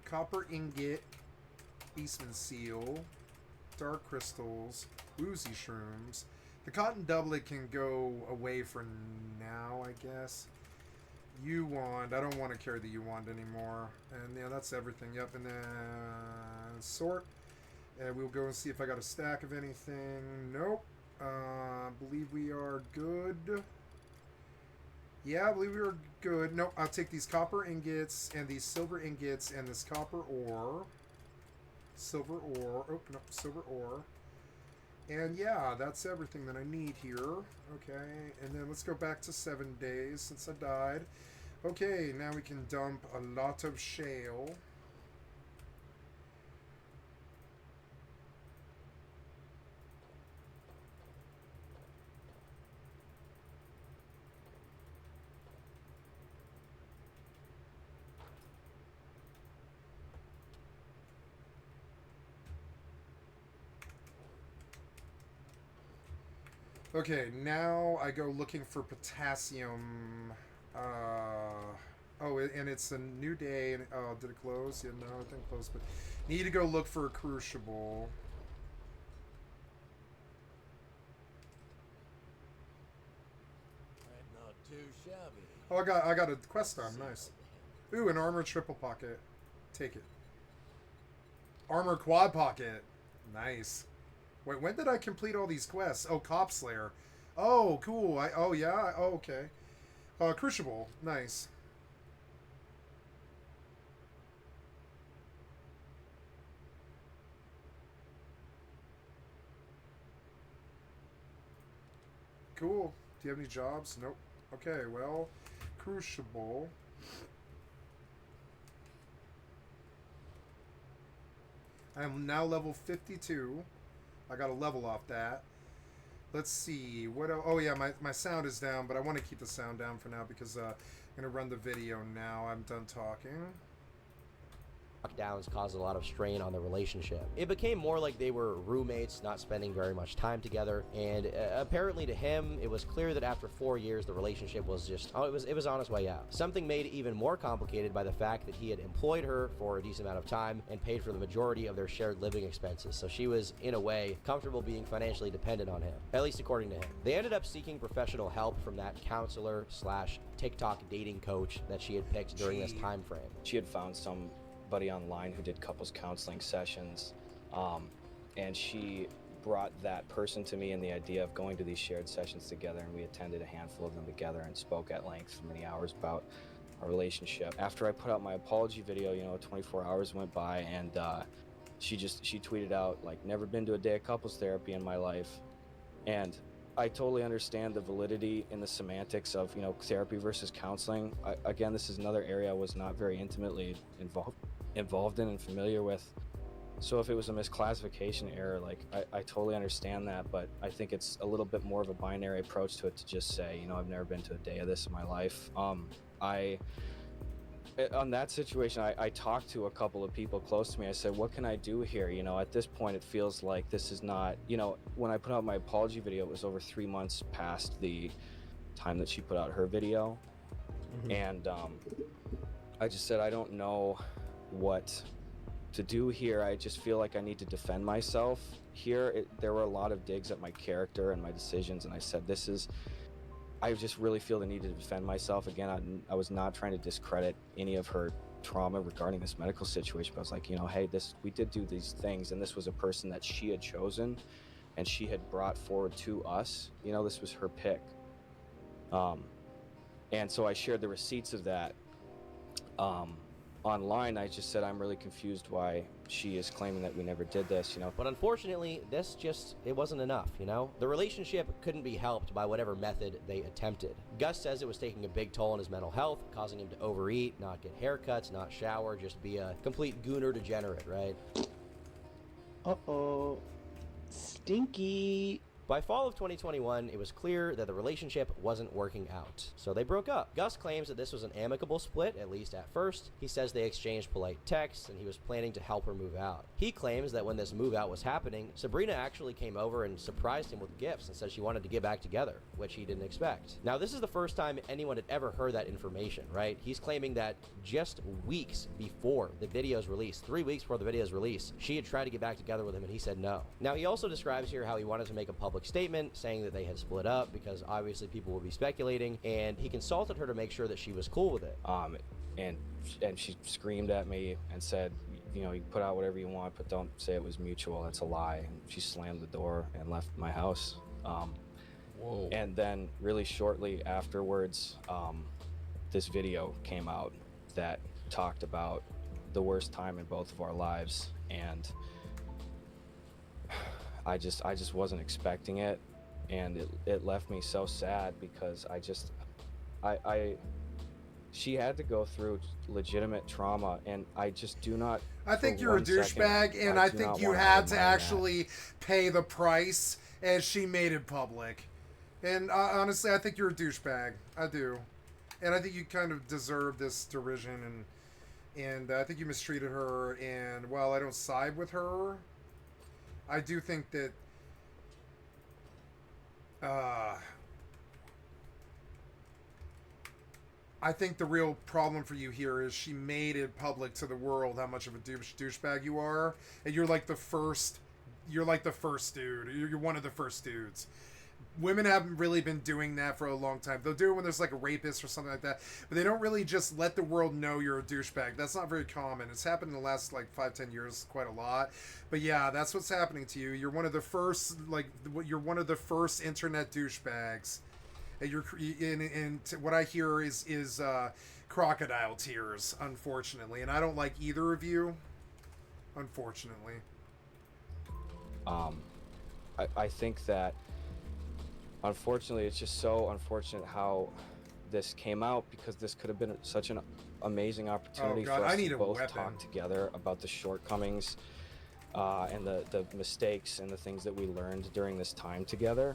Copper ingot, beastman seal, dark crystals, woozy shrooms. The cotton doublet can go away for now, I guess. U-wand. I don't want to carry the U-wand anymore. And yeah, that's everything. Yep, and then sort. And we'll go and see if I got a stack of anything. Nope. Believe we are good. Yeah, I believe we are good. Nope, I'll take these copper ingots and these silver ingots and this copper ore. Silver ore. Oh, no, silver ore. And yeah, that's everything that I need here. Okay, and then let's go back to 7 days since I died. Okay, now we can dump a lot of shale. Okay, now I go looking for potassium. Oh, and it's a new day. And, oh, did it close? Yeah, no, it didn't close. But need to go look for a crucible. Not too shabby. Oh, I got a quest on. Nice. Ooh, an armor triple pocket. Take it. Armor quad pocket. Nice. Wait, when did I complete all these quests? Oh, Cop Slayer. Oh, cool. Oh, yeah. Oh, okay. Crucible. Nice. Cool. Do you have any jobs? Nope. Okay, well, Crucible. I am now level 52. I got to level off that. Let's see. What else? Oh, yeah, my sound is down, but I want to keep the sound down for now because I'm going to run the video now. I'm done talking. Lockdowns caused a lot of strain on the relationship. It became more like they were roommates, not spending very much time together, and apparently to him, it was clear that after 4 years, the relationship was just, it was on its way out. Something made it even more complicated by the fact that he had employed her for a decent amount of time and paid for the majority of their shared living expenses, so she was, in a way, comfortable being financially dependent on him, at least according to him. They ended up seeking professional help from that counselor / TikTok dating coach that she had picked during this time frame. She had found somebody online who did couples counseling sessions, and she brought that person to me and the idea of going to these shared sessions together, and we attended a handful of them together and spoke at length for many hours about our relationship. After I put out my apology video, 24 hours went by, and she tweeted out, like, never been to a day of couples therapy in my life. And I totally understand the validity in the semantics of, you know, therapy versus counseling. Again, this is another area I was not very intimately involved in and familiar with. So if it was a misclassification error, like I totally understand that, but I think it's a little bit more of a binary approach to it to just say, you know, I've never been to a day of this in my life. On that situation, I talked to a couple of people close to me. I said, what can I do here? You know, at this point, it feels like this is not, you know, when I put out my apology video, it was over 3 months past the time that she put out her video. And I just said, I don't know what to do here. I just feel like I need to defend myself here. There were a lot of digs at my character and my decisions, and I said, I just really feel the need to defend myself. Again, I was not trying to discredit any of her trauma regarding this medical situation, but I was like, you know, hey, we did do these things, and this was a person that she had chosen and she had brought forward to us. You know, this was her pick. And so I shared the receipts of that online. I just said, I'm really confused why she is claiming that we never did this, you know. But unfortunately, it wasn't enough, you know? The relationship couldn't be helped by whatever method they attempted. Gus says it was taking a big toll on his mental health, causing him to overeat, not get haircuts, not shower, just be a complete gooner degenerate, right? Uh-oh. Stinky. By fall of 2021, it was clear that the relationship wasn't working out, so they broke up. Gus claims that this was an amicable split, at least at first. He says they exchanged polite texts, and he was planning to help her move out. He claims that when this move out was happening, Sabrina actually came over and surprised him with gifts and said she wanted to get back together, which he didn't expect. Now, this is the first time anyone had ever heard that information, right? He's claiming that just weeks before the video's release, 3 weeks before the video's release, she had tried to get back together with him, and he said no. Now, he also describes here how he wanted to make a public statement saying that they had split up because obviously people would be speculating, and he consulted her to make sure that she was cool with it. And she screamed at me and said, you know, you put out whatever you want, but don't say it was mutual. That's a lie. And she slammed the door and left my house. Whoa. And then really shortly afterwards, this video came out that talked about the worst time in both of our lives, and I just wasn't expecting it, and it left me so sad because she had to go through legitimate trauma, and I just do not. I think you're a douchebag, and I think you had to actually pay the price, as she made it public. And honestly, I think you're a douchebag. I do, and I think you kind of deserve this derision, and I think you mistreated her. And while I don't side with her, I do think that I think the real problem for you here is she made it public to the world how much of a douchebag you are, and you're like the first dude. You're one of the first dudes. Women haven't really been doing that for a long time. They'll do it when there's like a rapist or something like that, but they don't really just let the world know you're a douchebag. That's not very common. It's happened in the last like 5-10 years quite a lot. But yeah, that's what's happening to you. You're one of the first, you're one of the first internet douchebags. And what I hear is crocodile tears, unfortunately, and I don't like either of you, unfortunately. I think that, unfortunately, it's just so unfortunate how this came out, because this could have been such an amazing opportunity for us to both talk together about the shortcomings and the mistakes and the things that we learned during this time together.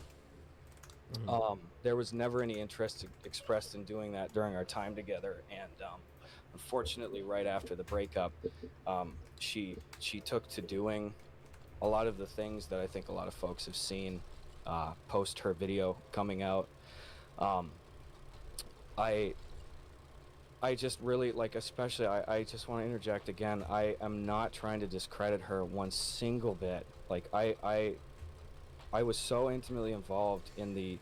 There was never any interest expressed in doing that during our time together, and unfortunately, right after the breakup, she took to doing a lot of the things that I think a lot of folks have seen post her video coming out. I just really, like, especially, I just want to interject again. I am not trying to discredit her one single bit. Like, I was so intimately involved in the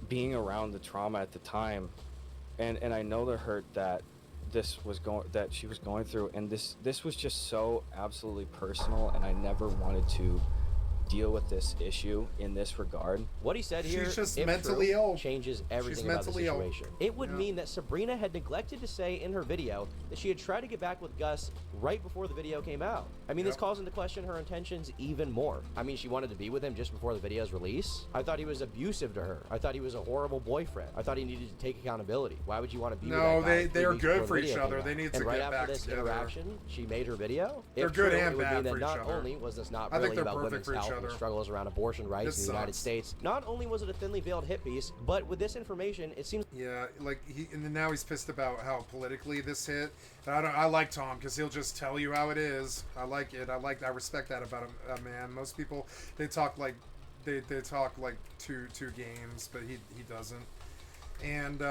being around the trauma at the time, and I know the hurt that she was going through, and this was just so absolutely personal, and I never wanted to deal with this issue in this regard. What he said here, She's just if mentally true, ill. changes everything She's about the mentally ill. situation. It would Yeah. mean that Sabrina had neglected to say in her video that she had tried to get back with Gus right before the video came out. I mean, this Yep. calls into question her intentions even more. I mean, she wanted to be with him just before the video's release. I thought he was abusive to her. I thought he was a horrible boyfriend. I thought he needed to take accountability. Why would you want to be with No, that guy they- 3 they're weeks good before for the each video other. came They out? need to And right get after back this together. interaction, she made her video. They're If good true, and it would bad mean that for each not other. only was this not I think really they're about perfect women's for each health and other. struggles around abortion rights This in the United sucks. States, not only was it a thinly veiled hit piece, but with this information, it seems Yeah, like and then now he's pissed about how politically this hit. I like Tom because he'll just tell you how it is. I like it. I respect that about a man. Most people they talk like they talk like two games, but he doesn't. And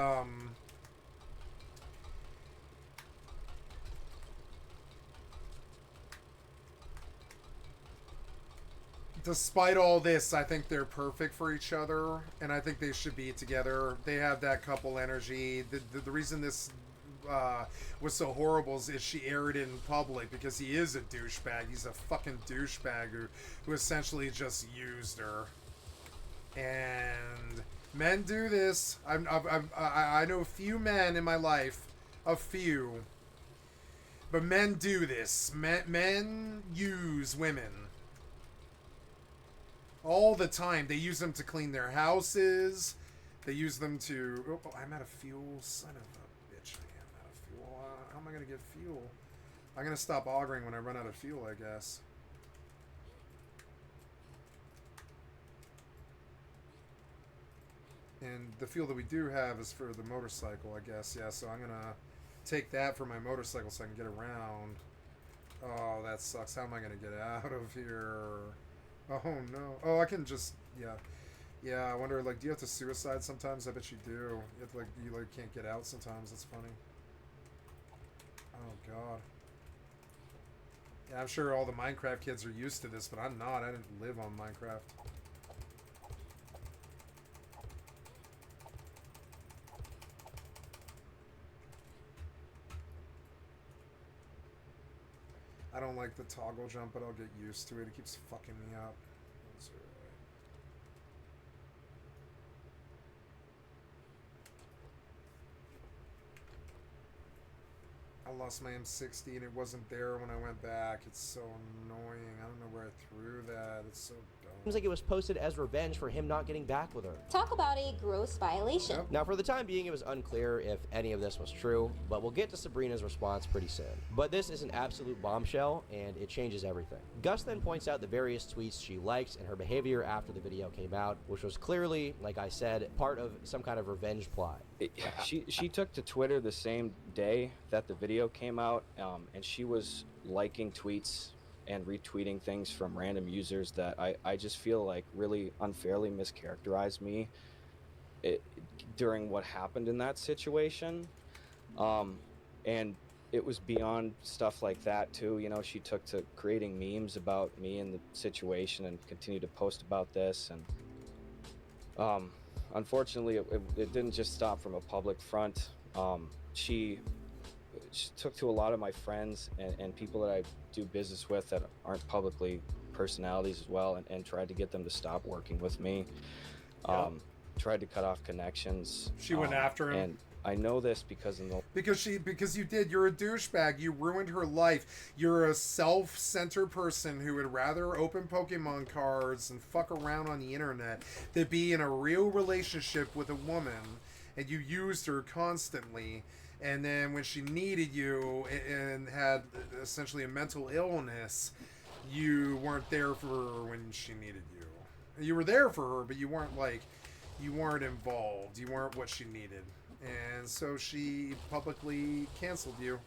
despite all this, I think they're perfect for each other, and I think they should be together. They have that couple energy. The reason this was so horrible is she aired it in public because he is a douchebag. He's a fucking douchebag who essentially just used her. And men do this. I know a few men in my life, a few, but men do this. Men use women. All the time. They use them to clean their houses. They use them to... Oh, I'm out of fuel. Son of a bitch. I am out of fuel. How am I going to get fuel? I'm going to stop augering when I run out of fuel, I guess. And the fuel that we do have is for the motorcycle, I guess. Yeah, so I'm going to take that for my motorcycle so I can get around. Oh, that sucks. How am I going to get out of here? Oh no! Oh, I can just yeah. I wonder, like, do you have to suicide sometimes? I bet you do. You have to, like, you can't get out sometimes. That's funny. Oh god. Yeah, I'm sure all the Minecraft kids are used to this, but I'm not. I didn't live on Minecraft. I don't like the toggle jump, but I'll get used to it. It keeps fucking me up. That's alright. I lost my M60 and it wasn't there when I went back. It's so annoying. I don't know where I threw that. It's so dumb. Seems like it was posted as revenge for him not getting back with her. Talk about a gross violation. Yep. Now, for the time being, it was unclear if any of this was true, but we'll get to Sabrina's response pretty soon. But this is an absolute bombshell, and it changes everything. Gus then points out the various tweets she liked and her behavior after the video came out, which was clearly, like I said, part of some kind of revenge plot. She took to Twitter the same day that the video came out, and she was liking tweets and retweeting things from random users that I just feel like really unfairly mischaracterized me during what happened in that situation. And it was beyond stuff like that too. You know, she took to creating memes about me and the situation and continued to post about this. And unfortunately, it didn't just stop from a public front. She took to a lot of my friends and people that I do business with that aren't publicly personalities as well, and tried to get them to stop working with me. Tried to cut off connections. She went after him. And I know this because Because you did. You're a douchebag. You ruined her life. You're a self-centered person who would rather open Pokemon cards and fuck around on the internet than be in a real relationship with a woman. And you used her constantly. And then when she needed you and had essentially a mental illness, you weren't there for her when she needed you. You were there for her, but you weren't involved. You weren't what she needed. And so she publicly canceled you.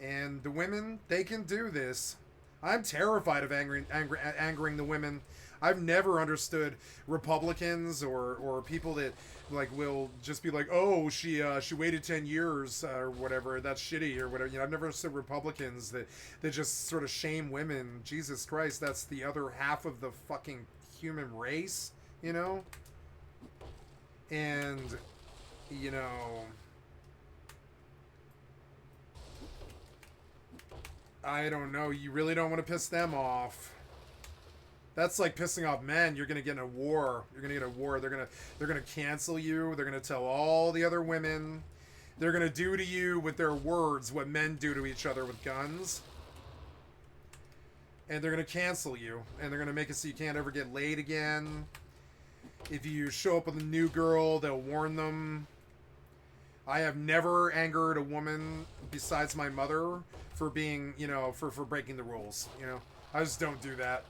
And the women, they can do this. I'm terrified of angering the women. I've never understood Republicans or people that like will just be like, oh, she waited 10 years or whatever. That's shitty or whatever. You know, I've never understood Republicans that just sort of shame women. Jesus Christ, that's the other half of the fucking human race, you know? And, you know, I don't know. You really don't want to piss them off. That's like pissing off men. You're gonna get in a war. You're gonna get a war. They're gonna cancel you. They're gonna tell all the other women. They're gonna do to you with their words what men do to each other with guns. And they're gonna cancel you. And they're gonna make it so you can't ever get laid again. If you show up with a new girl, they'll warn them. I have never angered a woman besides my mother for being, you know, for breaking the rules. You know, I just don't do that.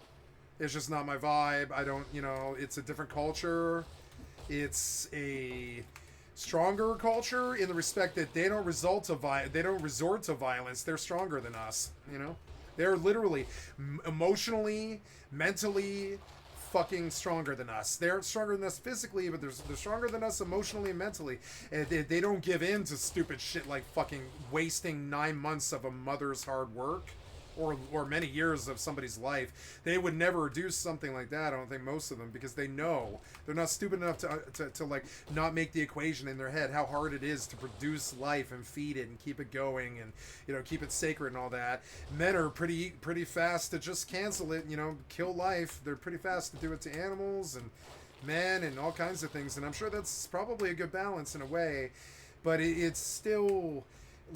It's just not my vibe. I don't, you know, it's a different culture. It's a stronger culture in the respect that they don't resort to violence. They're stronger than us, you know? They're literally emotionally, mentally fucking stronger than us. They're stronger than us physically, but they're stronger than us emotionally and mentally. And they don't give in to stupid shit like fucking wasting 9 months of a mother's hard work. Or many years of somebody's life. They would never do something like that, I don't think, most of them, because they know they're not stupid enough to like not make the equation in their head how hard it is to produce life and feed it and keep it going and, you know, keep it sacred and all that. Men are pretty fast to just cancel it, you know, kill life. They're pretty fast to do it to animals and men and all kinds of things, and I'm sure that's probably a good balance in a way, but it's still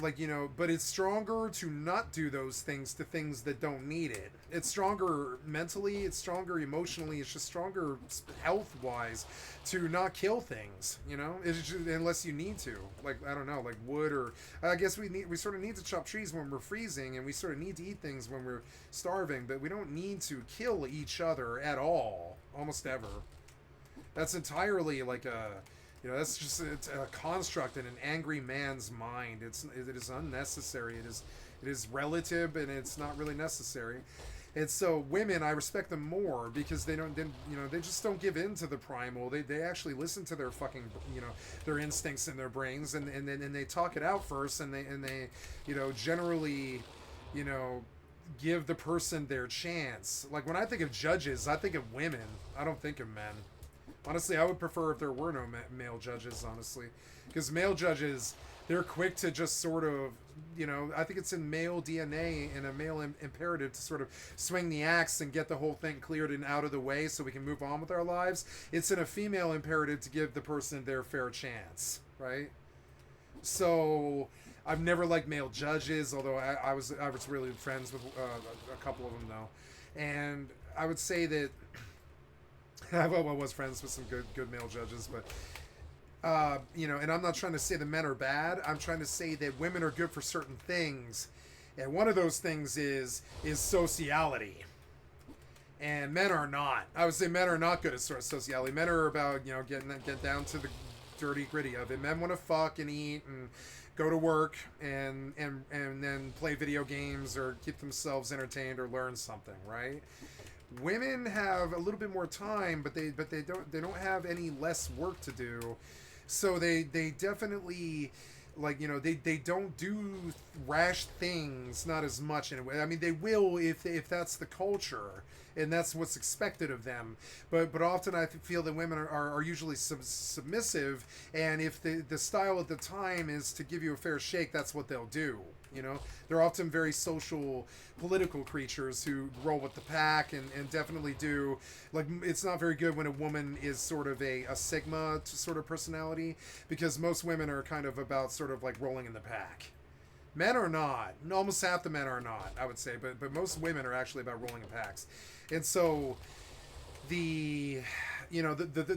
like, you know, but it's stronger to not do those things to things that don't need it. It's stronger mentally, it's stronger emotionally, it's just stronger health-wise to not kill things, you know, it's just, unless you need to, like, I don't know, like wood, or I guess we sort of need to chop trees when we're freezing, and we sort of need to eat things when we're starving, but we don't need to kill each other at all, almost ever. That's entirely like a, you know, that's just it's a construct in an angry man's mind. It is unnecessary. It is relative, and it's not really necessary. And so women, I respect them more because they just don't give in to the primal. They actually listen to their fucking, you know, their instincts in their brains, and they talk it out first, and they you know, generally, you know, give the person their chance. Like when I think of judges, I think of women. I don't think of men. Honestly, I would prefer if there were no male judges, honestly. Because male judges, they're quick to just sort of, you know, I think it's in male DNA and a male imperative to sort of swing the axe and get the whole thing cleared and out of the way so we can move on with our lives. It's in a female imperative to give the person their fair chance, right? So I've never liked male judges, although I was really friends with a couple of them, though. And I would say that I was friends with some good male judges, but you know, and I'm not trying to say that men are bad. I'm trying to say that women are good for certain things, and one of those things is sociality, and men are not. I would say men are not good at sociality. Men are about, you know, get down to the dirty gritty of it. Men want to fuck and eat and go to work and then play video games or keep themselves entertained or learn something, right? Women have a little bit more time, but they don't have any less work to do, so they definitely, like, you know, they don't do rash things, not as much in a way. I mean, they will if that's the culture and that's what's expected of them, but often I feel that women are usually submissive, and if the style at the time is to give you a fair shake, that's what they'll do. You know, they're often very social, political creatures who roll with the pack and definitely do, like, it's not very good when a woman is sort of a sigma sort of personality, because most women are kind of about sort of like rolling in the pack. Men are not. Almost half the men are not, I would say, but most women are actually about rolling in packs. And so the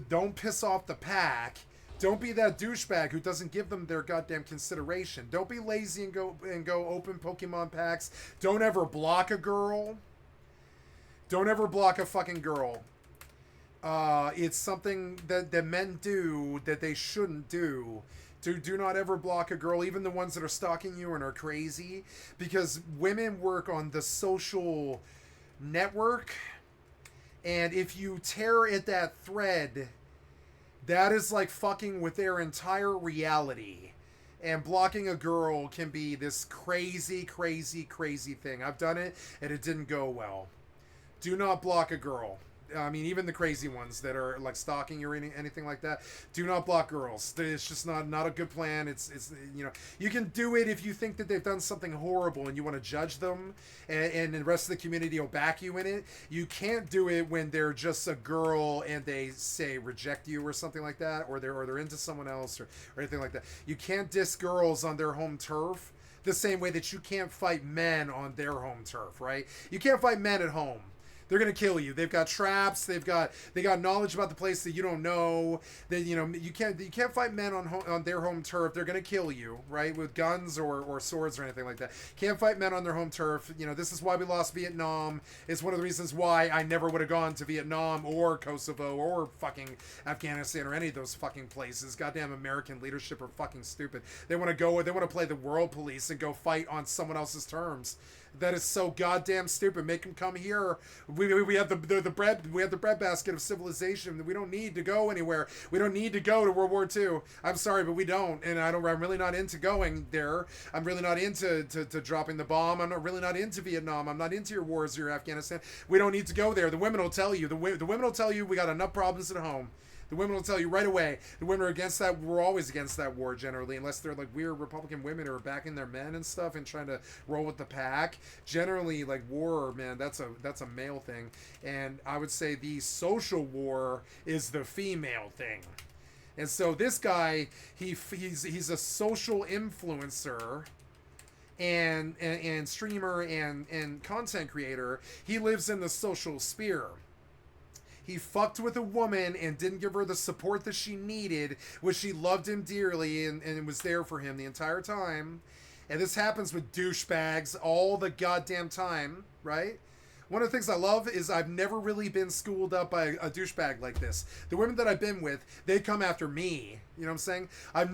don't piss off the pack. Don't be that douchebag who doesn't give them their goddamn consideration. Don't be lazy and go open Pokemon packs. Don't ever block a girl. Don't ever block a fucking girl. It's something that men do that they shouldn't do. Do not ever block a girl, even the ones that are stalking you and are crazy, because women work on the social network, and if you tear at that thread, that is like fucking with their entire reality. And blocking a girl can be this crazy, crazy, crazy thing. I've done it, and it didn't go well. Do not block a girl. I mean, even the crazy ones that are like stalking you or anything like that, do not block girls. It's just not a good plan. It's you know, you can do it if you think that they've done something horrible and you want to judge them, and the rest of the community will back you in it. You can't do it when they're just a girl and they say reject you or something like that, or they're into someone else or anything like that. You can't diss girls on their home turf the same way that you can't fight men on their home turf, right? You can't fight men at home. They're gonna kill you. They've got traps. They got knowledge about the place that you don't know. That you know you can't fight men on their home turf. They're gonna kill you, right? With guns or swords or anything like that. Can't fight men on their home turf. You know, this is why we lost Vietnam. It's one of the reasons why I never would have gone to Vietnam or Kosovo or fucking Afghanistan or any of those fucking places. Goddamn American leadership are fucking stupid. They want to play the world police and go fight on someone else's terms. That is so goddamn stupid. Make them come here. We have the bread. We have the breadbasket of civilization. We don't need to go anywhere. We don't need to go to World War II. I'm sorry, but we don't. And I'm really not into going there. I'm really not into dropping the bomb. I'm really not into Vietnam. I'm not into your wars or your Afghanistan. We don't need to go there. The women will tell you. The women will tell you we got enough problems at home. The women will tell you right away. The women are against that. We're always against that war generally, unless they're like weird Republican women who are backing their men and stuff and trying to roll with the pack. Generally, like war, man, that's a male thing. And I would say the social war is the female thing. And so this guy, he's a social influencer and streamer and content creator. He lives in the social sphere. He fucked with a woman and didn't give her the support that she needed, which she loved him dearly and was there for him the entire time. And this happens with douchebags all the goddamn time, right? One of the things I love is I've never really been schooled up by a douchebag like this. The women that I've been with, they come after me. You know what I'm saying? I'm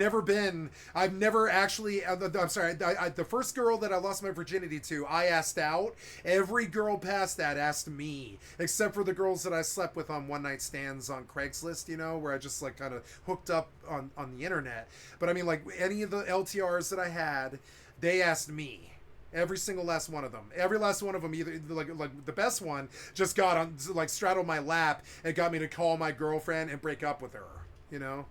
sorry, the first girl that I lost my virginity to, I asked out. Every girl past that asked me, except for the girls that I slept with on one night stands on Craigslist, you know, where I just like kind of hooked up on the internet. But I mean, like any of the LTRs that I had, they asked me. Every single last one of them. Every last one of them, either like the best one just got on, like straddled my lap and got me to call my girlfriend and break up with her, you know?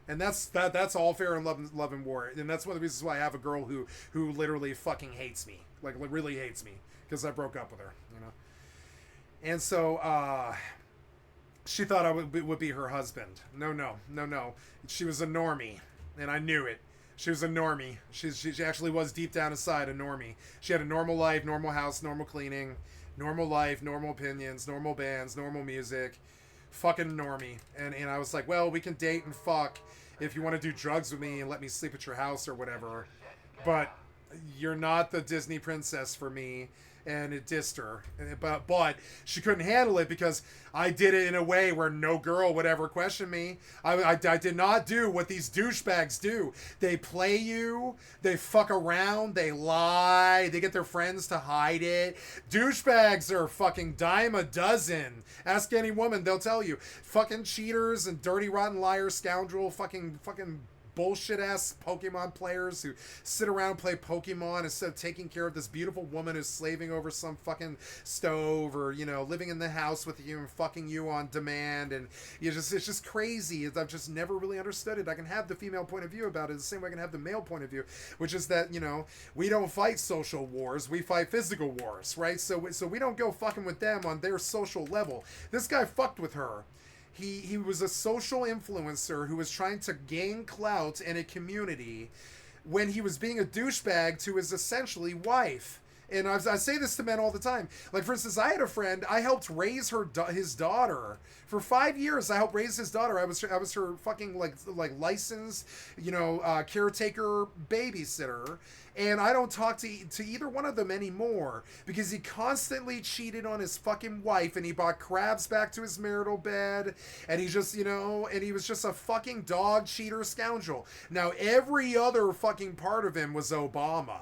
And that's all fair in love and war. And that's one of the reasons why I have a girl who literally fucking hates me. Like really hates me. Because I broke up with her, you know? And so, she thought I would be her husband. No. She was a normie. And I knew it. She was a normie. She actually was deep down inside a normie. She had a normal life, normal house, normal cleaning, normal life, normal opinions, normal bands, normal music. Fucking normie. And I was like, well, we can date and fuck if you want to do drugs with me and let me sleep at your house or whatever. But you're not the Disney princess for me. And it dissed her. But she couldn't handle it because I did it in a way where no girl would ever question me. I did not do what these douchebags do. They play you. They fuck around. They lie. They get their friends to hide it. Douchebags are fucking dime a dozen. Ask any woman. They'll tell you. Fucking cheaters and dirty, rotten liars, scoundrel, fucking bullshit ass Pokemon players who sit around and play Pokemon instead of taking care of this beautiful woman who's slaving over some fucking stove or, you know, living in the house with you and fucking you on demand. And it's just crazy. I've just never really understood it. I can have the female point of view about it the same way I can have the male point of view, which is that, you know, we don't fight social wars. We fight physical wars, right? So we don't go fucking with them on their social level. This guy fucked with her. He was a social influencer who was trying to gain clout in a community when he was being a douchebag to his essentially wife. And I say this to men all the time. Like, for instance, I had a friend, I helped raise his daughter. For 5 years, I helped raise his daughter. I was her fucking, like licensed, you know, caretaker babysitter. And I don't talk to either one of them anymore because he constantly cheated on his fucking wife and he brought crabs back to his marital bed and he just, you know, and he was just a fucking dog, cheater, scoundrel. Now, every other fucking part of him was Obama.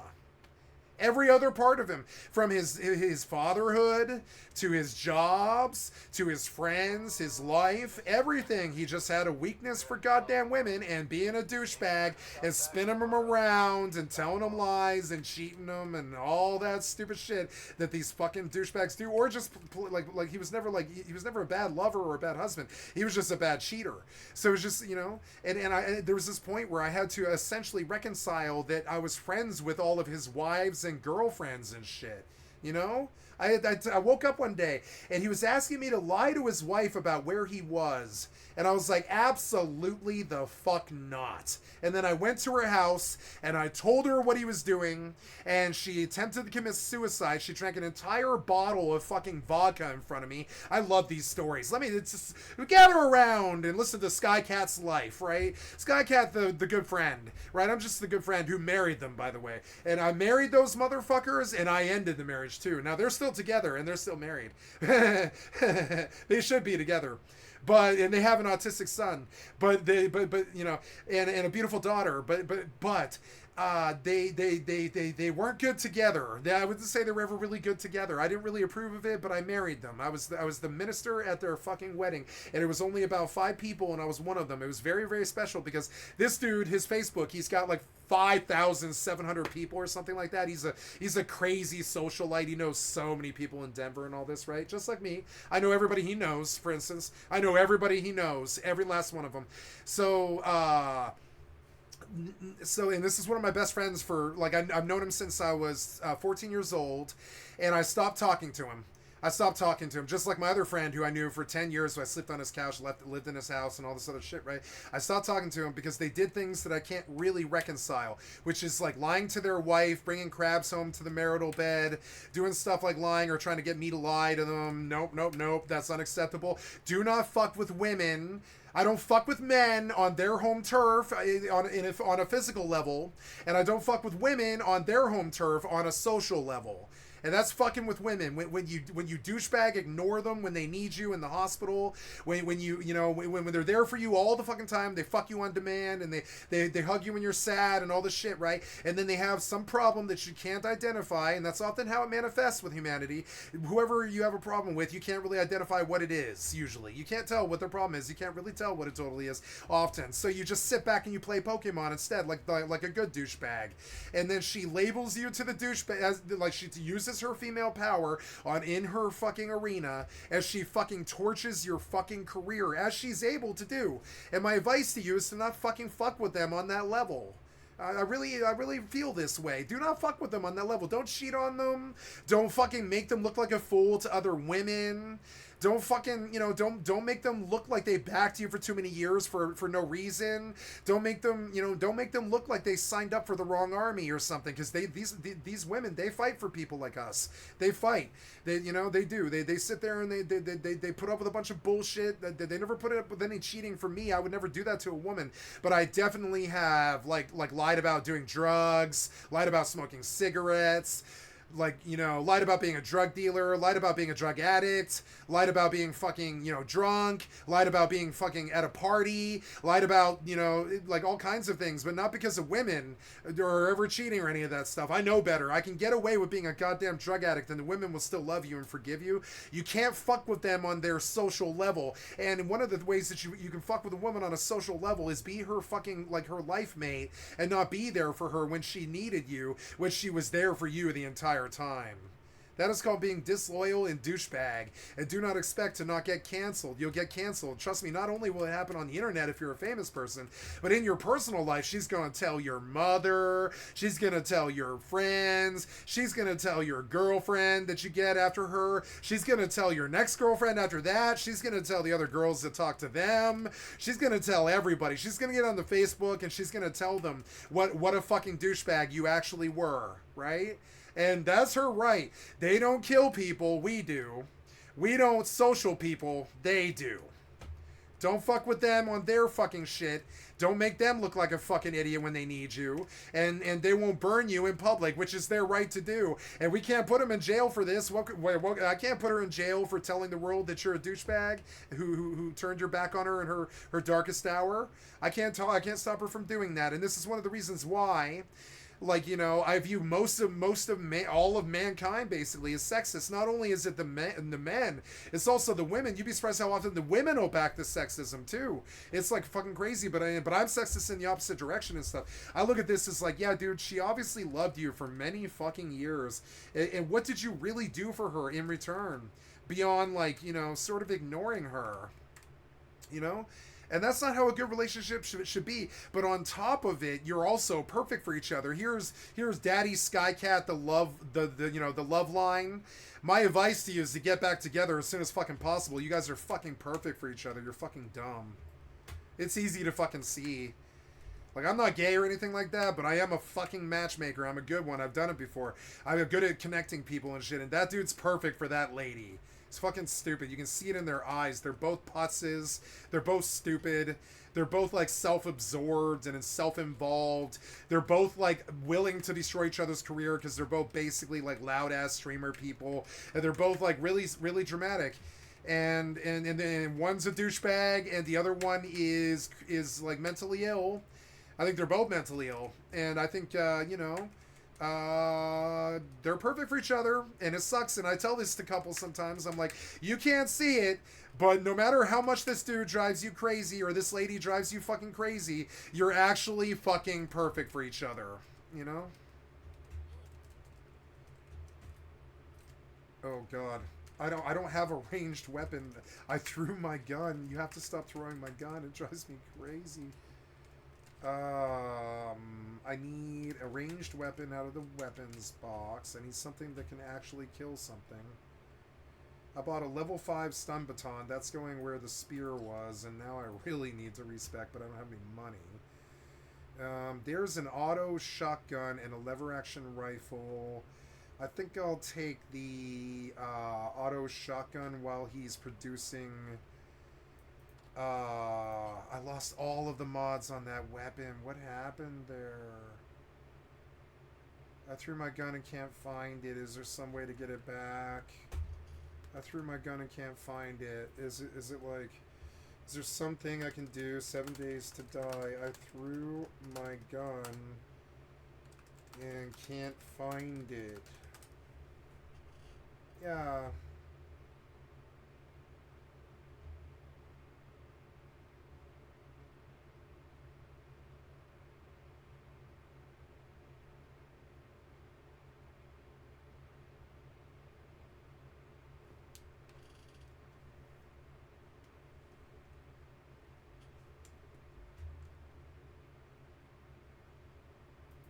Every other part of him, from his fatherhood to his jobs to his friends, his life, everything. He just had a weakness for goddamn women and being a douchebag and spinning them around and telling them lies and cheating them and all that stupid shit that these fucking douchebags do. Or just like he was never a bad lover or a bad husband. He was just a bad cheater. So it was just, you know, and there was this point where I had to essentially reconcile that I was friends with all of his wives and girlfriends and shit, you know. I woke up one day and he was asking me to lie to his wife about where he was. And I was like, absolutely the fuck not. And then I went to her house and I told her what he was doing, and she attempted to commit suicide. She drank an entire bottle of fucking vodka in front of me. I love these stories. Just gather around and listen to Skycat's life, right? Skycat, the good friend, right? I'm just the good friend who married them, by the way. And I married those motherfuckers, and I ended the marriage too. Now they're still together and they're still married. They should be together. And they have an autistic son, but you know, and a beautiful daughter, but they weren't good together. I wouldn't say they were ever really good together. I didn't really approve of it, but I married them. I was the minister at their fucking wedding, and it was only about 5 people, and I was one of them. It was very, very special because this dude, his Facebook, he's got like 5,700 people or something like that. He's a crazy socialite. He knows so many people in Denver and all this, right? Just like me. I know everybody he knows, for instance. I know everybody he knows, every last one of them. So, and this is one of my best friends for, like, I've known him since I was 14 years old, and I stopped talking to him. Just like my other friend who I knew for 10 years, so I slept on his couch, lived in his house, and all this other shit, right? I stopped talking to him because they did things that I can't really reconcile, which is like lying to their wife, bringing crabs home to the marital bed, doing stuff like lying or trying to get me to lie to them. Nope, that's unacceptable. Do not fuck with women. I don't fuck with men on their home turf on a physical level, and I don't fuck with women on their home turf on a social level. And that's fucking with women. When you douchebag ignore them when they need you in the hospital, when they're there for you all the fucking time, they fuck you on demand, and they hug you when you're sad and all this shit, right? And then they have some problem that you can't identify, and that's often how it manifests with humanity. Whoever you have a problem with, you can't really identify what it is, usually. You can't tell what their problem is. You can't really tell what it totally is often. So you just sit back and you play Pokemon instead, like a good douchebag. And then she labels you to the douchebag, like she uses her female power in her fucking arena as she fucking torches your fucking career, as she's able to do. And my advice to you is to not fucking fuck with them on that level. I really feel this way. Do not fuck with them on that level. Don't cheat on them. Don't fucking make them look like a fool to other women. Don't fucking, don't make them look like they backed you for too many years for no reason. Don't make them look like they signed up for the wrong army or something, because these women, they fight for people like us. They fight. They do. They sit there and they put up with a bunch of bullshit. They never put up with any cheating for me. I would never do that to a woman, but I definitely have like lied about doing drugs, lied about smoking cigarettes, lied about being a drug dealer, lied about being a drug addict, lied about being fucking, drunk, lied about being fucking at a party, lied about, like all kinds of things, but not because of women or ever cheating or any of that stuff. I know better. I can get away with being a goddamn drug addict and the women will still love you and forgive you. You can't fuck with them on their social level. And one of the ways that you can fuck with a woman on a social level is be her fucking, like, her life mate and not be there for her when she needed you, when she was there for you the entire time. That is called being disloyal and douchebag. And do not expect to not get canceled. You'll get canceled. Trust me, not only will it happen on the internet if you're a famous person, but in your personal life, she's going to tell your mother, she's going to tell your friends, she's going to tell your girlfriend that you get after her, she's going to tell your next girlfriend after that, she's going to tell the other girls that talk to them, she's going to tell everybody. She's going to get on the Facebook and she's going to tell them what a fucking douchebag you actually were, right? And that's her right. They don't kill people, we do. We don't social people, they do. Don't fuck with them on their fucking shit. Don't make them look like a fucking idiot when they need you. And they won't burn you in public, which is their right to do. And we can't put them in jail for this. I can't put her in jail for telling the world that you're a douchebag who turned your back on her in her darkest hour. I can't stop her from doing that. And this is one of the reasons why Like, you know, I view all of mankind basically as sexist. Not only is it the men, it's also the women. You'd be surprised how often the women will back the sexism too. It's like fucking crazy, but I'm sexist in the opposite direction and stuff. I look at this as like, yeah, dude, she obviously loved you for many fucking years. And what did you really do for her in return? Beyond, like, you know, sort of ignoring her. You know? And that's not how a good relationship should be. But on top of it, you're also perfect for each other. Here's Daddy Skycat, the love line. My advice to you is to get back together as soon as fucking possible. You guys are fucking perfect for each other. You're fucking dumb. It's easy to fucking see. Like, I'm not gay or anything like that, but I am a fucking matchmaker. I'm a good one. I've done it before. I'm good at connecting people and shit, and that dude's perfect for that lady. It's fucking stupid. You can see it in their eyes. They're both putzes. They're both stupid. They're both, like, self-absorbed and self-involved. They're both, like, willing to destroy each other's career because they're both basically, like, loud-ass streamer people. And they're both, like, really, really dramatic. And then one's a douchebag and the other one is like, mentally ill. I think they're both mentally ill. And I think, you know... they're perfect for each other, and it sucks. And I tell this to couples sometimes. I'm like, you can't see it, but no matter how much this dude drives you crazy or this lady drives you fucking crazy, you're actually fucking perfect for each other. You know? Oh God, I don't have a ranged weapon. I threw my gun. You have to stop throwing my gun. It drives me crazy. I need a ranged weapon out of the weapons box. I need something that can actually kill something. I bought a level 5 stun baton. That's going where the spear was, and now I really need to respec, but I don't have any money. There's an auto shotgun and a lever action rifle. I think I'll take the auto shotgun while he's producing... I lost all of the mods on that weapon. What happened there? I threw my gun and can't find it. Is there some way to get it back? I threw my gun and can't find it. Is it like... Is there something I can do? 7 days to die. I threw my gun and can't find it. Yeah...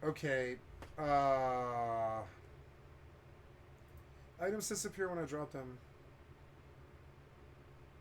Okay, items disappear when I drop them.